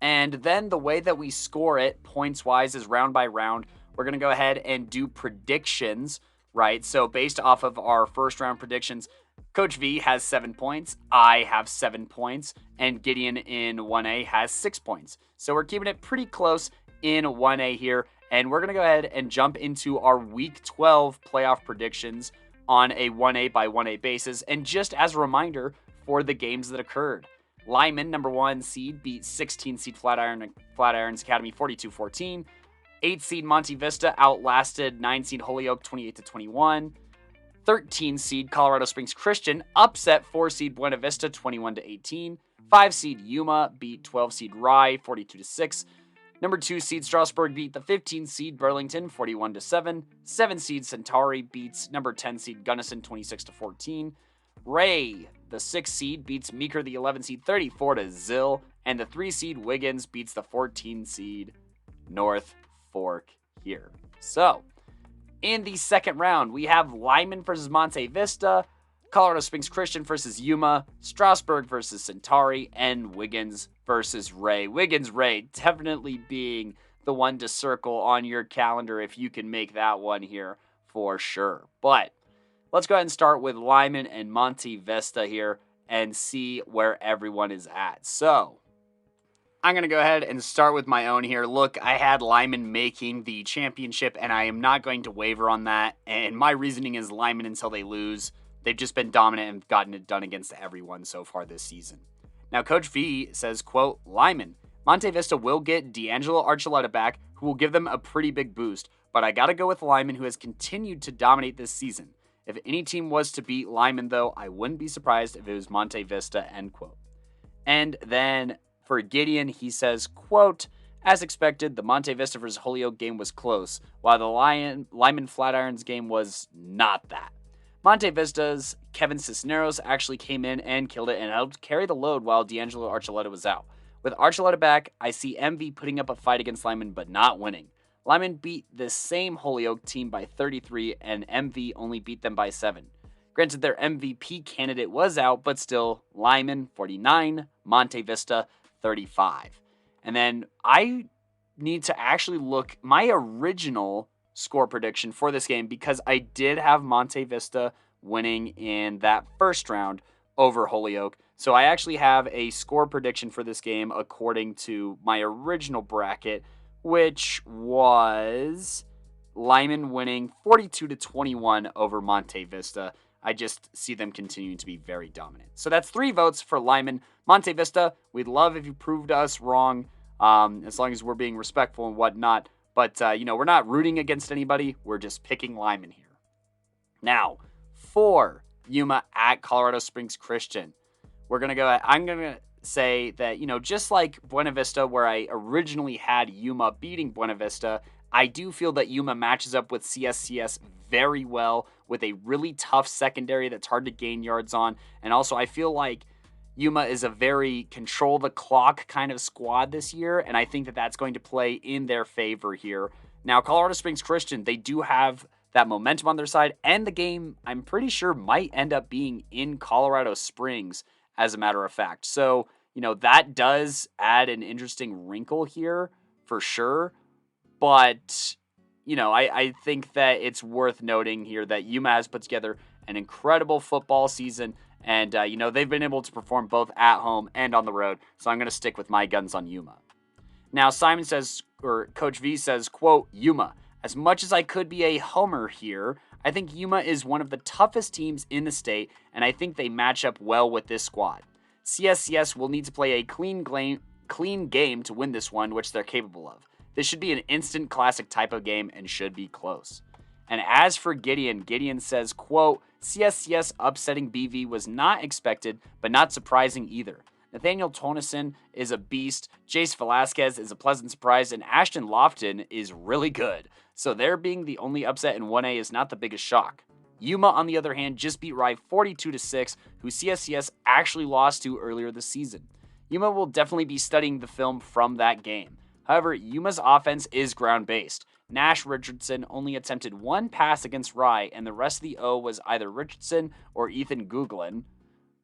And then the way that we score it points-wise is round by round. We're going to go ahead and do predictions, right? So based off of our first round predictions, Coach V has 7 points, I have 7 points, and Gideon in 1A has 6 points. So we're keeping it pretty close in 1A here, and we're going to go ahead and jump into our Week 12 playoff predictions on a 1A by 1A basis. And just as a reminder for the games that occurred, Lyman, number 1 seed, beat 16 seed Flatirons Academy 42-14. 8 seed Monte Vista outlasted 9 seed Holyoke 28-21. 13 seed Colorado Springs Christian upset 4 seed Buena Vista 21-18. 5 seed Yuma beat 12 seed Rye 42-6. Number 2 seed Strasburg beat the 15 seed Burlington 41-7. 7 seed Centauri beats number 10 seed Gunnison 26-14. Ray, the 6 seed, beats Meeker, the 11 seed 34-0. And the 3 seed Wiggins beats the 14 seed North Fork here. So, in the second round, we have Lyman versus Monte Vista, Colorado Springs Christian versus Yuma, Strasburg versus Centauri, and Wiggins versus Ray. Wiggins-Ray definitely being the one to circle on your calendar if you can make that one here for sure. But let's go ahead and start with Lyman and Monte Vista here and see where everyone is at. So, I'm going to go ahead and start with my own here. Look, I had Lyman making the championship, and I am not going to waver on that. And my reasoning is Lyman until they lose. They've just been dominant and gotten it done against everyone so far this season. Now, Coach V says, quote, Lyman, Monte Vista will get D'Angelo Archuleta back, who will give them a pretty big boost. But I got to go with Lyman, who has continued to dominate this season. If any team was to beat Lyman, though, I wouldn't be surprised if it was Monte Vista, end quote. And then for Gideon, he says, quote, as expected, the Monte Vista versus Holyoke game was close, while the Lyman Flatirons game was not that. Monte Vista's Kevin Cisneros actually came in and killed it and helped carry the load while D'Angelo Archuleta was out. With Archuleta back, I see MV putting up a fight against Lyman but not winning. Lyman beat the same Holyoke team by 33 and MV only beat them by 7. Granted, their MVP candidate was out, but still, Lyman 49, Monte Vista 35. And then I need to actually look my original score prediction for this game because I did have Monte Vista winning in that first round over Holyoke. So I actually have a score prediction for this game according to my original bracket, which was Lyman winning 42-21 over Monte Vista. I just see them continuing to be very dominant. So that's 3 votes for Lyman. Monte Vista, we'd love if you proved us wrong, as long as we're being respectful and whatnot. But, we're not rooting against anybody. We're just picking Lyman here. Now, for Yuma at Colorado Springs Christian, I'm going to say that, just like Buena Vista, where I originally had Yuma beating Buena Vista, I do feel that Yuma matches up with CSCS very well with a really tough secondary that's hard to gain yards on. And also, I feel like Yuma is a very control the clock kind of squad this year, and I think that that's going to play in their favor here. Now, Colorado Springs Christian, they do have that momentum on their side, and the game, I'm pretty sure, might end up being in Colorado Springs, as a matter of fact. So, that does add an interesting wrinkle here, for sure. But, I think that it's worth noting here that Yuma has put together an incredible football season. And, they've been able to perform both at home and on the road. So I'm going to stick with my guns on Yuma. Now, Simon says, or Coach V says, quote, Yuma, as much as I could be a homer here, I think Yuma is one of the toughest teams in the state. And I think they match up well with this squad. CSCS will need to play a clean game to win this one, which they're capable of. This should be an instant classic type of game and should be close. And as for Gideon, Gideon says, quote, CSCS upsetting BV was not expected, but not surprising either. Nathaniel Tonison is a beast, Jace Velasquez is a pleasant surprise, and Ashton Lofton is really good. So their being the only upset in 1A is not the biggest shock. Yuma, on the other hand, just beat Rye 42-6, who CSCS actually lost to earlier this season. Yuma will definitely be studying the film from that game. However, Yuma's offense is ground-based. Nash Richardson only attempted 1 pass against Rye, and the rest of the O was either Richardson or Ethan Googlin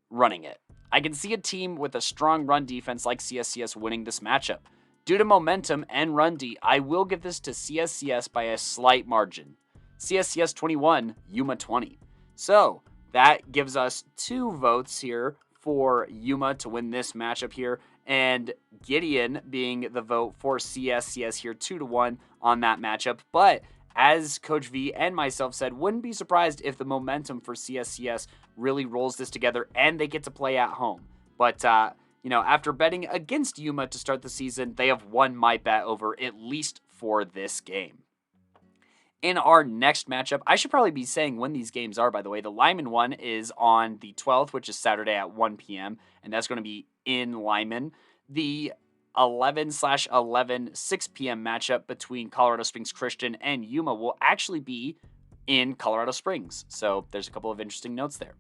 running it. I can see a team with a strong run defense like CSCS winning this matchup. Due to momentum and run D, I will give this to CSCS by a slight margin. CSCS 21, Yuma 20. So that gives us 2 votes here for Yuma to win this matchup here, and Gideon being the vote for CSCS here 2-1 on that matchup. But as Coach V and myself said, wouldn't be surprised if the momentum for CSCS really rolls this together and they get to play at home. But, after betting against Yuma to start the season, they have won my bet over at least for this game. In our next matchup, I should probably be saying when these games are, by the way. The Lyman one is on the 12th, which is Saturday at 1 p.m., and that's going to be in Lyman. The 11/11 6 p.m. matchup between Colorado Springs Christian and Yuma will actually be in Colorado Springs. So there's a couple of interesting notes there.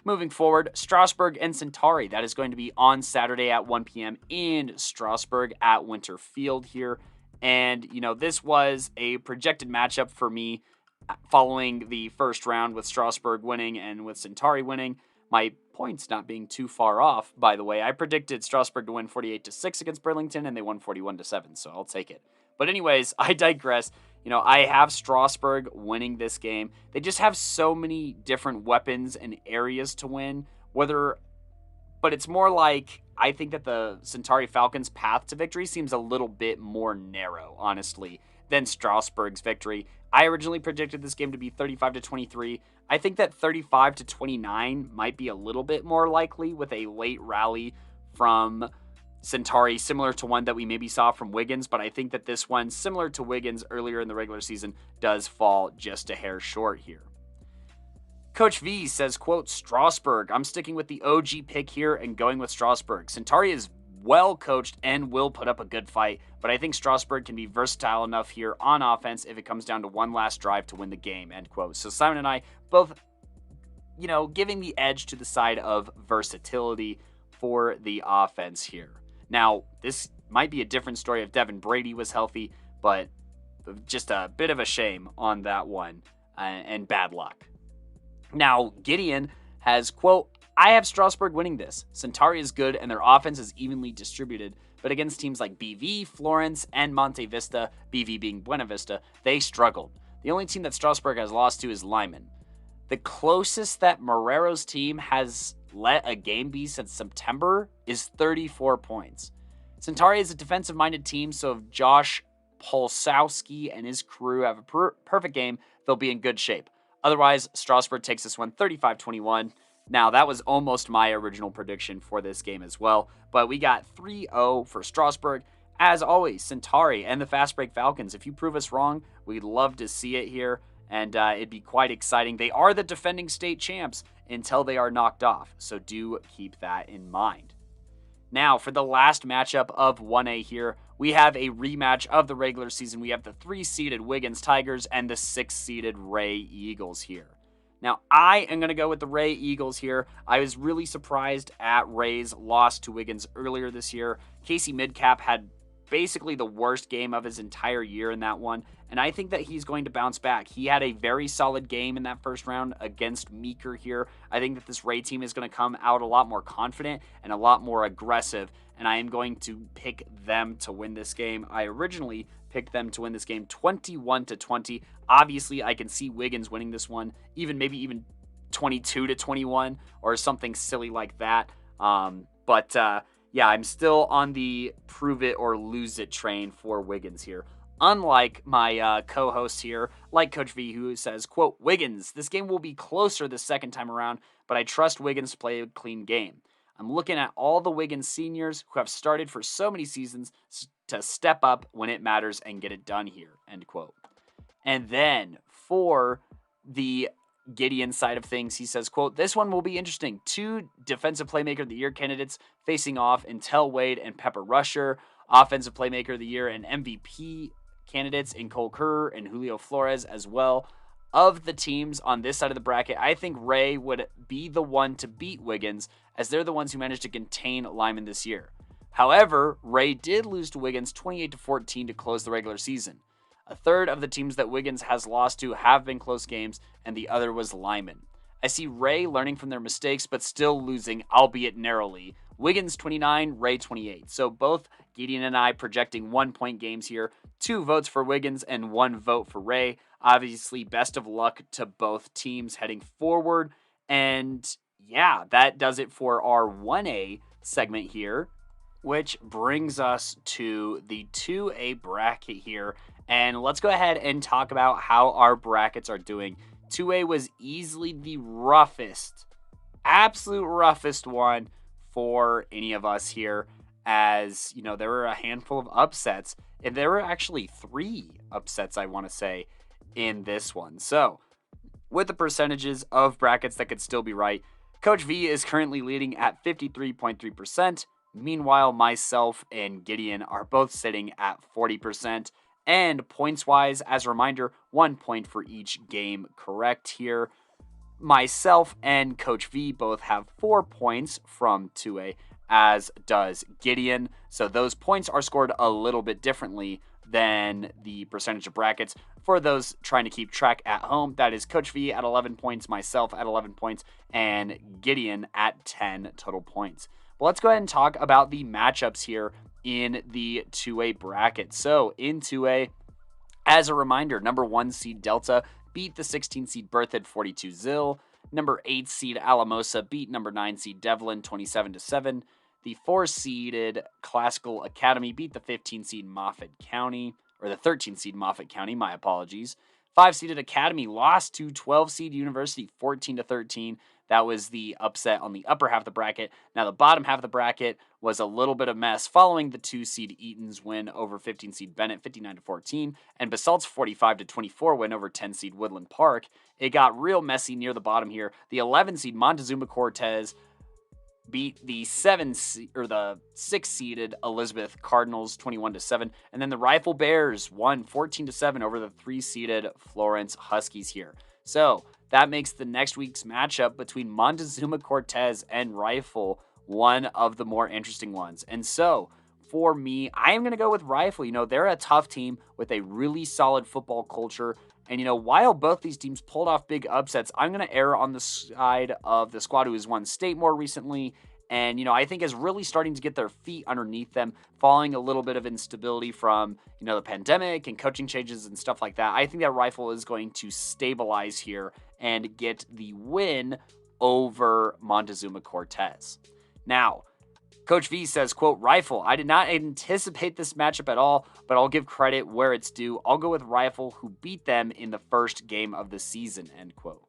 Moving forward, Strasburg and Centauri. That is going to be on Saturday at 1 p.m. in Strasburg at Winter Field here. And, this was a projected matchup for me following the first round with Strasburg winning and with Centauri winning. My points not being too far off, by the way. I predicted Strasburg to win 48-6 against Burlington, and they won 41-7, so I'll take it. But anyways, I digress. I have Strasburg winning this game. They just have so many different weapons and areas to win, but it's more like I think that the Centauri Falcons' path to victory seems a little bit more narrow, honestly, than Strasburg's victory. I originally predicted this game to be 35-23. I think that 35-29 might be a little bit more likely with a late rally from Centauri, similar to one that we maybe saw from Wiggins, but I think that this one, similar to Wiggins earlier in the regular season, does fall just a hair short here. Coach V says, quote, Strasburg. I'm sticking with the OG pick here and going with Strasburg. Centauri is well coached and will put up a good fight, but I think Strasburg can be versatile enough here on offense if it comes down to one last drive to win the game, end quote. So Simon and I both, giving the edge to the side of versatility for the offense here. Now, this might be a different story if Devin Brady was healthy, but just a bit of a shame on that one and bad luck. Now, Gideon has, quote, I have Strasburg winning this. Centauri is good and their offense is evenly distributed, but against teams like BV, Florence, and Monte Vista, BV being Buena Vista, they struggled. The only team that Strasburg has lost to is Lyman. The closest that Marrero's team has let a game be since September is 34 points. Centauri is a defensive-minded team, so if Josh Polsowski and his crew have a perfect game, they'll be in good shape. Otherwise, Strasburg takes this one 35-21. Now, that was almost my original prediction for this game as well, but we got 3-0 for Strasburg. As always, Centauri and the Fast Break Falcons, if you prove us wrong, we'd love to see it here, and it'd be quite exciting. They are the defending state champs until they are knocked off, so do keep that in mind. Now, for the last matchup of 1A here, we have a rematch of the regular season. We have the 3-seeded Wiggins Tigers and the 6-seeded Ray Eagles here. Now, I am going to go with the Ray Eagles here. I was really surprised at Ray's loss to Wiggins earlier this year. Casey Midcap had basically the worst game of his entire year in that one, and I think that he's going to bounce back. He had a very solid game in that first round against Meeker here. I think that this Ray team is going to come out a lot more confident and a lot more aggressive, and I am going to pick them to win this game. I originally picked them to win this game 21-20. Obviously, I can see Wiggins winning this one, maybe even 22-21 or something silly like that. Yeah, I'm still on the prove it or lose it train for Wiggins here. Unlike my co-host here, like Coach V, who says, quote, Wiggins, this game will be closer the second time around, but I trust Wiggins to play a clean game. I'm looking at all the Wiggins seniors who have started for so many seasons to step up when it matters and get it done here, end quote. And then for the Gideon side of things, he says, quote, this one will be interesting. 2 Defensive Playmaker of the Year candidates facing off, Intel Wade and Pepper Rusher. Offensive Playmaker of the Year and MVP candidates in Cole Kerr and Julio Flores as well. Of the teams on this side of the bracket, I think Ray would be the one to beat Wiggins, as they're the ones who managed to contain Lyman this year. However, Ray did lose to Wiggins 28-14 to close the regular season. A third of the teams that Wiggins has lost to have been close games, and the other was Lyman. I see Ray learning from their mistakes, but still losing, albeit narrowly. Wiggins 29, Ray 28. So both Gideon and I projecting 1-point games here. 2 votes for Wiggins and 1 vote for Ray. Obviously, best of luck to both teams heading forward. And yeah, that does it for our 1A segment here, which brings us to the 2A bracket here. And let's go ahead and talk about how our brackets are doing. 2A was easily the roughest, absolute roughest one for any of us here, as, there were a handful of upsets, and there were actually 3 upsets, I want to say, in this one. So, with the percentages of brackets that could still be right, Coach V is currently leading at 53.3%. Meanwhile, myself and Gideon are both sitting at 40%. And points-wise, as a reminder, 1 point for each game correct here. Myself and Coach V both have 4 points from 2A, as does Gideon. So those points are scored a little bit differently than the percentage of brackets. For those trying to keep track at home, that is Coach V at 11 points, myself at 11 points, and Gideon at 10 total points. But let's go ahead and talk about the matchups here in the 2A bracket. So in 2A, as a reminder, number 1 seed Delta beat the 16 seed Berthoud 42-0. Number 8 seed Alamosa beat number 9 seed Devlin 27-7. The 4-seeded Classical Academy beat the 15 seed Moffat County, or the 13 seed Moffat County, my apologies. 5-seeded Academy lost to 12 seed University 14-13. That was the upset on the upper half of the bracket. Now, the bottom half of the bracket was a little bit of mess following the 2-seed Eaton's win over 15-seed Bennett, 59-14, and Basalt's 45-24 win over 10-seed Woodland Park. It got real messy near the bottom here. The 11-seed Montezuma Cortez beat the 6-seeded Elizabeth Cardinals 21-7, and then the Rifle Bears won 14-7 over the 3-seeded Florence Huskies here. So that makes the next week's matchup between Montezuma Cortez and Rifle one of the more interesting ones. And so for me, I am going to go with Rifle. They're a tough team with a really solid football culture. And, while both these teams pulled off big upsets, I'm going to err on the side of the squad who has won state more recently. And, I think is really starting to get their feet underneath them, following a little bit of instability from, the pandemic and coaching changes and stuff like that. I think that Rifle is going to stabilize here and get the win over Montezuma Cortez. Now, Coach V says, quote, Rifle, I did not anticipate this matchup at all, but I'll give credit where it's due. I'll go with Rifle, who beat them in the first game of the season, end quote.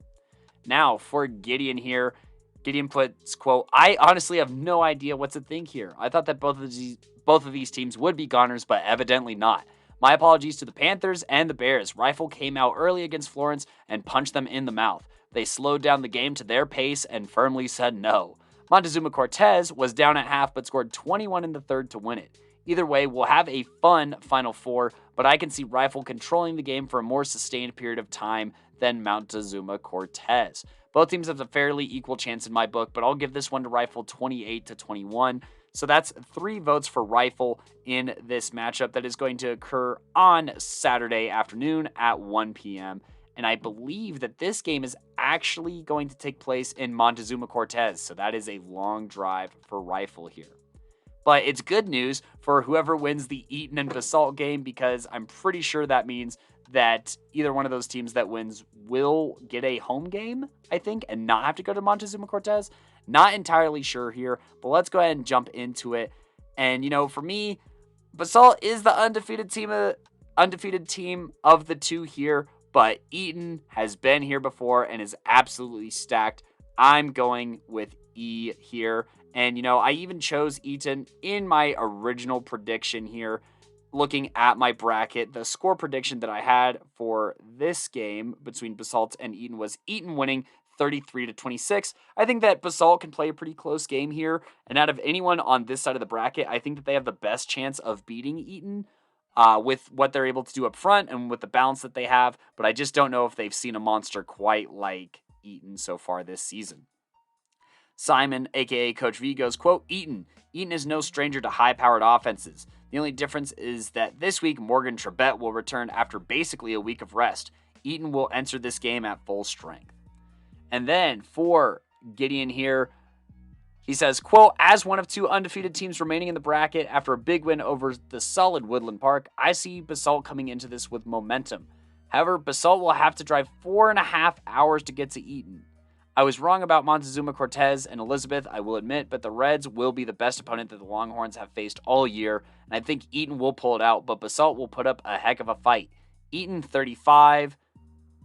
Now, for Gideon here, Gideon puts, quote, I honestly have no idea what to think here. I thought that both of these teams would be goners, but evidently not. My apologies to the Panthers and the Bears. Rifle came out early against Florence and punched them in the mouth. They slowed down the game to their pace and firmly said no. Montezuma Cortez was down at half but scored 21 in the third to win it. Either way, we'll have a fun Final Four, but I can see Rifle controlling the game for a more sustained period of time than Montezuma Cortez. Both teams have a fairly equal chance in my book, but I'll give this one to Rifle 28-21. So that's 3 votes for Rifle in this matchup that is going to occur on Saturday afternoon at 1 p.m. And I believe that this game is actually going to take place in Montezuma Cortez. So that is a long drive for Rifle here. But it's good news for whoever wins the Eaton and Basalt game, because I'm pretty sure that means that either one of those teams that wins will get a home game, I think, and not have to go to Montezuma Cortez. Not entirely sure here, but let's go ahead and jump into it. And, for me, Basalt is the undefeated team of the two here, but Eaton has been here before and is absolutely stacked. I'm going with E here. And, I even chose Eaton in my original prediction here. Looking at my bracket, the score prediction that I had for this game between Basalt and Eaton was Eaton winning 33-26. I think that Basalt can play a pretty close game here. And out of anyone on this side of the bracket, I think that they have the best chance of beating Eaton with what they're able to do up front and with the balance that they have. But I just don't know if they've seen a monster quite like Eaton so far this season. Simon, a.k.a. Coach V, goes, quote, Eaton is no stranger to high-powered offenses. The only difference is that this week Morgan Trebet will return after basically a week of rest. Eaton will enter this game at full strength. And then for Gideon here, he says, quote, as one of 2 undefeated teams remaining in the bracket after a big win over the solid Woodland Park, I see Basalt coming into this with momentum. However, Basalt will have to drive 4.5 hours to get to Eaton. I was wrong about Montezuma Cortez and Elizabeth, I will admit, but the Reds will be the best opponent that the Longhorns have faced all year, and I think Eaton will pull it out, but Basalt will put up a heck of a fight. Eaton 35,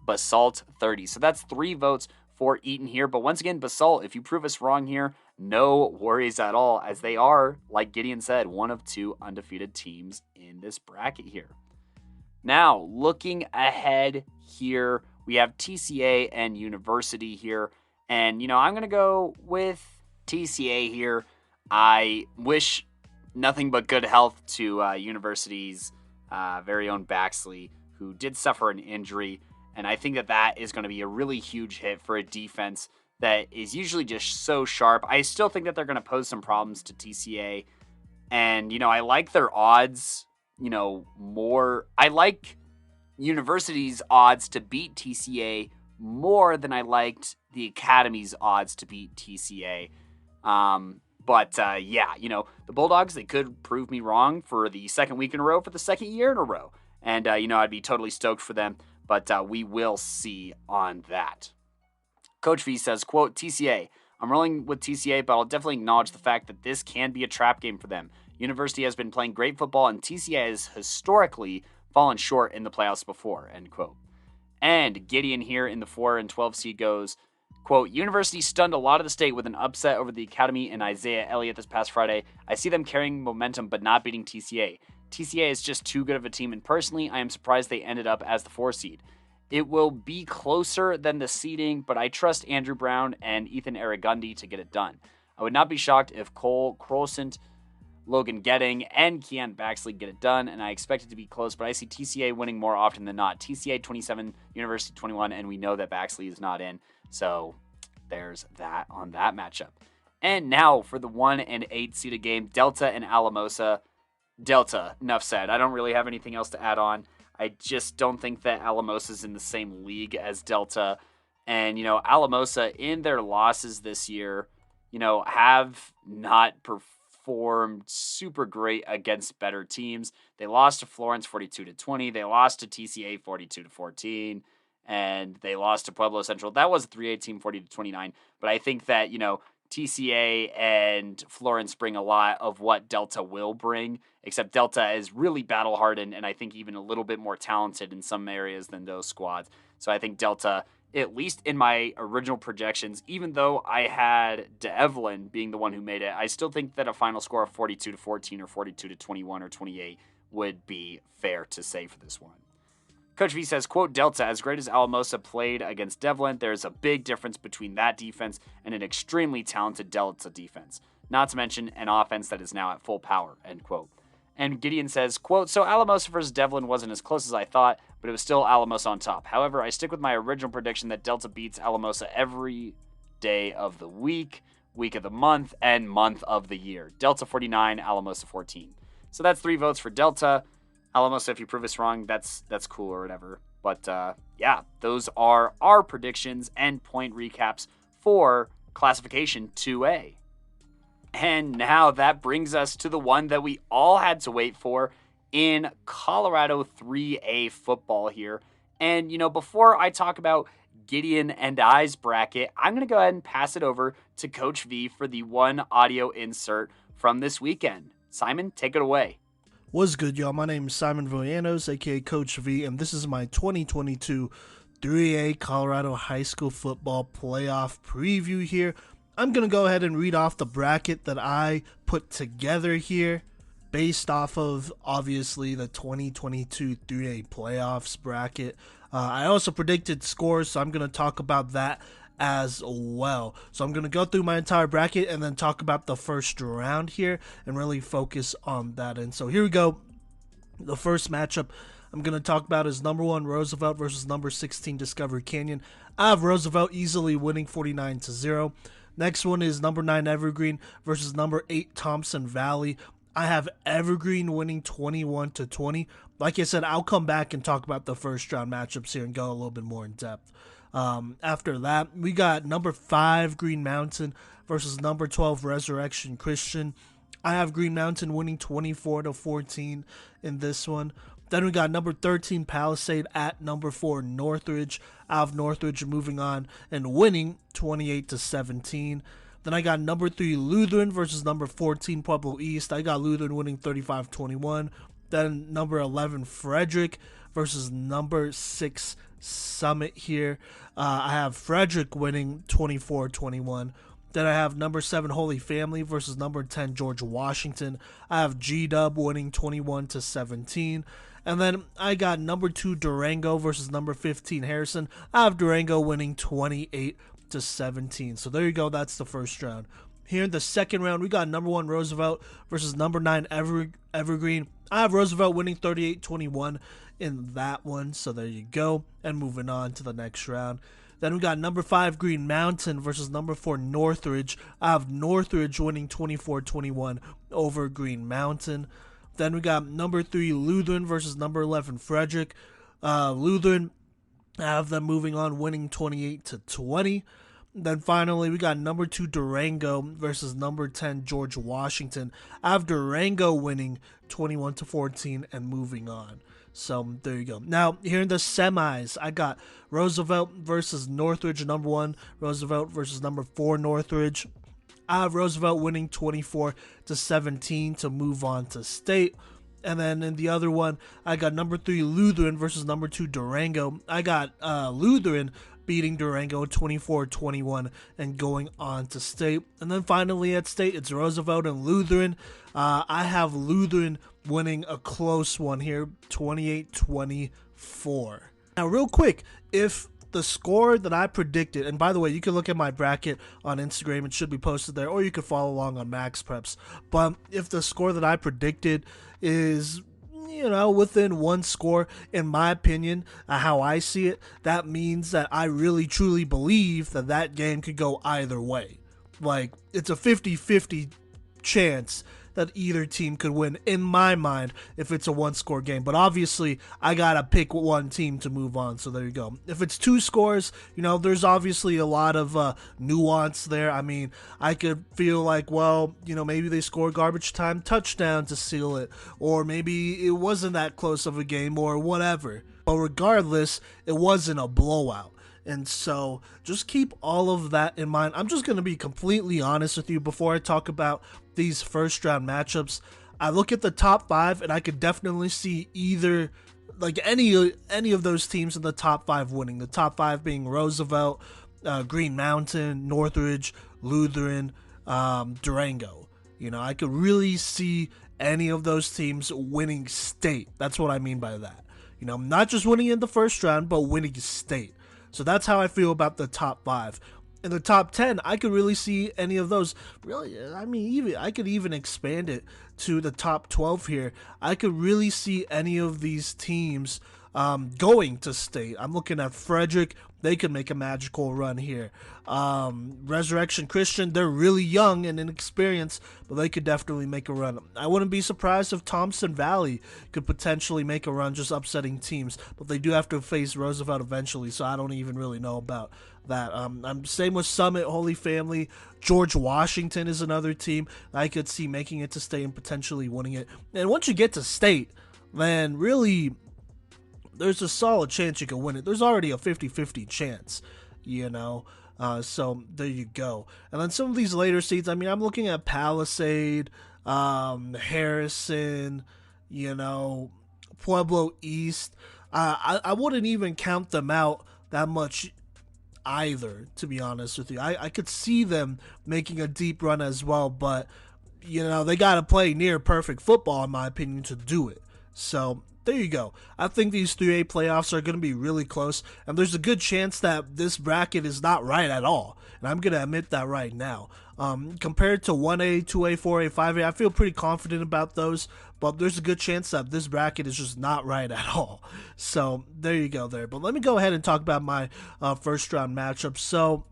Basalt 30. So that's 3 votes for Eaton here, but once again, Basalt, if you prove us wrong here, no worries at all, as they are, like Gideon said, one of 2 undefeated teams in this bracket here. Now, looking ahead here, we have TCA and University here. And, I'm going to go with TCA here. I wish nothing but good health to University's very own Baxley, who did suffer an injury. And I think that is going to be a really huge hit for a defense that is usually just so sharp. I still think that they're going to pose some problems to TCA. And, I like their odds, more. I like University's odds to beat TCA more than I liked the Academy's odds to beat TCA. But the Bulldogs, they could prove me wrong for the second week in a row, for the second year in a row. And, I'd be totally stoked for them, but we will see on that. Coach V says, quote, TCA, I'm rolling with TCA, but I'll definitely acknowledge the fact that this can be a trap game for them. University has been playing great football, and TCA has historically fallen short in the playoffs before, end quote. And Gideon here in the 4 and 12 seed goes, Quote, University stunned a lot of the state with an upset over the Academy and Isaiah Elliott this past Friday. I see them carrying momentum but not beating TCA. TCA is just too good of a team, and personally, I am surprised they ended up as the 4 seed. It will be closer than the seeding, but I trust Andrew Brown and Ethan Aragundi to get it done. I would not be shocked if Cole Croissant, Logan Getting, and Kean Baxley get it done, and I expect it to be close, but I see TCA winning more often than not. TCA 27, University 21, and we know that Baxley is not in, so there's that on that matchup. And now for the 1 and 8 seeded game, Delta and Alamosa. Delta, enough said. I don't really have anything else to add on. I just don't think that Alamosa is in the same league as Delta. And, Alamosa in their losses this year, have not performed super great against better teams. They lost to Florence 42-20. They lost to TCA 42-14. And they lost to Pueblo Central. That was a 3A team 40-29. But I think that, TCA and Florence bring a lot of what Delta will bring, except Delta is really battle-hardened and I think even a little bit more talented in some areas than those squads. So I think Delta, at least in my original projections, even though I had Devlin being the one who made it, I still think that a final score of 42-14 or 42-21 or 28 would be fair to say for this one. Coach V says, quote, Delta, as great as Alamosa played against Devlin, there's a big difference between that defense and an extremely talented Delta defense, not to mention an offense that is now at full power, end quote. And Gideon says, quote, so Alamosa versus Devlin wasn't as close as I thought, but it was still Alamosa on top. However, I stick with my original prediction that Delta beats Alamosa every day of the week of the month, and month of the year. Delta 49, Alamosa 14. So that's 3 votes for Delta. Alamosa, if you prove us wrong, that's cool or whatever. But yeah, those are our predictions and point recaps for classification 2A. And now that brings us to the one that we all had to wait for in Colorado 3A football here. And, before I talk about Gideon and I's bracket, I'm going to go ahead and pass it over to Coach V for the one audio insert from this weekend. Simon, take it away. What's good, y'all? My name is Simon Villanos, aka Coach V, and this is my 2022 3A Colorado High School Football Playoff preview here. I'm going to go ahead and read off the bracket that I put together here based off of, obviously, the 2022 3A Playoffs bracket. I also predicted scores, so I'm going to talk about that as well. So I'm going to go through my entire bracket and then talk about the first round here and really focus on that. And so here we go. The first matchup I'm going to talk about is number 1 Roosevelt versus number 16 Discovery Canyon. I have Roosevelt easily winning 49-0. Next one is number 9 Evergreen versus number 8 Thompson Valley. I have Evergreen winning 21-20. Like I said, I'll come back and talk about the first round matchups here and go a little bit more in depth. After that, we got number 5 Green Mountain versus number 12 Resurrection Christian. I have Green Mountain winning 24-14 in this one. Then we got number 13 Palisade at number 4 Northridge. I have Northridge moving on and winning 28-17. Then I got number 3 Lutheran versus number 14 Pueblo East. I got Lutheran winning 35-21. Then number 11 Frederick versus number 6 Summit here. I have Frederick winning 24-21. Then I have number 7 Holy Family versus number 10 George Washington. I have G-Dub winning 21-17. And then I got number 2 Durango versus number 15 Harrison. I have Durango winning 28-17. So there you go. That's the first round. Here in the second round, we got number 1 Roosevelt versus number 9 Evergreen. I have Roosevelt winning 38-21 in that one. So there you go. And moving on to the next round. Then we got number 5 Green Mountain versus number 4 Northridge. I have Northridge winning 24-21 over Green Mountain. Then we got number 3 Lutheran versus number 11 Frederick. Lutheran, I have them moving on, winning 28-20. Then finally, we got number 2 Durango versus number 10 George Washington. I have Durango winning 21-14 and moving on. So there you go. Now, here in the semis, I got Roosevelt versus Northridge, number 1. Roosevelt versus number 4 Northridge. I have Roosevelt winning 24-17 to move on to state. And then in the other one, I got number 3 Lutheran versus number 2 Durango. I got Lutheran beating Durango 24-21 and going on to state. And then finally at state, it's Roosevelt and Lutheran. I have Lutheran winning a close one here, 28-24. Now, real quick, if the score that I predicted, and by the way, you can look at my bracket on Instagram, it should be posted there, or you can follow along on Max Preps. But if the score that I predicted is, within one score, in my opinion, how I see it, that means that I really truly believe that that game could go either way. Like, it's a 50-50 chance that either team could win, in my mind, if it's a one-score game. But obviously, I gotta pick one team to move on, so there you go. If it's 2 scores, there's obviously a lot of nuance there. I mean, I could feel like, well, maybe they score garbage time touchdown to seal it, or maybe it wasn't that close of a game, or whatever. But regardless, it wasn't a blowout. And so just keep all of that in mind. I'm just going to be completely honest with you before I talk about these first round matchups. I look at the top 5 and I could definitely see either like any of those teams in the top 5 winning. The top 5 being Roosevelt, Green Mountain, Northridge, Lutheran, Durango. I could really see any of those teams winning state. That's what I mean by that. Not just winning in the first round, but winning state. So that's how I feel about the top 5. In the top 10, I could really see any of those. Really, I mean, I could even expand it to the top 12 here. I could really see any of these teams going to state. I'm looking at Frederick. They could make a magical run here. Resurrection Christian, they're really young and inexperienced, but they could definitely make a run. I wouldn't be surprised if Thompson Valley could potentially make a run, just upsetting teams, but they do have to face Roosevelt eventually, so I don't even really know about that. I'm same with Summit, Holy Family. George Washington is another team I could see making it to state and potentially winning it. And once you get to state, then really there's a solid chance you can win it. There's already a 50-50 chance, so there you go. And then some of these later seeds, I mean, I'm looking at Palisade, Harrison, Pueblo East. I wouldn't even count them out that much either, to be honest with you. I could see them making a deep run as well, but, they got to play near perfect football, in my opinion, to do it. So there you go. I think these 3A playoffs are going to be really close, and there's a good chance that this bracket is not right at all, and I'm going to admit that right now. Compared to 1A, 2A, 4A, 5A, I feel pretty confident about those, but there's a good chance that this bracket is just not right at all. So there you go there. But let me go ahead and talk about my first round matchup. So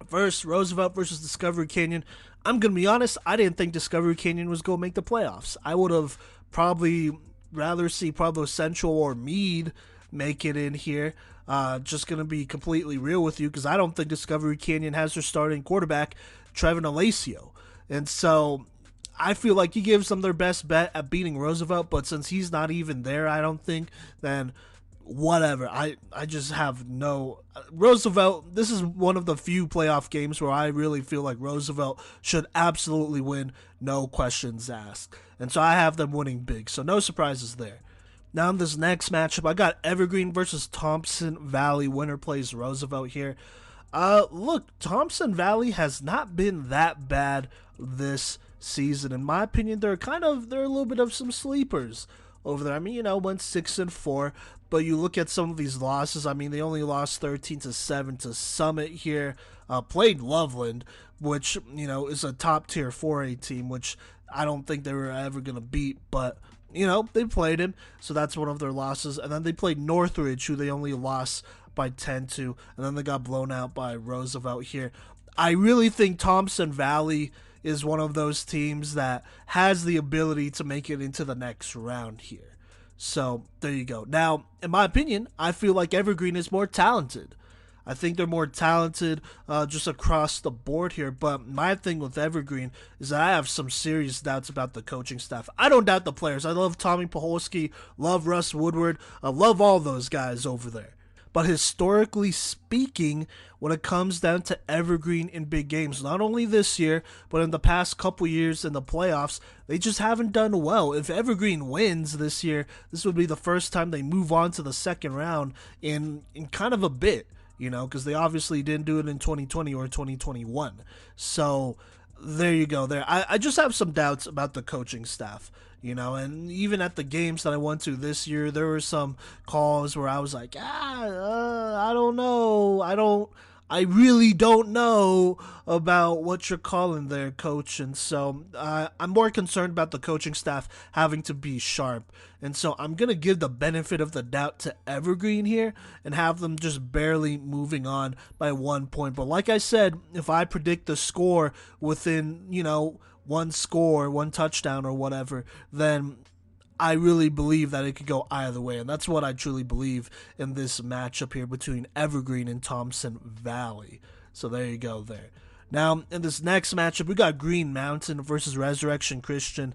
first, Roosevelt versus Discovery Canyon. I'm going to be honest, I didn't think Discovery Canyon was going to make the playoffs. I would have probably rather see Pueblo Central or Meade make it in here. Just going to be completely real with you, because I don't think Discovery Canyon has their starting quarterback, Trevin Alacio. And so I feel like he gives them their best bet at beating Roosevelt, but since he's not even there, I don't think, then whatever. I just have no... Roosevelt, this is one of the few playoff games where I really feel like Roosevelt should absolutely win, no questions asked. And so I have them winning big, so no surprises there. Now in this next matchup, I got Evergreen versus Thompson Valley. Winner plays Roosevelt here. Look, Thompson Valley has not been that bad this season. In my opinion, they're a little bit of some sleepers over there. I mean, went 6-4, but you look at some of these losses. I mean, they only lost 13-7 to Summit here. Played Loveland, which, is a top tier 4A team, which I don't think they were ever going to beat, but, they played him, so that's one of their losses. And then they played Northridge, who they only lost by 10-2, and then they got blown out by Roosevelt here. I really think Thompson Valley is one of those teams that has the ability to make it into the next round here. So there you go. Now, in my opinion, I feel like Evergreen is more talented. I think they're more talented just across the board here. But my thing with Evergreen is that I have some serious doubts about the coaching staff. I don't doubt the players. I love Tommy Paholski, love Russ Woodward, I love all those guys over there. But historically speaking, when it comes down to Evergreen in big games, not only this year, but in the past couple years in the playoffs, they just haven't done well. If Evergreen wins this year, this would be the first time they move on to the second round in kind of a bit. because they obviously didn't do it in 2020 or 2021. So there you go. There, I just have some doubts about the coaching staff. And even at the games that I went to this year, there were some calls where I was like, I don't know. I really don't know about what you're calling there, coach. And so I'm more concerned about the coaching staff having to be sharp. And so I'm going to give the benefit of the doubt to Evergreen here and have them just barely moving on by 1 point. But like I said, if I predict the score within, one score, one touchdown or whatever, then I really believe that it could go either way. And that's what I truly believe in this matchup here between Evergreen and Thompson Valley. So there you go there. Now, in this next matchup, we got Green Mountain versus Resurrection Christian.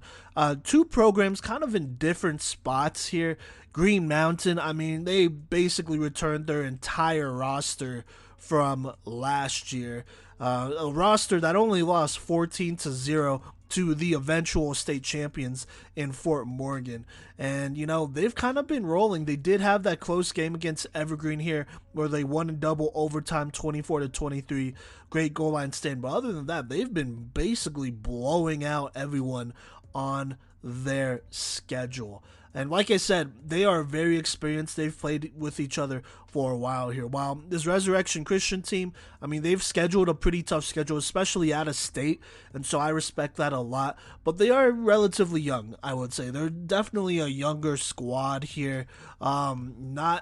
Two programs kind of in different spots here. Green Mountain, they basically returned their entire roster from last year. A roster that only lost 14-0 to the eventual state champions in Fort Morgan. And, they've kind of been rolling. They did have that close game against Evergreen here where they won in double overtime 24-23. Great goal line stand. But other than that, they've been basically blowing out everyone on their schedule. And like I said, they are very experienced. They've played with each other for a while here. While this Resurrection Christian team, they've scheduled a pretty tough schedule, especially out of state. And so I respect that a lot. But they are relatively young, I would say. They're definitely a younger squad here. Really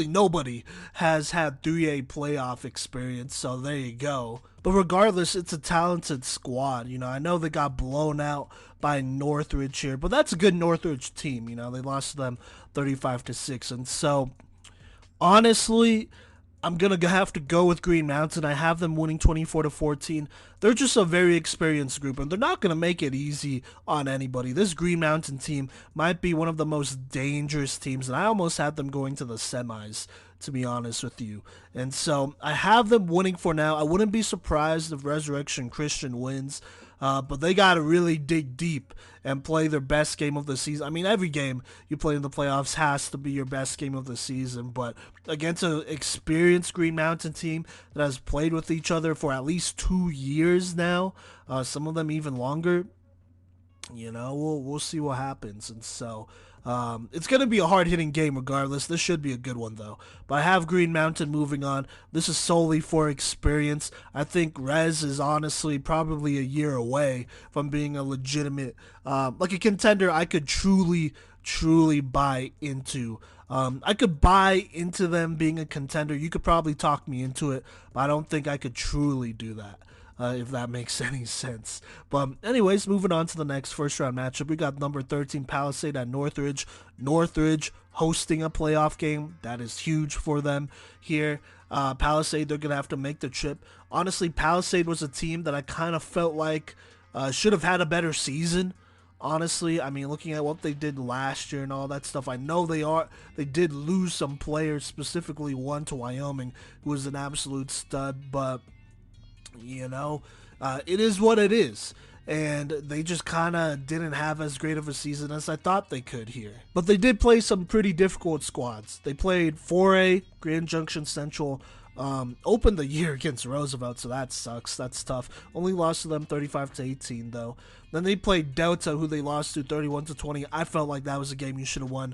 nobody has had 3A playoff experience. So there you go. But regardless, it's a talented squad. I know they got blown out by Northridge here, but that's a good Northridge team. They lost to them 35-6. And so, honestly, I'm going to have to go with Green Mountain. I have them winning 24-14. They're just a very experienced group, and they're not going to make it easy on anybody. This Green Mountain team might be one of the most dangerous teams, and I almost had them going to the semis, to be honest with you. And so I have them winning for now. I wouldn't be surprised if Resurrection Christian wins, but they got to really dig deep and play their best game of the season. Every game you play in the playoffs has to be your best game of the season, but against an experienced Green Mountain team that has played with each other for at least 2 years now, some of them even longer, we'll see what happens. And so it's going to be a hard-hitting game regardless. This should be a good one, though. But I have Green Mountain moving on. This is solely for experience. I think Rez is honestly probably a year away from being a legitimate, like a contender I could truly buy into. I could buy into them being a contender. You could probably talk me into it, but I don't think I could truly do that. If that makes any sense. But anyways, moving on to the next first round matchup, we got number 13 Palisade at Northridge. Northridge hosting a playoff game. That is huge for them here. Palisade, they're going to have to make the trip. Honestly, Palisade was a team that I kind of felt like should have had a better season. Honestly, looking at what they did last year and all that stuff, I know they did lose some players, specifically one to Wyoming, who was an absolute stud, but it is what it is. And they just kind of didn't have as great of a season as I thought they could here. But they did play some pretty difficult squads. They played 4A, Grand Junction Central, opened the year against Roosevelt, so that sucks. That's tough. Only lost to them 35-18, though. Then they played Delta, who they lost to 31-20. I felt like that was a game you should have won.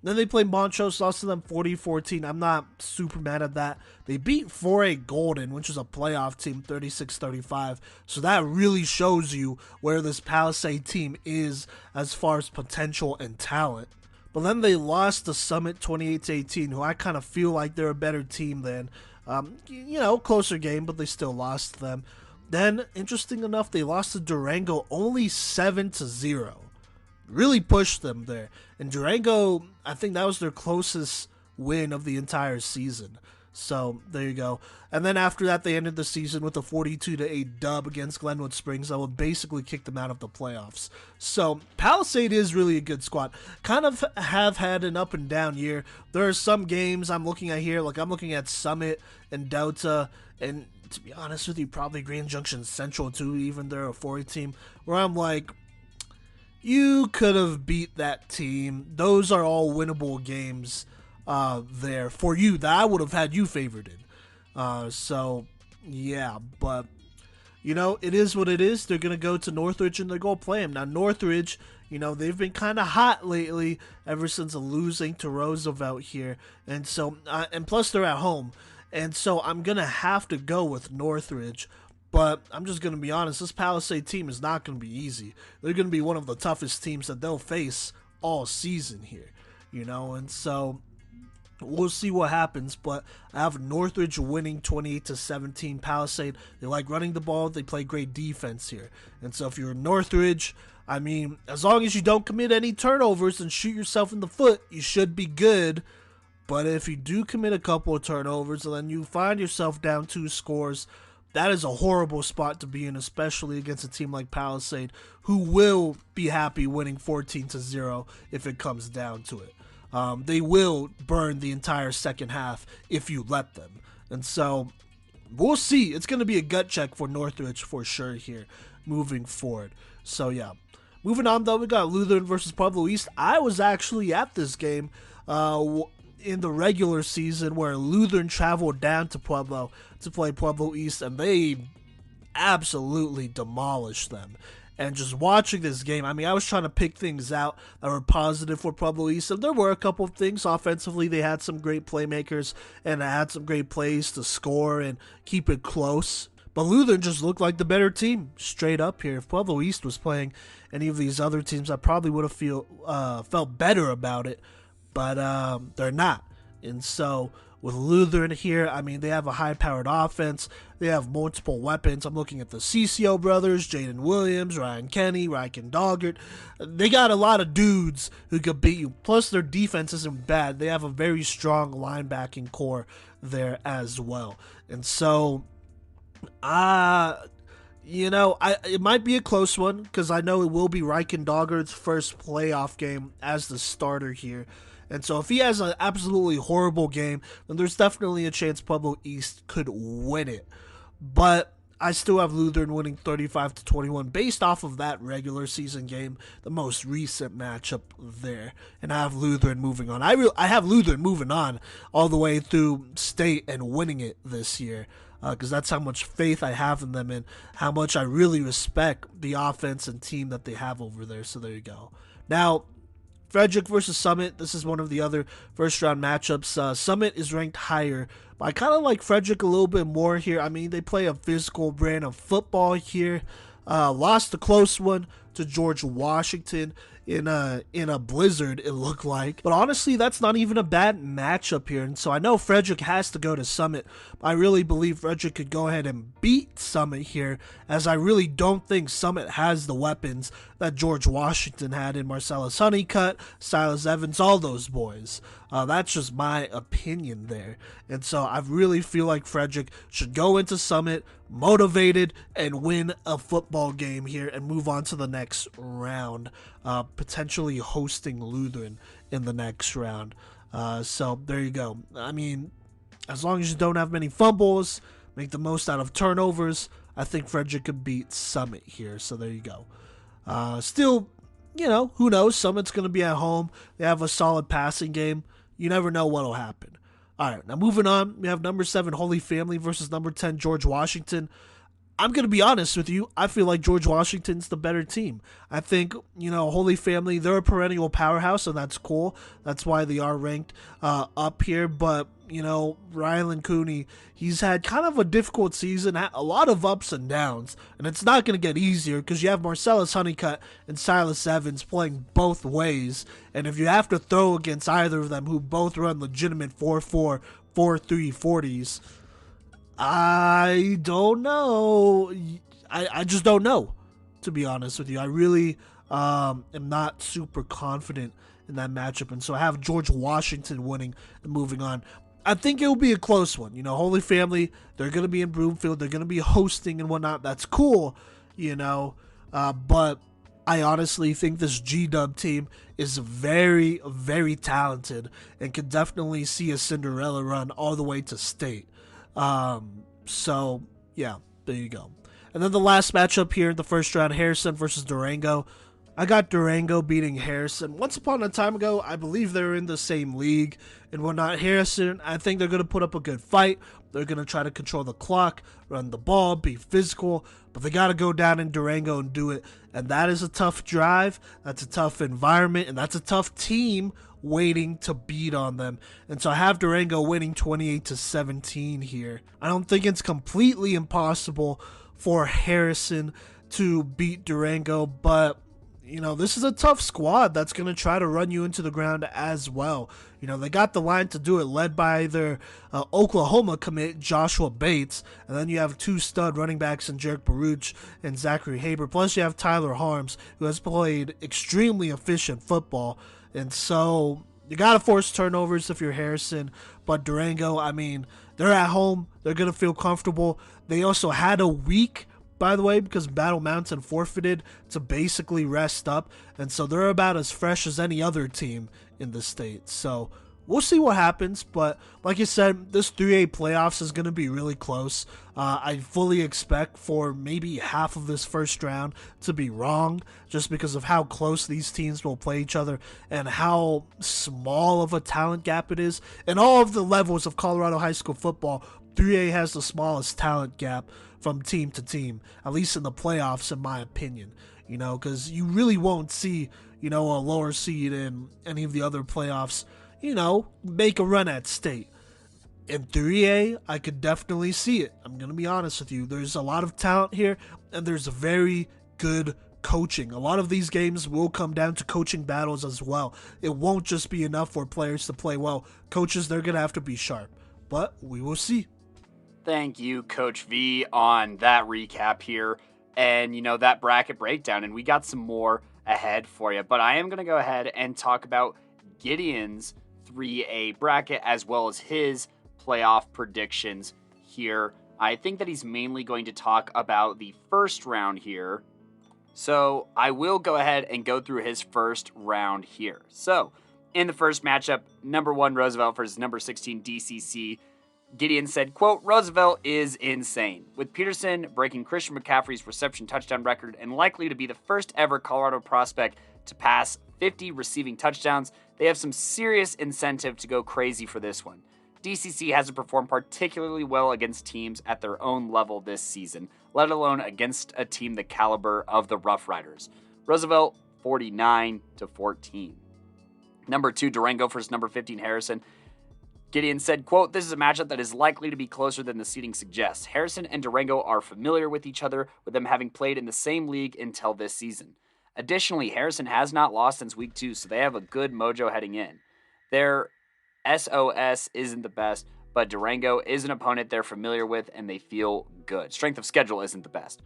Then they played Montrose, lost to them 40-14. I'm not super mad at that. They beat 4A Golden, which was a playoff team, 36-35. So that really shows you where this Palisade team is as far as potential and talent. But then they lost to Summit 28-18, who I kind of feel like they're a better team than. Closer game, but they still lost to them. Then, interesting enough, they lost to Durango only 7-0. Really pushed them there. And Durango, I think that was their closest win of the entire season. So, there you go. And then after that, they ended the season with a 42-8 dub against Glenwood Springs that would basically kick them out of the playoffs. So, Palisade is really a good squad. Kind of have had an up and down year. There are some games I'm looking at here, like I'm looking at Summit and Delta, and to be honest with you, probably Grand Junction Central too, even they're a 4A team, where I'm like, you could have beat that team. Those are all winnable games. there for you that I would have had you favored in. So yeah, but it is what it is. They're gonna go to Northridge and they're gonna play them. Now Northridge, they've been kind of hot lately ever since losing to Roosevelt here, and so and plus they're at home, and so I'm gonna have to go with Northridge. But I'm just going to be honest, this Palisade team is not going to be easy. They're going to be one of the toughest teams that they'll face all season here, and so we'll see what happens. But I have Northridge winning 28-17. Palisade, they like running the ball. They play great defense here. And so if you're Northridge, I mean, as long as you don't commit any turnovers and shoot yourself in the foot, you should be good. But if you do commit a couple of turnovers and then you find yourself down 2 scores, that is a horrible spot to be in, especially against a team like Palisade, who will be happy winning 14-0 if it comes down to it. They will burn the entire second half if you let them. And so we'll see. It's going to be a gut check for Northridge for sure here moving forward. So yeah. Moving on though, we got Lutheran versus Pueblo East. I was actually at this game in the regular season where Lutheran traveled down to Pueblo to play Pueblo East, and they absolutely demolished them. And just watching this game, I mean, I was trying to pick things out that were positive for Pueblo East, and there were a couple of things. Offensively, they had some great playmakers, and had some great plays to score and keep it close. But Lutheran just looked like the better team, straight up here. If Pueblo East was playing any of these other teams, I probably would have felt better about it. But they're not. And so with Lutheran here, I mean, they have a high-powered offense. They have multiple weapons. I'm looking at the CCO brothers, Jaden Williams, Ryan Kenny, Ryken Doggart. They got a lot of dudes who could beat you. Plus, their defense isn't bad. They have a very strong linebacking core there as well. And so, it might be a close one because I know it will be Ryken Doggart's first playoff game as the starter here. And so if he has an absolutely horrible game, then there's definitely a chance Pueblo East could win it. But I still have Lutheran winning 35-21 based off of that regular season game, the most recent matchup there. And I have Lutheran moving on. I have Lutheran moving on all the way through state and winning it this year. Because that's how much faith I have in them and how much I really respect the offense and team that they have over there. So there you go. Now, Frederick versus Summit. This is one of the other first-round matchups. Summit is ranked higher, but I kind of like Frederick a little bit more here. I mean, they play a physical brand of football here. Lost a close one to George Washington in a blizzard, it looked like. But honestly, that's not even a bad matchup here. And so I know Frederick has to go to Summit. I really believe Frederick could go ahead and beat Summit here, as I really don't think Summit has the weapons that George Washington had in Marcellus Honeycutt, Silas Evans, all those boys. That's just my opinion there. And so I really feel like Frederick should go into Summit motivated and win a football game here and move on to the next round, potentially hosting Lutheran in the next round. So there you go. I mean, as long as you don't have many fumbles, make the most out of turnovers, I think Frederick could beat Summit here. So there you go. Still, who knows? Summit's going to be at home. They have a solid passing game. You never know what will happen. All right, now moving on, we have number 7 Holy Family versus number 10 George Washington. I'm going to be honest with you. I feel like George Washington's the better team. I think, Holy Family, they're a perennial powerhouse, and that's cool. That's why they are ranked up here. But, Rylan Cooney, he's had kind of a difficult season, a lot of ups and downs. And it's not going to get easier because you have Marcellus Honeycutt and Silas Evans playing both ways. And if you have to throw against either of them, who both run legitimate 4-4, 4-3 40s, I don't know. I just don't know, to be honest with you. I really am not super confident in that matchup. And so I have George Washington winning and moving on. I think it will be a close one. Holy Family, they're going to be in Broomfield. They're going to be hosting and whatnot. That's cool, but I honestly think this G-Dub team is very, very talented and can definitely see a Cinderella run all the way to state. So yeah, there you go. And then the last matchup here in the first round, Harrison versus Durango. I got Durango beating Harrison. Once upon a time ago, I believe they were in the same league and whatnot. Harrison, I think they're going to put up a good fight. They're going to try to control the clock, run the ball, be physical, but they got to go down in Durango and do it. And that is a tough drive. That's a tough environment, and that's a tough team waiting to beat on them. And so I have Durango winning 28-17 here. I don't think it's completely impossible for Harrison to beat Durango, but this is a tough squad that's going to try to run you into the ground as well. They got the line to do it, led by their Oklahoma commit, Joshua Bates. And then you have two stud running backs in Jarek Baruch and Zachary Haber. Plus you have Tyler Harms, who has played extremely efficient football. And so you got to force turnovers if you're Harrison. But Durango, they're at home. They're going to feel comfortable. They also had a week, by the way, because Battle Mountain forfeited, to basically rest up. And so they're about as fresh as any other team in the state. So we'll see what happens. But like you said, this 3A playoffs is going to be really close. I fully expect for maybe half of this first round to be wrong, just because of how close these teams will play each other and how small of a talent gap it is. In all of the levels of Colorado high school football, 3A has the smallest talent gap from team to team, at least in the playoffs, in my opinion. Because you really won't see, a lower seed in any of the other playoffs, make a run at state. In 3A, I could definitely see it. I'm going to be honest with you. There's a lot of talent here, and there's a very good coaching. A lot of these games will come down to coaching battles as well. It won't just be enough for players to play well. Coaches, they're going to have to be sharp. But we will see. Thank you, Coach V, on that recap here and, that bracket breakdown. And we got some more ahead for you. But I am going to go ahead and talk about Gideon's 3A bracket as well as his playoff predictions here. I think that he's mainly going to talk about the first round here. So I will go ahead and go through his first round here. So in the first matchup, number 1 Roosevelt versus number 16 DCC. Gideon said, quote, Roosevelt is insane. With Peterson breaking Christian McCaffrey's reception touchdown record and likely to be the first ever Colorado prospect to pass 50 receiving touchdowns, they have some serious incentive to go crazy for this one. DCC hasn't performed particularly well against teams at their own level this season, let alone against a team the caliber of the Rough Riders. Roosevelt, 49-14. Number 2, Durango versus number 15, Harrison. Gideon said, quote, this is a matchup that is likely to be closer than the seeding suggests. Harrison and Durango are familiar with each other, with them having played in the same league until this season. Additionally, Harrison has not lost since week 2, so they have a good mojo heading in. Their SOS isn't the best, but Durango is an opponent they're familiar with and they feel good. Strength of schedule isn't the best.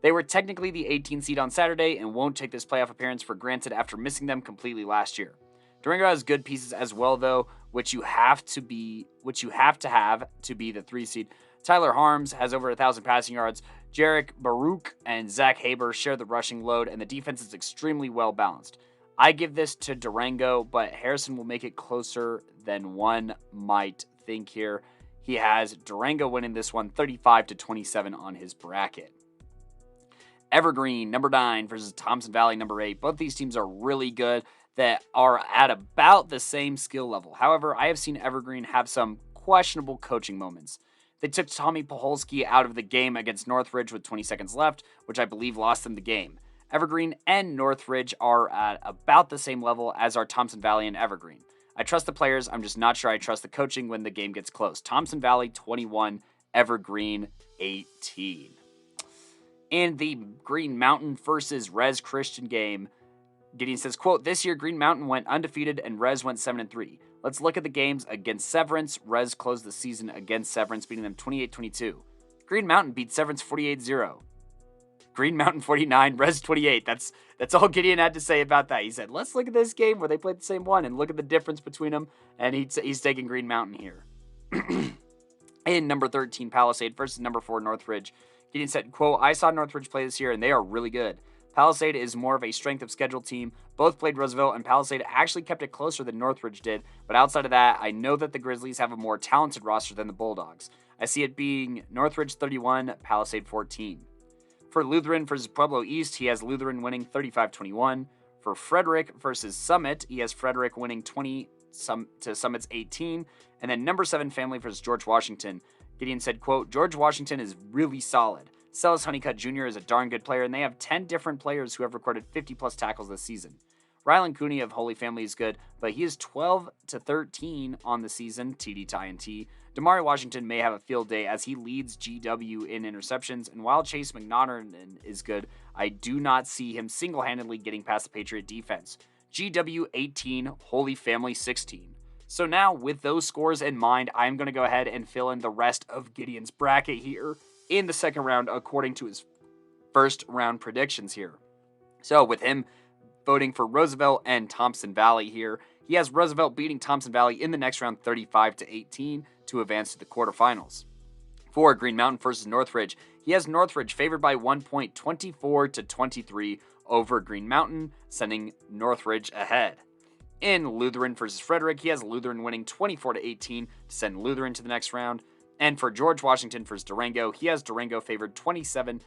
They were technically the 18 seed on Saturday and won't take this playoff appearance for granted after missing them completely last year. Durango has good pieces as well, though, which you have to have to be the 3 seed. Tyler Harms has over 1,000 passing yards. Jarek Baruch and Zach Haber share the rushing load, and the defense is extremely well balanced. I give this to Durango, but Harrison will make it closer than one might think here. He has Durango winning this one 35-27 on his bracket. Evergreen, number 9, versus Thompson Valley, number 8. Both these teams are really good, that are at about the same skill level. However, I have seen Evergreen have some questionable coaching moments. They took Tommy Paholski out of the game against Northridge with 20 seconds left, which I believe lost them the game. Evergreen and Northridge are at about the same level as are Thompson Valley and Evergreen. I trust the players, I'm just not sure I trust the coaching when the game gets close. Thompson Valley 21, Evergreen 18. In the Green Mountain versus Res Christian game, Gideon says, quote, this year Green Mountain went undefeated and Res went 7-3. Let's look at the games against Severance. Res closed the season against Severance, beating them 28-22. Green Mountain beat Severance 48-0. Green Mountain 49, Res 28. That's all Gideon had to say about that. He said, let's look at this game where they played the same one and look at the difference between them. And he's taking Green Mountain here. In number 13, Palisade versus number 4, Northridge. Gideon said, quote, I saw Northridge play this year and they are really good. Palisade is more of a strength of schedule team. Both played Roosevelt, and Palisade actually kept it closer than Northridge did. But outside of that, I know that the Grizzlies have a more talented roster than the Bulldogs. I see it being Northridge 31, Palisade 14. For Lutheran versus Pueblo East, he has Lutheran winning 35-21. For Frederick versus Summit, he has Frederick winning 20 to Summit's 18. And then number 7 Family versus George Washington. Gideon said, quote, George Washington is really solid. Sellis Honeycutt Jr. is a darn good player, and they have 10 different players who have recorded 50-plus tackles this season. Rylan Cooney of Holy Family is good, but he is 12-13 on the season, TD tie and T. Damari Washington may have a field day as he leads GW in interceptions, and while Chase McNaughton is good, I do not see him single-handedly getting past the Patriot defense. GW 18, Holy Family 16. So now, with those scores in mind, I'm going to go ahead and fill in the rest of Gideon's bracket here in the second round according to his first round predictions here. So with him voting for Roosevelt and Thompson Valley here, he has Roosevelt beating Thompson Valley in the next round 35-18 to advance to the quarterfinals. For Green Mountain versus Northridge, he has Northridge favored by 1 point, 24-23 over Green Mountain, sending Northridge ahead. In Lutheran versus Frederick, he has Lutheran winning 24-18 to send Lutheran to the next round. And for George Washington versus Durango, he has Durango favored 27-14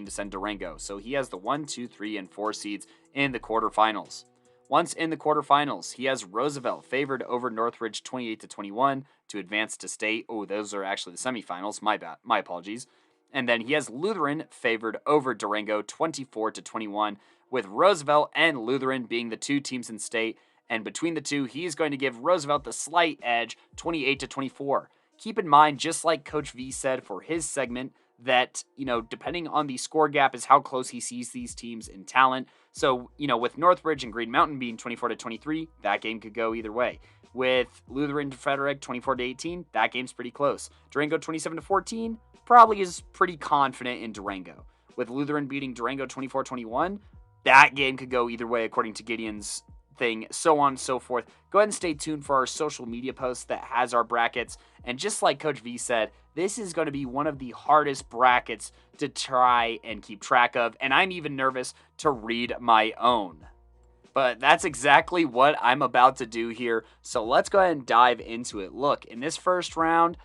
to send Durango. So he has the 1, 2, 3, and 4 seeds in the quarterfinals. Once in the quarterfinals, he has Roosevelt favored over Northridge 28-21 to advance to state. Oh, those are actually the semifinals. My apologies. And then he has Lutheran favored over Durango 24-21, with Roosevelt and Lutheran being the two teams in state. And between the two, he is going to give Roosevelt the slight edge 28-24. Keep in mind, just like Coach V said for his segment, that, depending on the score gap is how close he sees these teams in talent. So, with Northridge and Green Mountain being 24-23, that game could go either way. With Lutheran to Frederick 24-18, that game's pretty close. Durango 27-14 probably is pretty confident in Durango. With Lutheran beating Durango 24-21, that game could go either way according to Gideon's thing, so on and so forth. Go ahead and stay tuned for our social media post that has our brackets. And just like Coach V said, this is going to be one of the hardest brackets to try and keep track of, and I'm even nervous to read my own. But that's exactly what I'm about to do here, so let's go ahead and dive into it. Look, in this first round,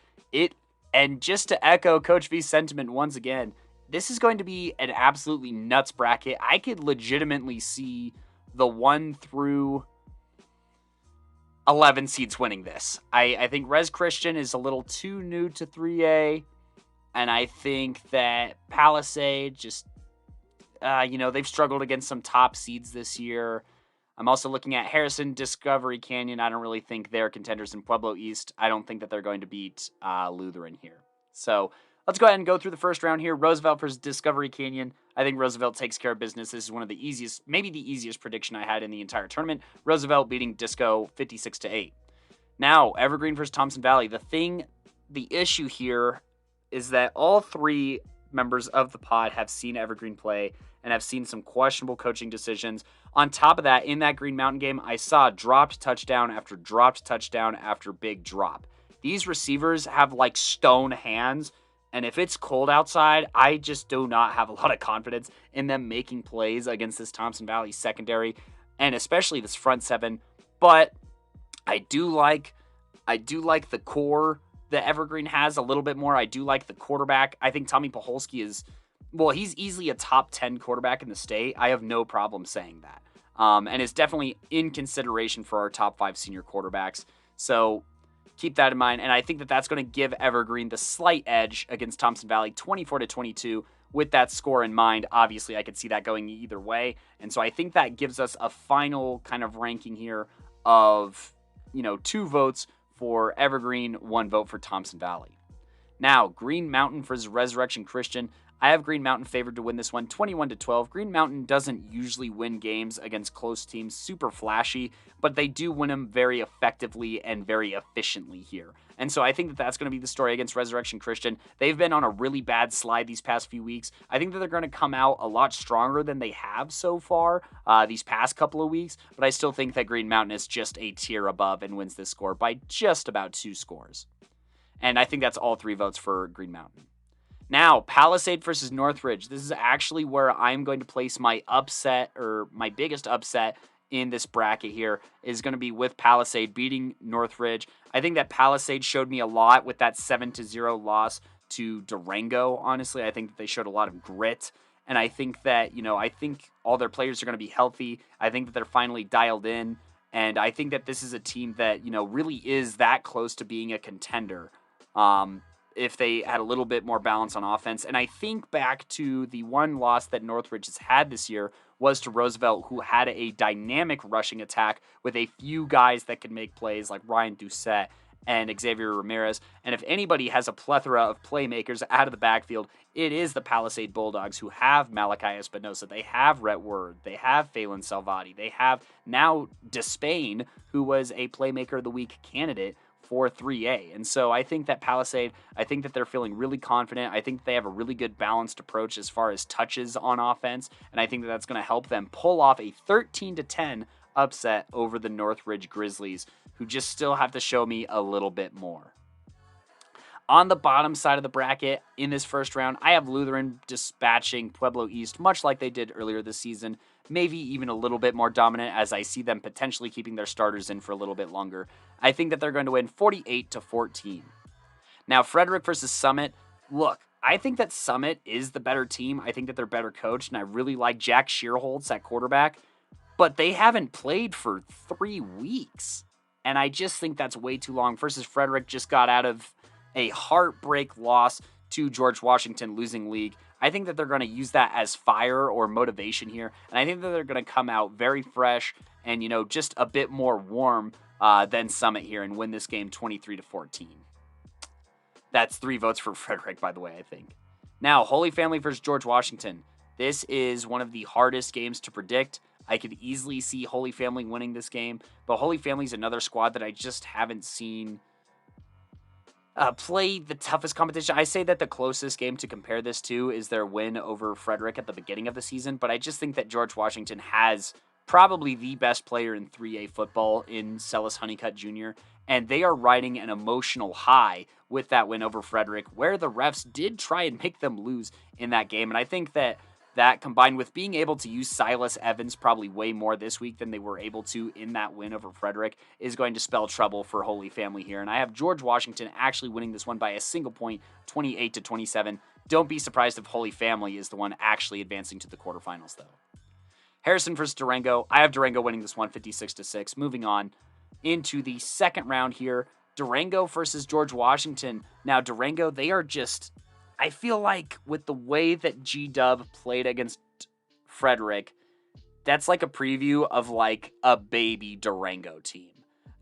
and just to echo Coach V's sentiment once again, this is going to be an absolutely nuts bracket. I could legitimately see the 1 through 11 seeds winning this. I think Res Christian is a little too new to 3A, and I think that Palisade just, they've struggled against some top seeds this year. I'm also looking at Harrison, Discovery Canyon. I don't really think they're contenders in Pueblo East. I don't think that they're going to beat Lutheran here. So let's go ahead and go through the first round here. Roosevelt versus Discovery Canyon. I think Roosevelt takes care of business. This is one of the easiest, maybe the easiest prediction I had in the entire tournament. Roosevelt beating Disco 56-8. Now, Evergreen versus Thompson Valley. The issue here is that all three members of the pod have seen Evergreen play and have seen some questionable coaching decisions. On top of that, in that Green Mountain game, I saw dropped touchdown after big drop. These receivers have like stone hands, and if it's cold outside, I just do not have a lot of confidence in them making plays against this Thompson Valley secondary, and especially this front seven. But I do like the core that Evergreen has a little bit more. I do like the quarterback. I think Tommy Paholski he's easily a top 10 quarterback in the state. I have no problem saying that. And it's definitely in consideration for our top 5 senior quarterbacks. So keep that in mind. And I think that that's going to give Evergreen the slight edge against Thompson Valley, 24-22. With that score in mind, obviously I could see that going either way. And so I think that gives us a final kind of ranking here of, 2 votes for Evergreen, 1 vote for Thompson Valley. Now, Green Mountain versus Resurrection Christian. I have Green Mountain favored to win this one, 21-12. Green Mountain doesn't usually win games against close teams super flashy, but they do win them very effectively and very efficiently here. And so I think that that's going to be the story against Resurrection Christian. They've been on a really bad slide these past few weeks. I think that they're going to come out a lot stronger than they have so far these past couple of weeks, but I still think that Green Mountain is just a tier above and wins this score by just about 2 scores. And I think that's all 3 votes for Green Mountain. Now, Palisade versus Northridge. This is actually where I'm going to place my upset, or my biggest upset in this bracket here, is going to be with Palisade beating Northridge. I think that Palisade showed me a lot with that 7-0 loss to Durango, honestly. I think that they showed a lot of grit And I think that, I think all their players are going to be healthy. I think that they're finally dialed in. And I think that this is a team that, really is that close to being a contender. If they had a little bit more balance on offense. And I think back to the one loss that Northridge has had this year was to Roosevelt, who had a dynamic rushing attack with a few guys that could make plays like Ryan Doucette and Xavier Ramirez. And if anybody has a plethora of playmakers out of the backfield, it is the Palisade Bulldogs, who have Malachi Espinosa. They have Rhett Word. They have Phelan Salvati. They have now Despain, who was a Playmaker of the Week candidate for 3A. And so I think that Palisade, I think that they're feeling really confident. I think they have a really good balanced approach as far as touches on offense. And I think that that's going to help them pull off a 13-10 upset over the Northridge Grizzlies, who just still have to show me a little bit more. On the bottom side of the bracket in this first round, I have Lutheran dispatching Pueblo East, much like they did earlier this season, maybe even a little bit more dominant, as I see them potentially keeping their starters in for a little bit longer. I think that they're going to win 48-14. Now, Frederick versus Summit. Look, I think that Summit is the better team. I think that they're better coached, and I really like Jack Shearholtz at quarterback, but they haven't played for 3 weeks, and I just think that's way too long. Versus Frederick just got out of a heartbreak loss to George Washington, losing league. I think that they're going to use that as fire or motivation here, and I think that they're going to come out very fresh and, just a bit more warm than Summit here and win this game 23-14. That's 3 votes for Frederick, by the way, I think. Now, Holy Family versus George Washington. This is one of the hardest games to predict. I could easily see Holy Family winning this game, but Holy Family is another squad that I just haven't seen play the toughest competition. I say that the closest game to compare this to is their win over Frederick at the beginning of the season, but I just think that George Washington has probably the best player in 3A football in Celis Honeycutt Jr., and they are riding an emotional high with that win over Frederick, where the refs did try and make them lose in that game. And I think that combined with being able to use Silas Evans probably way more this week than they were able to in that win over Frederick is going to spell trouble for Holy Family here. And I have George Washington actually winning this one by a single point, 28-27. Don't be surprised if Holy Family is the one actually advancing to the quarterfinals, though. Harrison versus Durango. I have Durango winning this one 56-6. Moving on into the second round here. Durango versus George Washington. Now, Durango, they are just... I feel like with the way that G-Dub played against Frederick, that's like a preview of like a baby Durango team.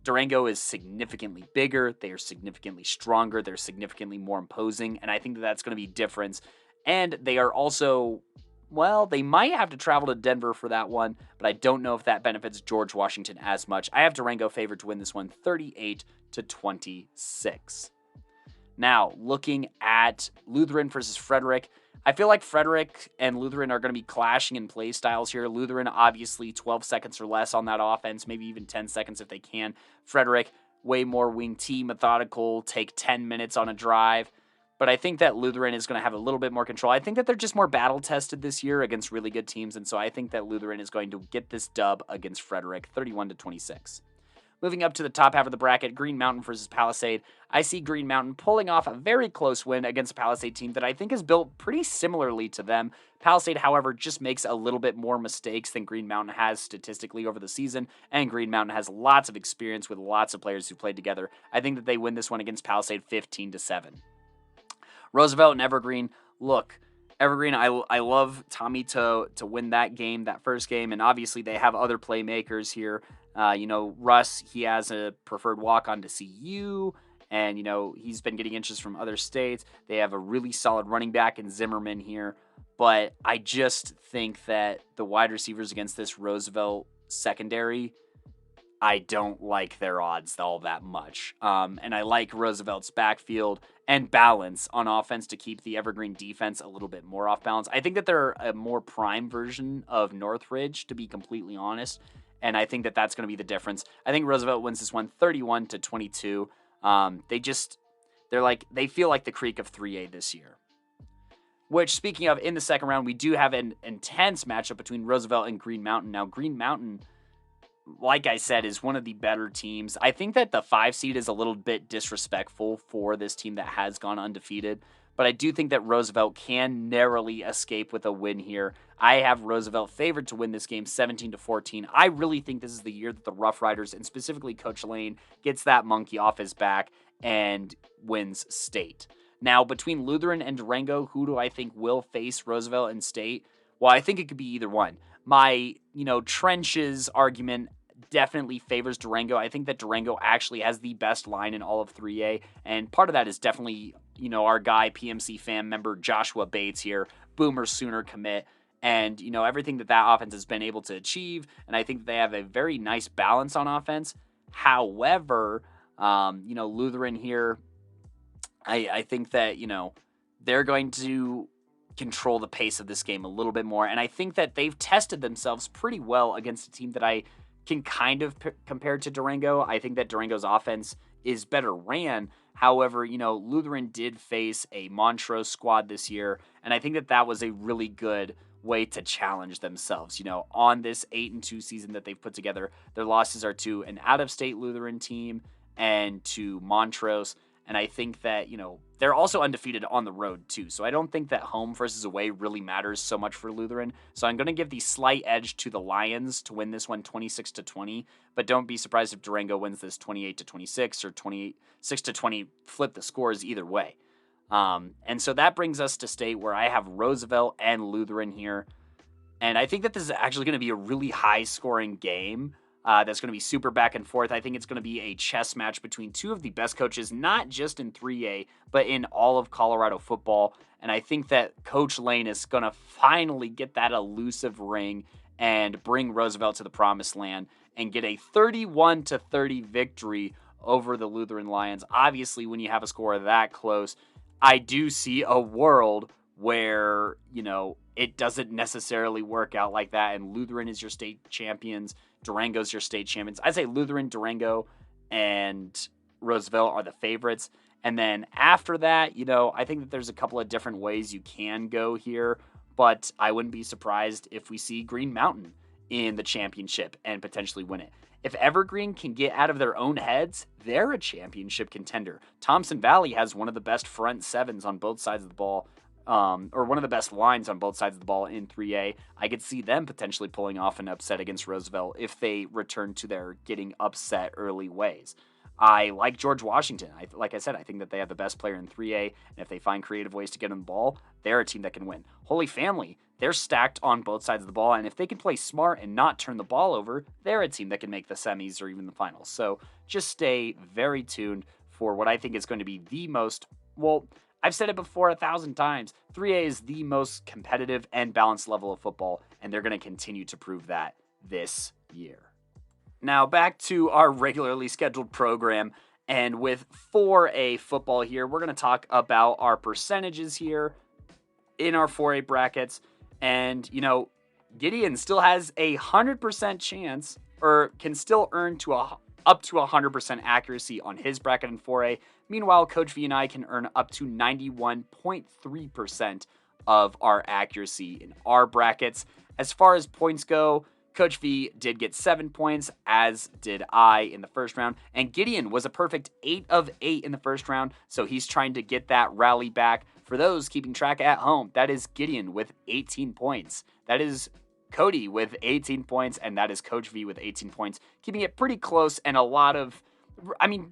Durango is significantly bigger. They are significantly stronger. They're significantly more imposing. And I think that that's going to be different. And they are also, well, they might have to travel to Denver for that one, but I don't know if that benefits George Washington as much. I have Durango favored to win this one 38-26. Now, looking at Lutheran versus Frederick, I feel like Frederick and Lutheran are going to be clashing in play styles here. Lutheran, obviously, 12 seconds or less on that offense, maybe even 10 seconds if they can. Frederick, way more wing T, methodical, take 10 minutes on a drive. But I think that Lutheran is going to have a little bit more control. I think that they're just more battle-tested this year against really good teams, and so I think that Lutheran is going to get this dub against Frederick, 31-26. Moving up to the top half of the bracket, Green Mountain versus Palisade. I see Green Mountain pulling off a very close win against a Palisade team that I think is built pretty similarly to them. Palisade, however, just makes a little bit more mistakes than Green Mountain has statistically over the season, and Green Mountain has lots of experience with lots of players who played together. I think that they win this one against Palisade 15-7. Roosevelt and Evergreen. Look, Evergreen, I love Tommy to win that game, that first game, and obviously they have other playmakers here. Russ, he has a preferred walk-on to CU, and, he's been getting interest from other states. They have a really solid running back in Zimmerman here, but I just think that the wide receivers against this Roosevelt secondary, I don't like their odds all that much. And I like Roosevelt's backfield and balance on offense to keep the Evergreen defense a little bit more off balance. I think that they're a more prime version of Northridge, to be completely honest. And I think that that's going to be the difference. I think Roosevelt wins this one 31-22. They feel like the Creek of 3A this year. Which, speaking of, in the second round, we do have an intense matchup between Roosevelt and Green Mountain. Now, Green Mountain, like I said, is one of the better teams. I think that the 5 seed is a little bit disrespectful for this team that has gone undefeated. but I do think that Roosevelt can narrowly escape with a win here. I have Roosevelt favored to win this game 17-14. I really think this is the year that the Rough Riders, and specifically Coach Lane, gets that monkey off his back and wins state. Now, between Lutheran and Durango, who do I think will face Roosevelt and state? Well, I think it could be either one. My, trenches argument definitely favors Durango. I think that Durango actually has the best line in all of 3A, and part of that is definitely, our guy, PMC fan member Joshua Bates here, Boomer Sooner commit, and, everything that offense has been able to achieve, and I think they have a very nice balance on offense. However, Lutheran here, I think that, they're going to control the pace of this game a little bit more. And I think that they've tested themselves pretty well against a team that I can kind of compare to Durango. I think that Durango's offense is better ran. However, Lutheran did face a Montrose squad this year. And I think that that was a really good way to challenge themselves. On this 8-2 season that they've put together, their losses are to an out-of-state Lutheran team and to Montrose. And I think that, they're also undefeated on the road too. So I don't think that home versus away really matters so much for Lutheran. So I'm going to give the slight edge to the Lions to win this one 26-20. But don't be surprised if Durango wins this 28-26 or 26-20. Flip the scores either way. And so that brings us to state where I have Roosevelt and Lutheran here. And I think that this is actually going to be a really high scoring game. That's going to be super back and forth. I think it's going to be a chess match between two of the best coaches, not just in 3A, but in all of Colorado football. And I think that Coach Lane is going to finally get that elusive ring and bring Roosevelt to the promised land and get a 31-30 victory over the Lutheran Lions. Obviously, when you have a score that close, I do see a world where, it doesn't necessarily work out like that. And Lutheran is your state champions. Durango's your state champions. I'd say Lutheran, Durango, and Roosevelt are the favorites. And then after that, I think that there's a couple of different ways you can go here. But I wouldn't be surprised if we see Green Mountain in the championship and potentially win it. If Evergreen can get out of their own heads, they're a championship contender. Thompson Valley has one of the best front sevens on both sides of the ball. Or one of the best lines on both sides of the ball in 3A. I could see them potentially pulling off an upset against Roosevelt if they return to their getting upset early ways. I like George Washington. Like I said, I think that they have the best player in 3A, and if they find creative ways to get on the ball, they're a team that can win. Holy Family, they're stacked on both sides of the ball, and if they can play smart and not turn the ball over, they're a team that can make the semis or even the finals. So just stay very tuned for what I think is going to be the most, I've said it before 1,000 times. 3A is the most competitive and balanced level of football, and they're going to continue to prove that this year. Now, back to our regularly scheduled program, and with 4A football here, we're going to talk about our percentages here in our 4A brackets. And, Gideon still has a 100% chance, or can still earn up to 100% accuracy on his bracket in 4A. Meanwhile, Coach V and I can earn up to 91.3% of our accuracy in our brackets. As far as points go, Coach V did get 7 points, as did I in the first round. And Gideon was a perfect 8 of 8 in the first round, so he's trying to get that rally back. For those keeping track at home, that is Gideon with 18 points. That is Kodey with 18 points, and that is Coach V with 18 points, keeping it pretty close and a lot of,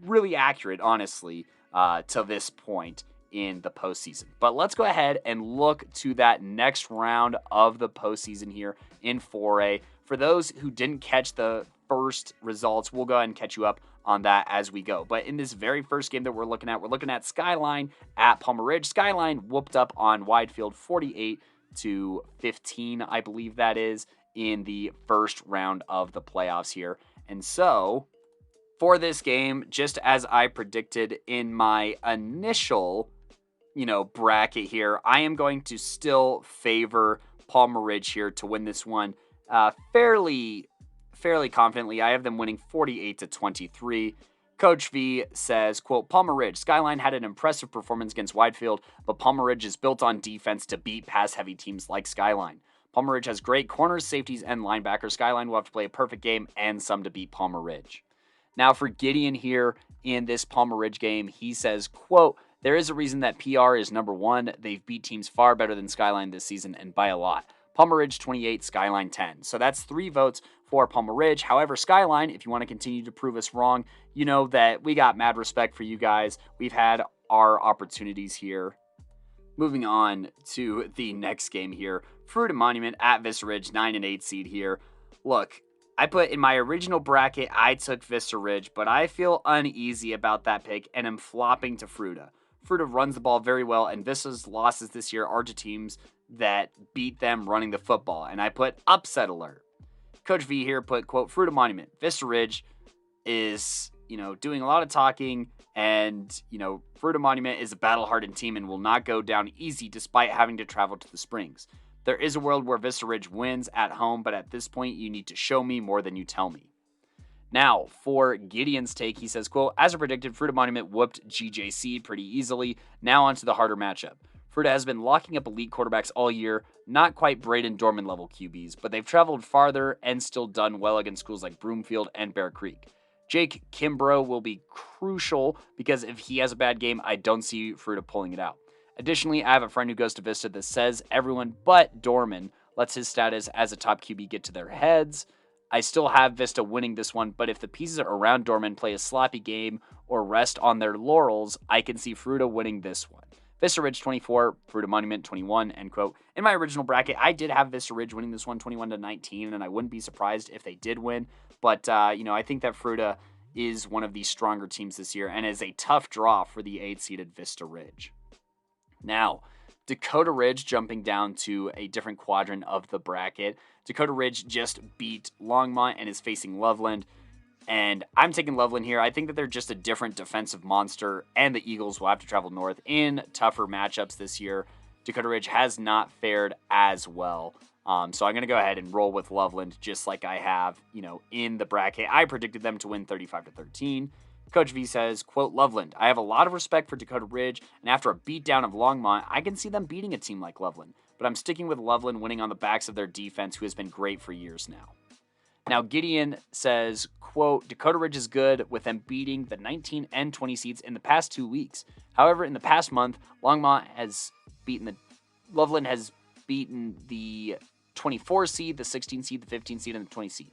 really accurate, honestly, to this point in the postseason. But let's go ahead and look to that next round of the postseason here in 4A. For those who didn't catch the first results, we'll go ahead and catch you up on that as we go. But in this very first game that we're looking at Skyline at Palmer Ridge. Skyline whooped up on Widefield 48-15, I believe that is, in the first round of the playoffs here. And so, for this game, just as I predicted in my initial, bracket here, I am going to still favor Palmer Ridge here to win this one fairly confidently. I have them winning 48-23. Coach V says, quote, Palmer Ridge, Skyline had an impressive performance against Widefield, but Palmer Ridge is built on defense to beat pass-heavy teams like Skyline. Palmer Ridge has great corners, safeties, and linebackers. Skyline will have to play a perfect game and some to beat Palmer Ridge. Now for Gideon here in this Palmer Ridge game, he says, quote, There is a reason that PR is number 1. They've beat teams far better than Skyline this season and by a lot. Palmer Ridge 28, Skyline 10. So that's 3 votes for Palmer Ridge. However, Skyline, if you want to continue to prove us wrong, you know that we got mad respect for you guys. We've had our opportunities here. Moving on to the next game here. Fruita Monument at Vista Ridge, 9 and 8 seed here. Look, I put in my original bracket, I took Vista Ridge, but I feel uneasy about that pick and am flopping to Fruita. Fruita runs the ball very well, and Vista's losses this year are to teams that beat them running the football, and I put upset alert. Coach V here put, quote, Fruita Monument. Vista Ridge is, doing a lot of talking, and, Fruita Monument is a battle-hardened team and will not go down easy despite having to travel to the Springs. There is a world where Vista Ridge wins at home, but at this point, you need to show me more than you tell me. Now, for Gideon's take, he says, quote, as I predicted, Fruita Monument whooped GJC pretty easily. Now onto the harder matchup. Fruita has been locking up elite quarterbacks all year, not quite Braden Dorman level QBs, but they've traveled farther and still done well against schools like Broomfield and Bear Creek. Jake Kimbrough will be crucial because if he has a bad game, I don't see Fruita pulling it out. Additionally, I have a friend who goes to Vista that says everyone but Dorman lets his status as a top QB get to their heads. I still have Vista winning this one, but if the pieces around Dorman play a sloppy game or rest on their laurels, I can see Fruita winning this one. Vista Ridge 24, Fruita Monument 21, end quote. In my original bracket, I did have Vista Ridge winning this one 21-19, and I wouldn't be surprised if they did win. But, I think that Fruita is one of the stronger teams this year and is a tough draw for the 8-seeded Vista Ridge. Now, Dakota Ridge jumping down to a different quadrant of the bracket. Dakota Ridge just beat Longmont and is facing Loveland. And I'm taking Loveland here. I think that they're just a different defensive monster, and the Eagles will have to travel north in tougher matchups this year. Dakota Ridge has not fared as well. So I'm going to go ahead and roll with Loveland just like I have, in the bracket. I predicted them to win 35-13. Coach V says, quote, Loveland, I have a lot of respect for Dakota Ridge, and after a beatdown of Longmont, I can see them beating a team like Loveland. But I'm sticking with Loveland winning on the backs of their defense, who has been great for years now. Now, Gideon says, quote, Dakota Ridge is good with them beating the 19 and 20 seeds in the past 2 weeks. However, in the past month, Loveland has beaten the 24 seed, the 16 seed, the 15 seed, and the 20 seed.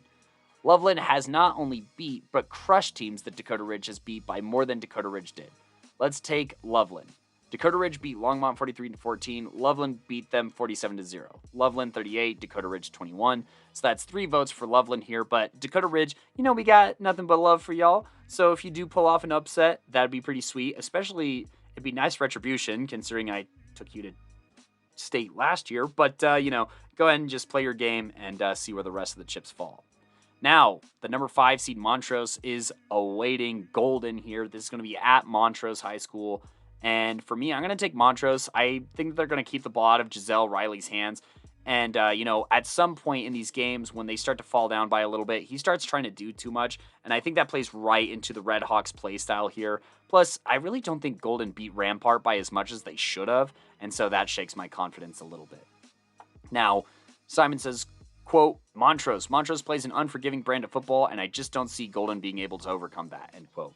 Loveland has not only beat, but crushed teams that Dakota Ridge has beat by more than Dakota Ridge did. Let's take Loveland. Dakota Ridge beat Longmont 43-14. Loveland beat them 47-0. Loveland 38, Dakota Ridge 21. So that's 3 votes for Loveland here. But Dakota Ridge, we got nothing but love for y'all. So if you do pull off an upset, that'd be pretty sweet. Especially, it'd be nice retribution considering I took you to state last year. But, go ahead and just play your game and see where the rest of the chips fall. Now, the number 5 seed Montrose is awaiting Golden here. This is going to be at Montrose High School. And for me, I'm going to take Montrose. I think they're going to keep the ball out of Giselle Riley's hands. And, at some point in these games, when they start to fall down by a little bit, he starts trying to do too much. And I think that plays right into the Red Hawks play style here. Plus, I really don't think Golden beat Rampart by as much as they should have. And so that shakes my confidence a little bit. Now, Simon says, quote, Montrose plays an unforgiving brand of football, and I just don't see Golden being able to overcome that, end quote.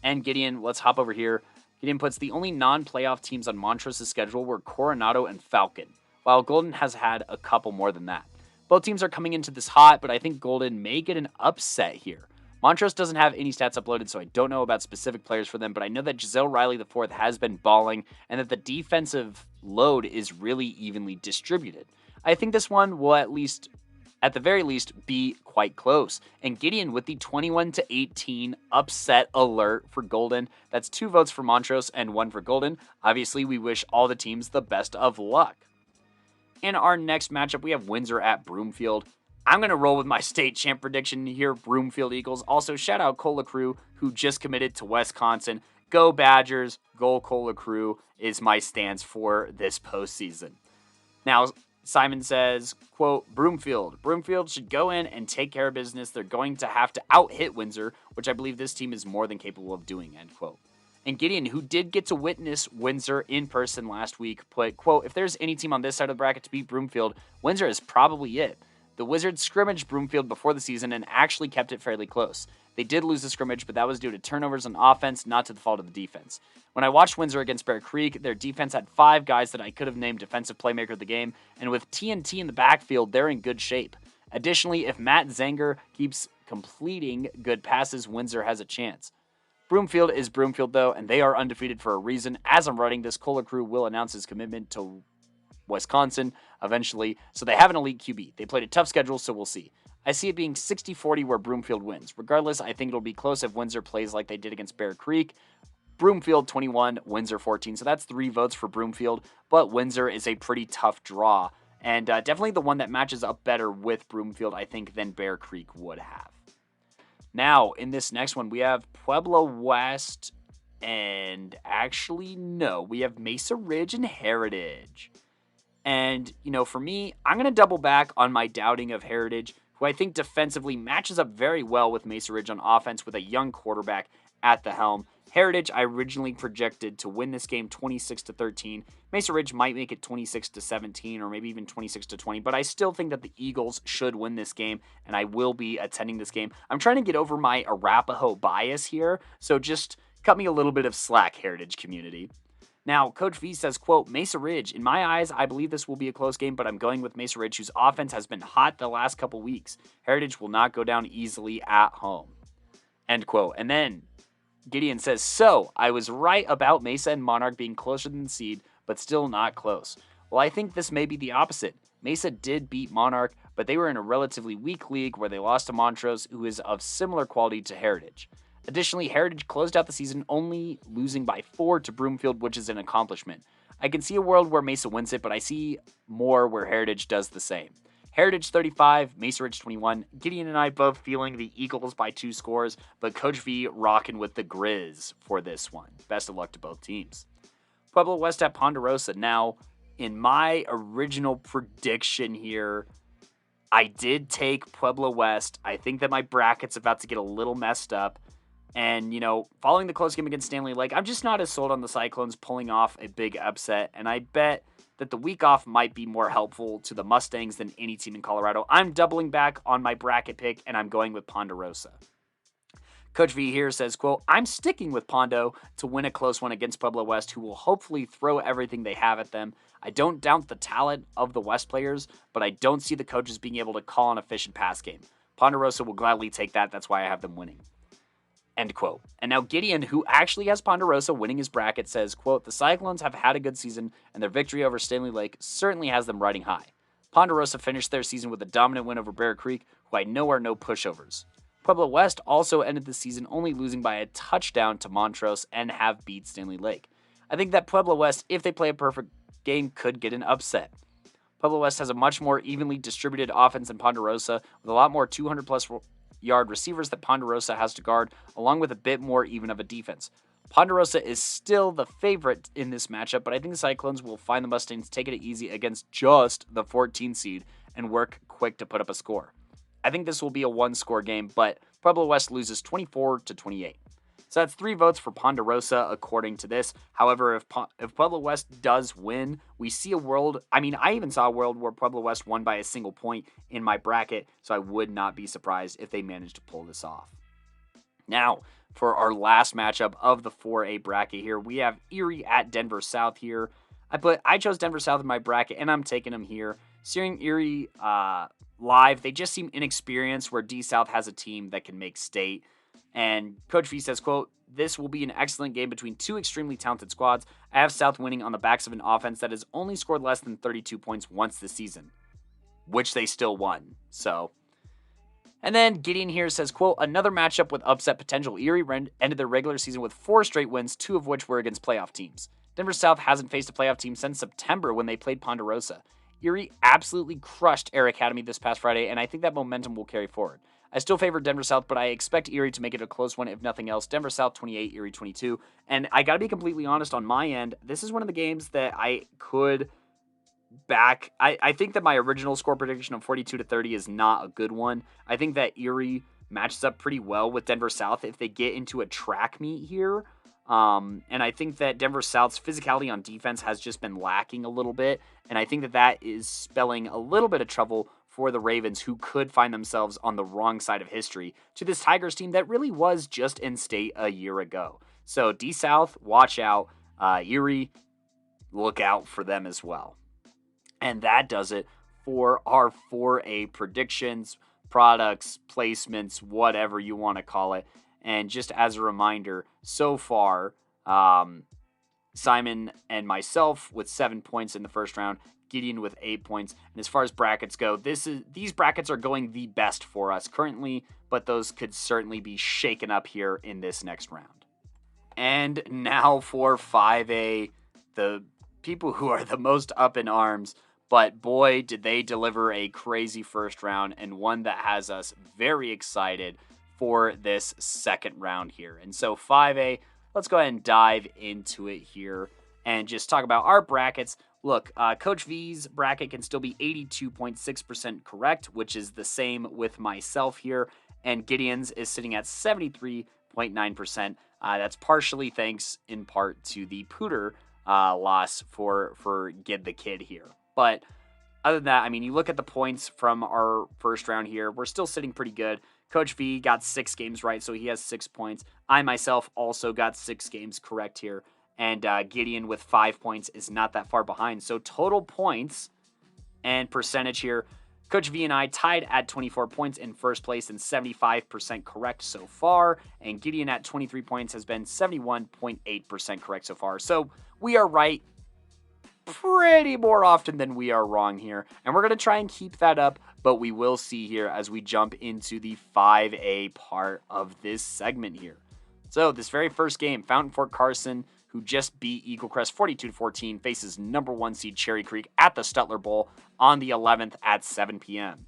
And Gideon, let's hop over here. Gideon puts the only non-playoff teams on Montrose's schedule were Coronado and Falcon, while Golden has had a couple more than that. Both teams are coming into this hot, but I think Golden may get an upset here. Montrose doesn't have any stats uploaded, so I don't know about specific players for them, but I know that Giselle Riley IV has been balling, and that the defensive load is really evenly distributed. I think this one will at the very least, be quite close. And Gideon with the 21-18 upset alert for Golden. That's 2 votes for Montrose and 1 for Golden. Obviously, we wish all the teams the best of luck. In our next matchup, we have Windsor at Broomfield. I'm going to roll with my state champ prediction here, Broomfield Eagles. Also, shout out Cola Crew, who just committed to Wisconsin. Go Badgers, go Cola Crew is my stance for this postseason. Now, Simon says, quote, Broomfield should go in and take care of business. They're going to have to out-hit Windsor, which I believe this team is more than capable of doing, end quote. And Gideon, who did get to witness Windsor in person last week, put, quote, if there's any team on this side of the bracket to beat Broomfield, Windsor is probably it. The Wizards scrimmaged Broomfield before the season and actually kept it fairly close. They did lose the scrimmage, but that was due to turnovers on offense, not to the fault of the defense. When I watched Windsor against Bear Creek, their defense had 5 guys that I could have named defensive playmaker of the game, and with TNT in the backfield, they're in good shape. Additionally, if Matt Zenger keeps completing good passes, Windsor has a chance. Broomfield is Broomfield, though, and they are undefeated for a reason. As I'm writing this, Kohler Crew will announce his commitment to Wisconsin eventually, so they have an elite QB. They played a tough schedule, so we'll see. I see it being 60-40 where Broomfield wins. Regardless, I think it'll be close if Windsor plays like they did against Bear Creek. Broomfield 21, Windsor 14, so that's 3 votes for Broomfield, but Windsor is a pretty tough draw, and definitely the one that matches up better with Broomfield, I think, than Bear Creek would have. Now, in this next one, we have Pueblo West, and actually, no, we have Mesa Ridge and Heritage. And, for me, I'm going to double back on my doubting of Heritage, who I think defensively matches up very well with Mesa Ridge on offense with a young quarterback at the helm. Heritage, I originally projected to win this game 26-13. Mesa Ridge might make it 26-17 or maybe even 26-20, but I still think that the Eagles should win this game, and I will be attending this game. I'm trying to get over my Arapaho bias here, so just cut me a little bit of slack, Heritage community. Now, Coach V says, quote, Mesa Ridge, in my eyes, I believe this will be a close game, but I'm going with Mesa Ridge, whose offense has been hot the last couple weeks. Heritage will not go down easily at home. End quote. And then Gideon says, so, I was right about Mesa and Monarch being closer than seed, but still not close. Well, I think this may be the opposite. Mesa did beat Monarch, but they were in a relatively weak league where they lost to Montrose, who is of similar quality to Heritage. Additionally, Heritage closed out the season only losing by 4 to Broomfield, which is an accomplishment. I can see a world where Mesa wins it, but I see more where Heritage does the same. Heritage 35, Mesa Ridge 21. Gideon and I both feeling the Eagles by 2 scores, but Coach V rocking with the Grizz for this one. Best of luck to both teams. Pueblo West at Ponderosa. Now, in my original prediction here, I did take Pueblo West. I think that my bracket's about to get a little messed up. And, following the close game against Stanley Lake, I'm just not as sold on the Cyclones pulling off a big upset. And I bet that the week off might be more helpful to the Mustangs than any team in Colorado. I'm doubling back on my bracket pick, and I'm going with Ponderosa. Coach V here says, quote, I'm sticking with Pondo to win a close one against Pueblo West, who will hopefully throw everything they have at them. I don't doubt the talent of the West players, but I don't see the coaches being able to call an efficient pass game. Ponderosa will gladly take that. That's why I have them winning. End quote. And now Gideon, who actually has Ponderosa winning his bracket, says, quote, the Cyclones have had a good season, and their victory over Stanley Lake certainly has them riding high. Ponderosa finished their season with a dominant win over Bear Creek, who I know are no pushovers. Pueblo West also ended the season only losing by a touchdown to Montrose and have beat Stanley Lake. I think that Pueblo West, if they play a perfect game, could get an upset. Pueblo West has a much more evenly distributed offense than Ponderosa, with a lot more 200-plus yard receivers that Ponderosa has to guard, along with a bit more even of a defense. Ponderosa is still the favorite in this matchup, but I think the Cyclones will find the Mustangs taking it easy against just the 14 seed and work quick to put up a score. I think this will be a 1-score game, but Pueblo West loses 24-28. So that's 3 votes for Ponderosa according to this. However, if Pueblo West does win, we see a world, I even saw a world where Pueblo West won by a single point in my bracket, so I would not be surprised if they managed to pull this off. Now, for our last matchup of the 4A bracket here, we have Erie at Denver South here. I chose Denver South in my bracket, and I'm taking them here. Seeing Erie live, they just seem inexperienced, where D South has a team that can make state. And Coach V says, quote, this will be an excellent game between 2 extremely talented squads. I have South winning on the backs of an offense that has only scored less than 32 points once this season, which they still won. So, and then Gideon here says, quote, another matchup with upset potential. Erie ended their regular season with 4 straight wins, 2 of which were against playoff teams. Denver South hasn't faced a playoff team since September when they played Ponderosa. Erie absolutely crushed Air Academy this past Friday, and I think that momentum will carry forward. I still favor Denver South, but I expect Erie to make it a close one, if nothing else. Denver South 28, Erie 22. And I got to be completely honest on my end. This is one of the games that I could back. I think that my original score prediction of 42-30 is not a good one. I think that Erie matches up pretty well with Denver South if they get into a track meet here. And I think that Denver South's physicality on defense has just been lacking a little bit. And I think that is spelling a little bit of trouble for the Ravens, who could find themselves on the wrong side of history, to this Tigers team that really was just in state a year ago. So D-South, watch out. Erie, look out for them as well. And that does it for our 4A predictions, products, placements, whatever you want to call it. And just as a reminder, so far, Simon and myself with 7 points in the first round, Gideon with 8 points. And as far as brackets go, these brackets are going the best for us currently, but those could certainly be shaken up here in this next round. And now for 5A, the people who are the most up in arms, but boy, did they deliver a crazy first round and one that has us very excited for this second round here. And so 5A, let's go ahead and dive into it here and just talk about our brackets. Look, Coach V's bracket can still be 82.6% correct, which is the same with myself here. And Gideon's is sitting at 73.9%. That's partially thanks in part to the Pooter loss for Gid the Kid here. But other than that, I mean, you look at the points from our first round here, we're still sitting pretty good. Coach V got 6 games right, so he has 6 points. I myself also got 6 games correct here. And Gideon with 5 points is not that far behind. So total points and percentage here, Coach V and I tied at 24 points in first place and 75% correct so far. And Gideon at 23 points has been 71.8% correct so far. So we are right pretty more often than we are wrong here. And we're going to try and keep that up, but we will see here as we jump into the 5A part of this segment here. So this very first game, Fountain Fort Carson, who just beat Eagle Crest 42-14, faces number 1 seed Cherry Creek at the Stutler Bowl on the 11th at 7 p.m.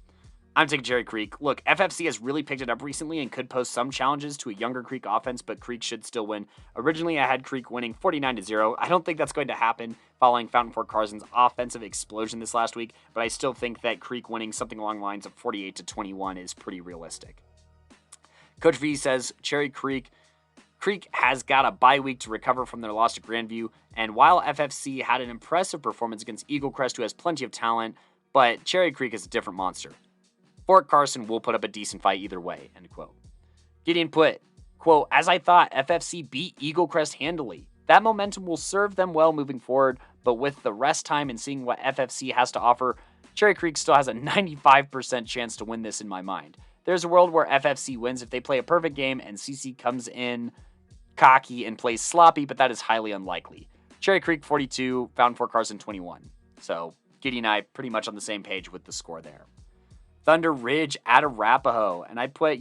I'm taking Cherry Creek. Look, FFC has really picked it up recently and could pose some challenges to a younger Creek offense, but Creek should still win. Originally, I had Creek winning 49-0. I don't think that's going to happen following Fountain Fort Carson's offensive explosion this last week, but I still think that Creek winning something along the lines of 48-21 is pretty realistic. Coach V says Cherry Creek has got a bye week to recover from their loss to Grandview, and while FFC had an impressive performance against Eagle Crest, who has plenty of talent, but Cherry Creek is a different monster. Fort Carson will put up a decent fight either way, end quote. Gideon put, quote, as I thought, FFC beat Eagle Crest handily. That momentum will serve them well moving forward, but with the rest time and seeing what FFC has to offer, Cherry Creek still has a 95% chance to win this in my mind. There's a world where FFC wins if they play a perfect game and CC comes in cocky and plays sloppy, but that is highly unlikely. Cherry Creek 42, Fountain Fort Carson 21. So Gideon and I pretty much on the same page with the score there. Thunder Ridge at Arapahoe. And I put,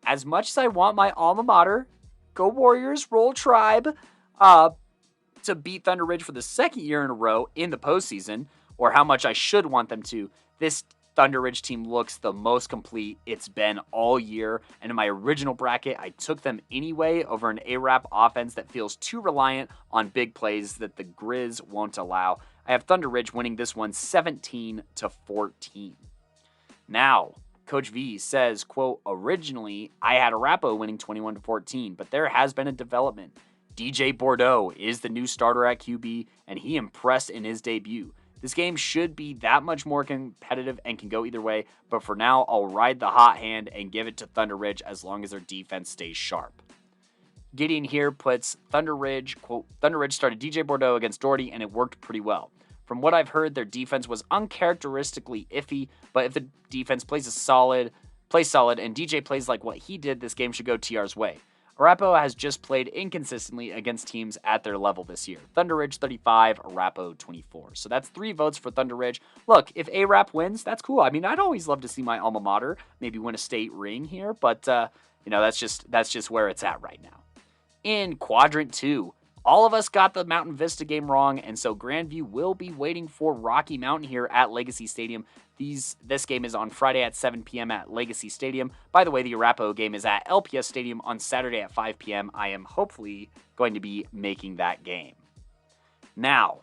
as much as I want my alma mater, go Warriors, roll Tribe, to beat Thunder Ridge for the second year in a row in the postseason, or how much I should want them to, this Thunder Ridge team looks the most complete it's been all year. And in my original bracket, I took them anyway over an ARAP offense that feels too reliant on big plays that the Grizz won't allow. I have Thunder Ridge winning this one 17-14. Now, Coach V says, quote, originally I had Arapahoe winning 21-14, but there has been a development. DJ Bordeaux is the new starter at QB, and he impressed in his debut. This game should be that much more competitive and can go either way, but for now, I'll ride the hot hand and give it to Thunder Ridge as long as their defense stays sharp. Gideon here puts Thunder Ridge, quote, Thunder Ridge started DJ Bordeaux against Doherty, and it worked pretty well. From what I've heard, their defense was uncharacteristically iffy, but if the defense plays solid, and DJ plays like what he did, this game should go TR's way. Arapahoe has just played inconsistently against teams at their level this year. Thunder Ridge 35, Arapahoe 24. So that's 3 votes for Thunder Ridge. Look, if ARAP wins, that's cool. I mean, I'd always love to see my alma mater maybe win a state ring here, but that's just where it's at right now. In Quadrant 2, all of us got the Mountain Vista game wrong, and so Grandview will be waiting for Rocky Mountain here at Legacy Stadium. This game is on Friday at 7 p.m. at Legacy Stadium. By the way, the Arapahoe game is at LPS Stadium on Saturday at 5 p.m. I am hopefully going to be making that game. Now,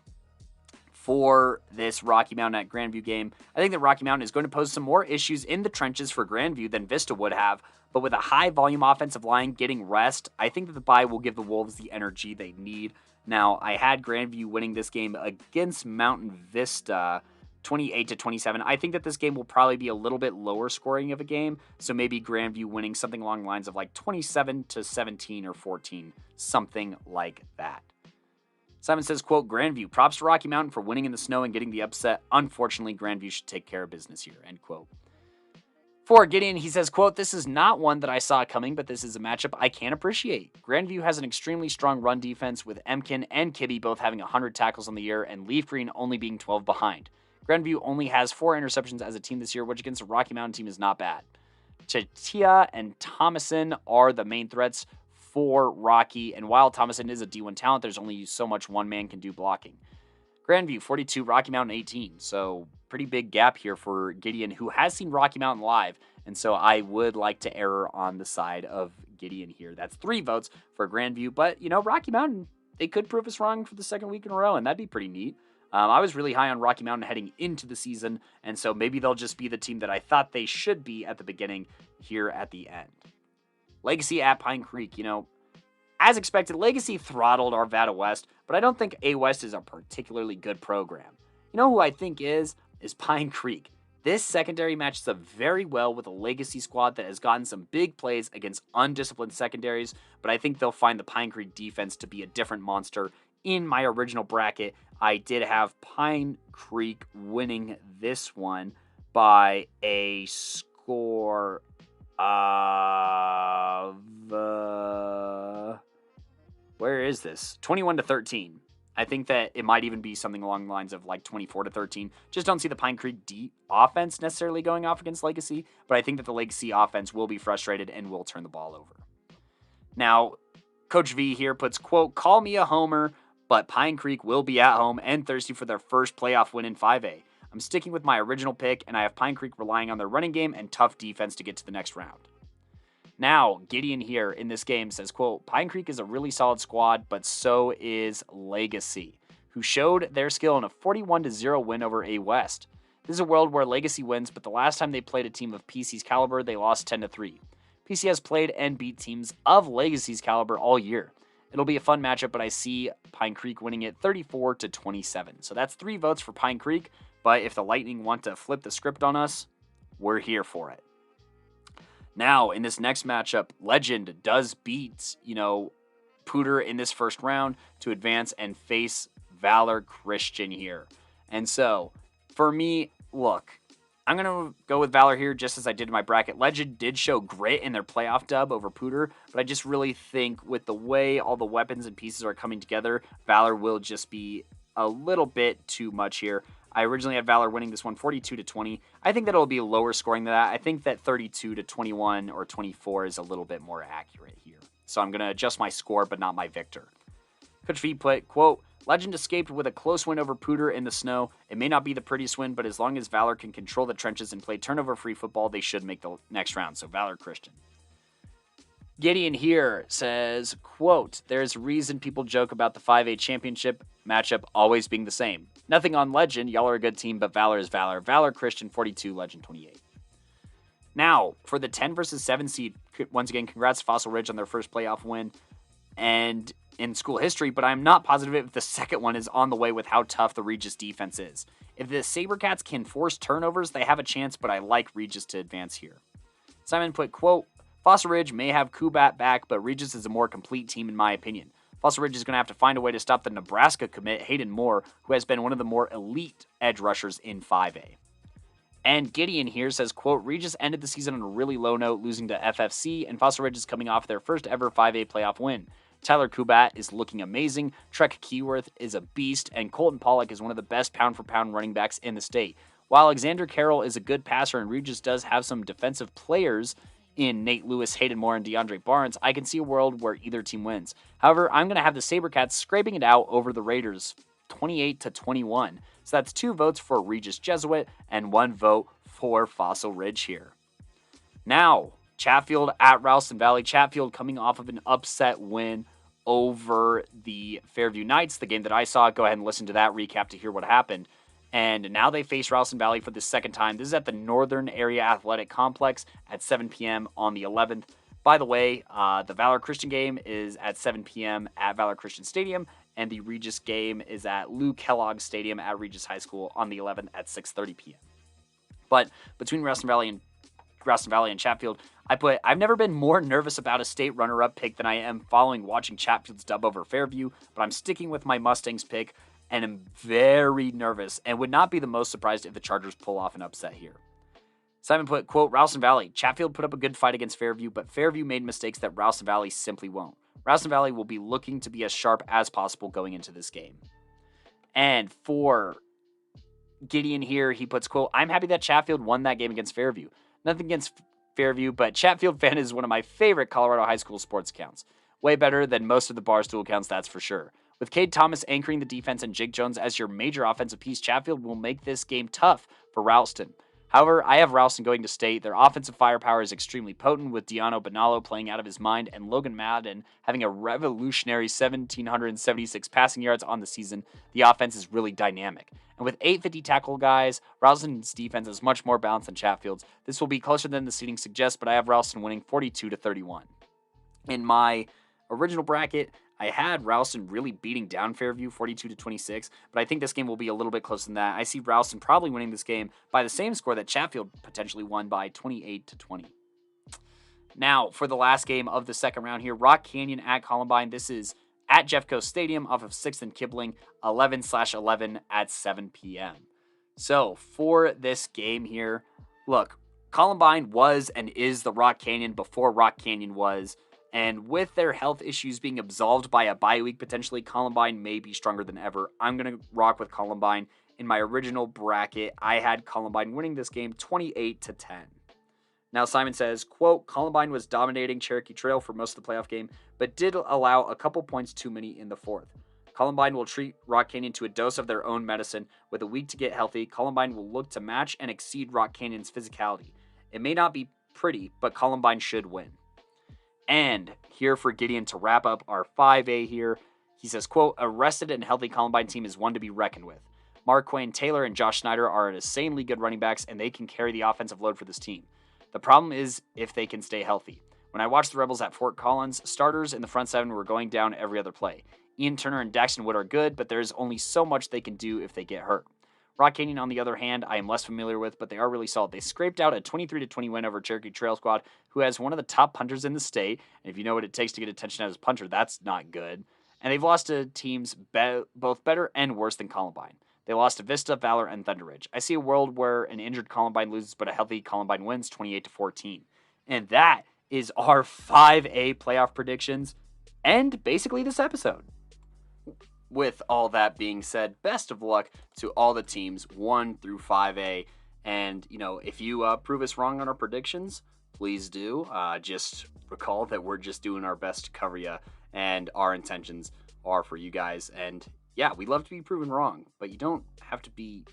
for this Rocky Mountain at Grandview game, I think that Rocky Mountain is going to pose some more issues in the trenches for Grandview than Vista would have, but with a high-volume offensive line getting rest, I think that the bye will give the Wolves the energy they need. Now, I had Grandview winning this game against Mountain Vista, 28-27. I think that this game will probably be a little bit lower scoring of a game, so maybe Grandview winning something along the lines of like 27-17 or 14, something like that. Simon says, quote, Grandview, props to Rocky Mountain for winning in the snow and getting the upset. Unfortunately, Grandview should take care of business here, end quote. For Gideon, he says, quote, this is not one that I saw coming, but this is a matchup I can appreciate. Grandview has an extremely strong run defense with Emkin and Kibbe both having 100 tackles on the year and Leaf Green only being 12 behind. Grandview only has 4 interceptions as a team this year, which against a Rocky Mountain team is not bad. Chatia and Thomason are the main threats for Rocky, and while Thomason is a D1 talent, there's only so much one man can do blocking. Grandview, 42, Rocky Mountain, 18. So pretty big gap here for Gideon, who has seen Rocky Mountain live, and so I would like to err on the side of Gideon here. That's 3 votes for Grandview, but, Rocky Mountain, they could prove us wrong for the second week in a row, and that'd be pretty neat. I was really high on Rocky Mountain heading into the season, and so maybe they'll just be the team that I thought they should be at the beginning here at the end. Legacy at Pine Creek, as expected, Legacy throttled Arvada West, but I don't think A West is a particularly good program. You know who I think is Pine Creek. This secondary matches up very well with a Legacy squad that has gotten some big plays against undisciplined secondaries, but I think they'll find the Pine Creek defense to be a different monster. In my original bracket, I did have Pine Creek winning this one by a score of... where is this? 21-13. I think that it might even be something along the lines of like 24-13. Just don't see the Pine Creek offense necessarily going off against Legacy, but I think that the Legacy offense will be frustrated and will turn the ball over. Now, Coach V here puts, quote, call me a homer, but Pine Creek will be at home and thirsty for their first playoff win in 5A. I'm sticking with my original pick, and I have Pine Creek relying on their running game and tough defense to get to the next round. Now, Gideon here in this game says, quote, Pine Creek is a really solid squad, but so is Legacy, who showed their skill in a 41-0 win over A West. This is a world where Legacy wins, but the last time they played a team of PC's caliber, they lost 10-3. PC has played and beat teams of Legacy's caliber all year. It'll be a fun matchup, but I see Pine Creek winning it 34-27. So that's 3 votes for Pine Creek, but if the Lightning want to flip the script on us, we're here for it. Now, in this next matchup, Legend does beat, Pooter in this first round to advance and face Valor Christian here. And so, for me, look, I'm going to go with Valor here just as I did in my bracket. Legend did show grit in their playoff dub over Pooter, but I just really think with the way all the weapons and pieces are coming together, Valor will just be a little bit too much here. I originally had Valor winning this one 42-20. I think that it'll be lower scoring than that. I think that 32-21 or 24 is a little bit more accurate here. So I'm going to adjust my score, but not my victor. Coach V put, quote, Legend escaped with a close win over Pooter in the snow. It may not be the prettiest win, but as long as Valor can control the trenches and play turnover-free football, they should make the next round. So Valor Christian. Gideon here says, quote, there's a reason people joke about the 5A championship matchup always being the same. Nothing on Legend. Y'all are a good team, but Valor is Valor. Valor Christian 42, Legend 28. Now, for the 10 versus 7 seed, once again, congrats to Fossil Ridge on their first playoff win and in school history, but I'm not positive if the second one is on the way with how tough the Regis defense is. If the Sabercats can force turnovers, they have a chance, but I like Regis to advance here. Simon put, quote, Fossil Ridge may have Kubat back, but Regis is a more complete team in my opinion. Fossil Ridge is going to have to find a way to stop the Nebraska commit, Hayden Moore, who has been one of the more elite edge rushers in 5A. And Gideon here says, quote, Regis ended the season on a really low note, losing to FFC, and Fossil Ridge is coming off their first ever 5A playoff win. Tyler Kubat is looking amazing, Trek Keyworth is a beast, and Colton Pollock is one of the best pound-for-pound running backs in the state. While Alexander Carroll is a good passer and Regis does have some defensive players in Nate Lewis, Hayden Moore, and DeAndre Barnes, I can see a world where either team wins. However, I'm going to have the Sabercats scraping it out over the Raiders, 28-21. So that's 2 votes for Regis Jesuit and 1 vote for Fossil Ridge here. Now, Chatfield at Ralston Valley. Chatfield coming off of an upset win over the Fairview Knights, the game that I saw. Go ahead and listen to that recap to hear what happened. And now they face Ralston Valley for the second time. This is at the Northern Area Athletic Complex at 7 p.m. on the 11th. By the way, the Valor Christian game is at 7 p.m. at Valor Christian Stadium. and the Regis game is at Lou Kellogg Stadium at Regis High School on the 11th at 6:30 p.m. But between Ralston Valley and Chatfield, I've never been more nervous about a state runner-up pick than I am following watching Chatfield's dub over Fairview, but I'm sticking with my Mustangs pick and am very nervous and would not be the most surprised if the Chargers pull off an upset here. Simon put, quote, Ralston Valley, Chatfield put up a good fight against Fairview, but Fairview made mistakes that Ralston Valley simply won't. Ralston Valley will be looking to be as sharp as possible going into this game. And for Gideon here, he puts, quote, I'm happy that Chatfield won that game against Fairview. Nothing against Fairview, but Chatfield fan is one of my favorite Colorado high school sports accounts. Way better than most of the Barstool accounts, that's for sure. With Cade Thomas anchoring the defense and Jake Jones as your major offensive piece, Chatfield will make this game tough for Ralston. However, I have Ralston going to state. Their offensive firepower is extremely potent, with Diano Bonallo playing out of his mind and Logan Madden having a revolutionary 1,776 passing yards on the season. The offense is really dynamic. And with 850 tackle guys, Ralston's defense is much more balanced than Chatfield's. This will be closer than the seeding suggests, but I have Ralston winning 42-31. In my original bracket, I had Ralston really beating down Fairview 42-26, but I think this game will be a little bit closer than that. I see Ralston probably winning this game by the same score that Chatfield potentially won by 28-20. Now, for the last game of the second round here, Rock Canyon at Columbine. This is at Jeffco Stadium off of 6th and Kibling, 11/11 at 7 p.m. So, for this game here, look, Columbine was and is the Rock Canyon before Rock Canyon was. And with their health issues being absolved by a bye week, potentially, Columbine may be stronger than ever. I'm going to rock with Columbine. In my original bracket, I had Columbine winning this game 28-10. Now, Simon says, quote, Columbine was dominating Cherokee Trail for most of the playoff game, but did allow a couple points too many in the fourth. Columbine will treat Rock Canyon to a dose of their own medicine. With a week to get healthy, Columbine will look to match and exceed Rock Canyon's physicality. It may not be pretty, but Columbine should win. And here for Gideon to wrap up our 5A here, he says, quote, a rested and healthy Columbine team is one to be reckoned with. Marquane Taylor and Josh Snyder are insanely good running backs, and they can carry the offensive load for this team. The problem is if they can stay healthy. When I watched the Rebels at Fort Collins, starters in the front seven were going down every other play. Ian Turner and Daxton Wood are good, but there's only so much they can do if they get hurt. Rock Canyon, on the other hand, I am less familiar with, but they are really solid. They scraped out a 23-20 win over Cherokee Trail Squad, who has one of the top punters in the state. And if you know what it takes to get attention as a punter, that's not good. And they've lost to teams both better and worse than Columbine. They lost to Vista, Valor, and Thunder Ridge. I see a world where an injured Columbine loses, but a healthy Columbine wins 28-14. And that is our 5A playoff predictions and basically this episode. With all that being said, best of luck to all the teams 1 through 5A. And, if you prove us wrong on our predictions, please do. Just recall that we're just doing our best to cover you, and our intentions are for you guys. And, yeah, we love to be proven wrong, but you don't have to be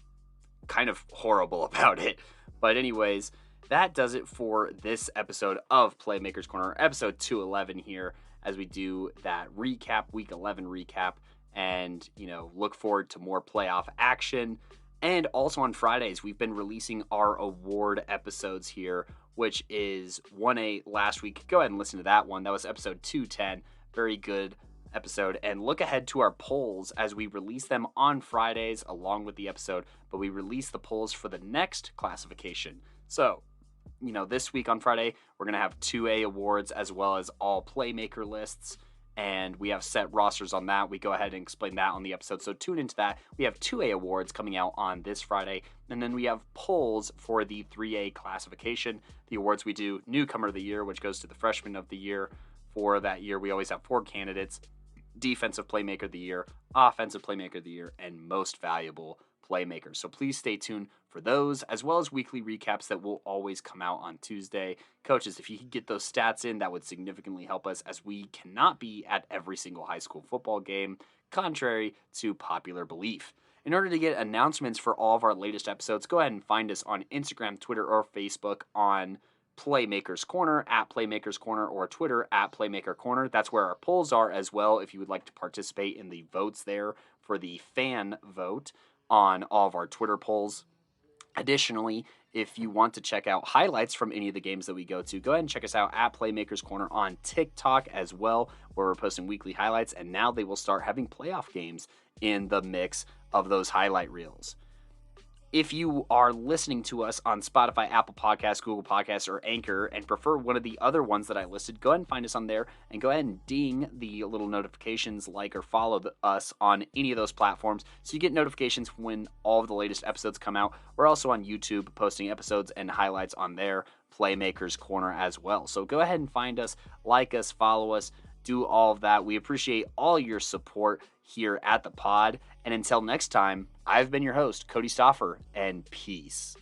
kind of horrible about it. But anyways, that does it for this episode of Playmakers Corner, episode 211 here, as we do that recap, week 11 recap. And, look forward to more playoff action. And also on Fridays, we've been releasing our award episodes here, which is 1A last week. Go ahead and listen to that one. That was episode 210. Very good episode. And look ahead to our polls as we release them on Fridays along with the episode. But we release the polls for the next classification. So, this week on Friday, we're going to have 2A awards as well as all Playmaker lists. And we have set rosters on that. We go ahead and explain that on the episode. So tune into that. We have 2A awards coming out on this Friday. And then we have polls for the 3A classification. The awards we do, Newcomer of the Year, which goes to the Freshman of the Year. For that year, we always have 4 candidates. Defensive Playmaker of the Year, Offensive Playmaker of the Year, and Most Valuable Playmaker. So please stay tuned for those, as well as weekly recaps that will always come out on Tuesday. Coaches, if you could get those stats in, that would significantly help us, as we cannot be at every single high school football game, contrary to popular belief. In order to get announcements for all of our latest episodes, go ahead and find us on Instagram, Twitter, or Facebook on Playmakers Corner, at Playmakers Corner, or Twitter at Playmaker Corner. That's where our polls are as well, if you would like to participate in the votes there for the fan vote on all of our Twitter polls. Additionally, If you want to check out highlights from any of the games that we go to, go ahead and check us out at Playmakers Corner on TikTok as well, where we're posting weekly highlights, and now they will start having playoff games in the mix of those highlight reels. If you are listening to us on Spotify, Apple Podcasts, Google Podcasts, or Anchor and prefer one of the other ones that I listed, go ahead and find us on there and go ahead and ding the little notifications, like or follow us on any of those platforms so you get notifications when all of the latest episodes come out. We're also on YouTube posting episodes and highlights on their Playmakers Corner as well. So go ahead and find us, like us, follow us, do all of that. We appreciate all your support here at the pod. And until next time, I've been your host, Kodey Stauffer, and peace.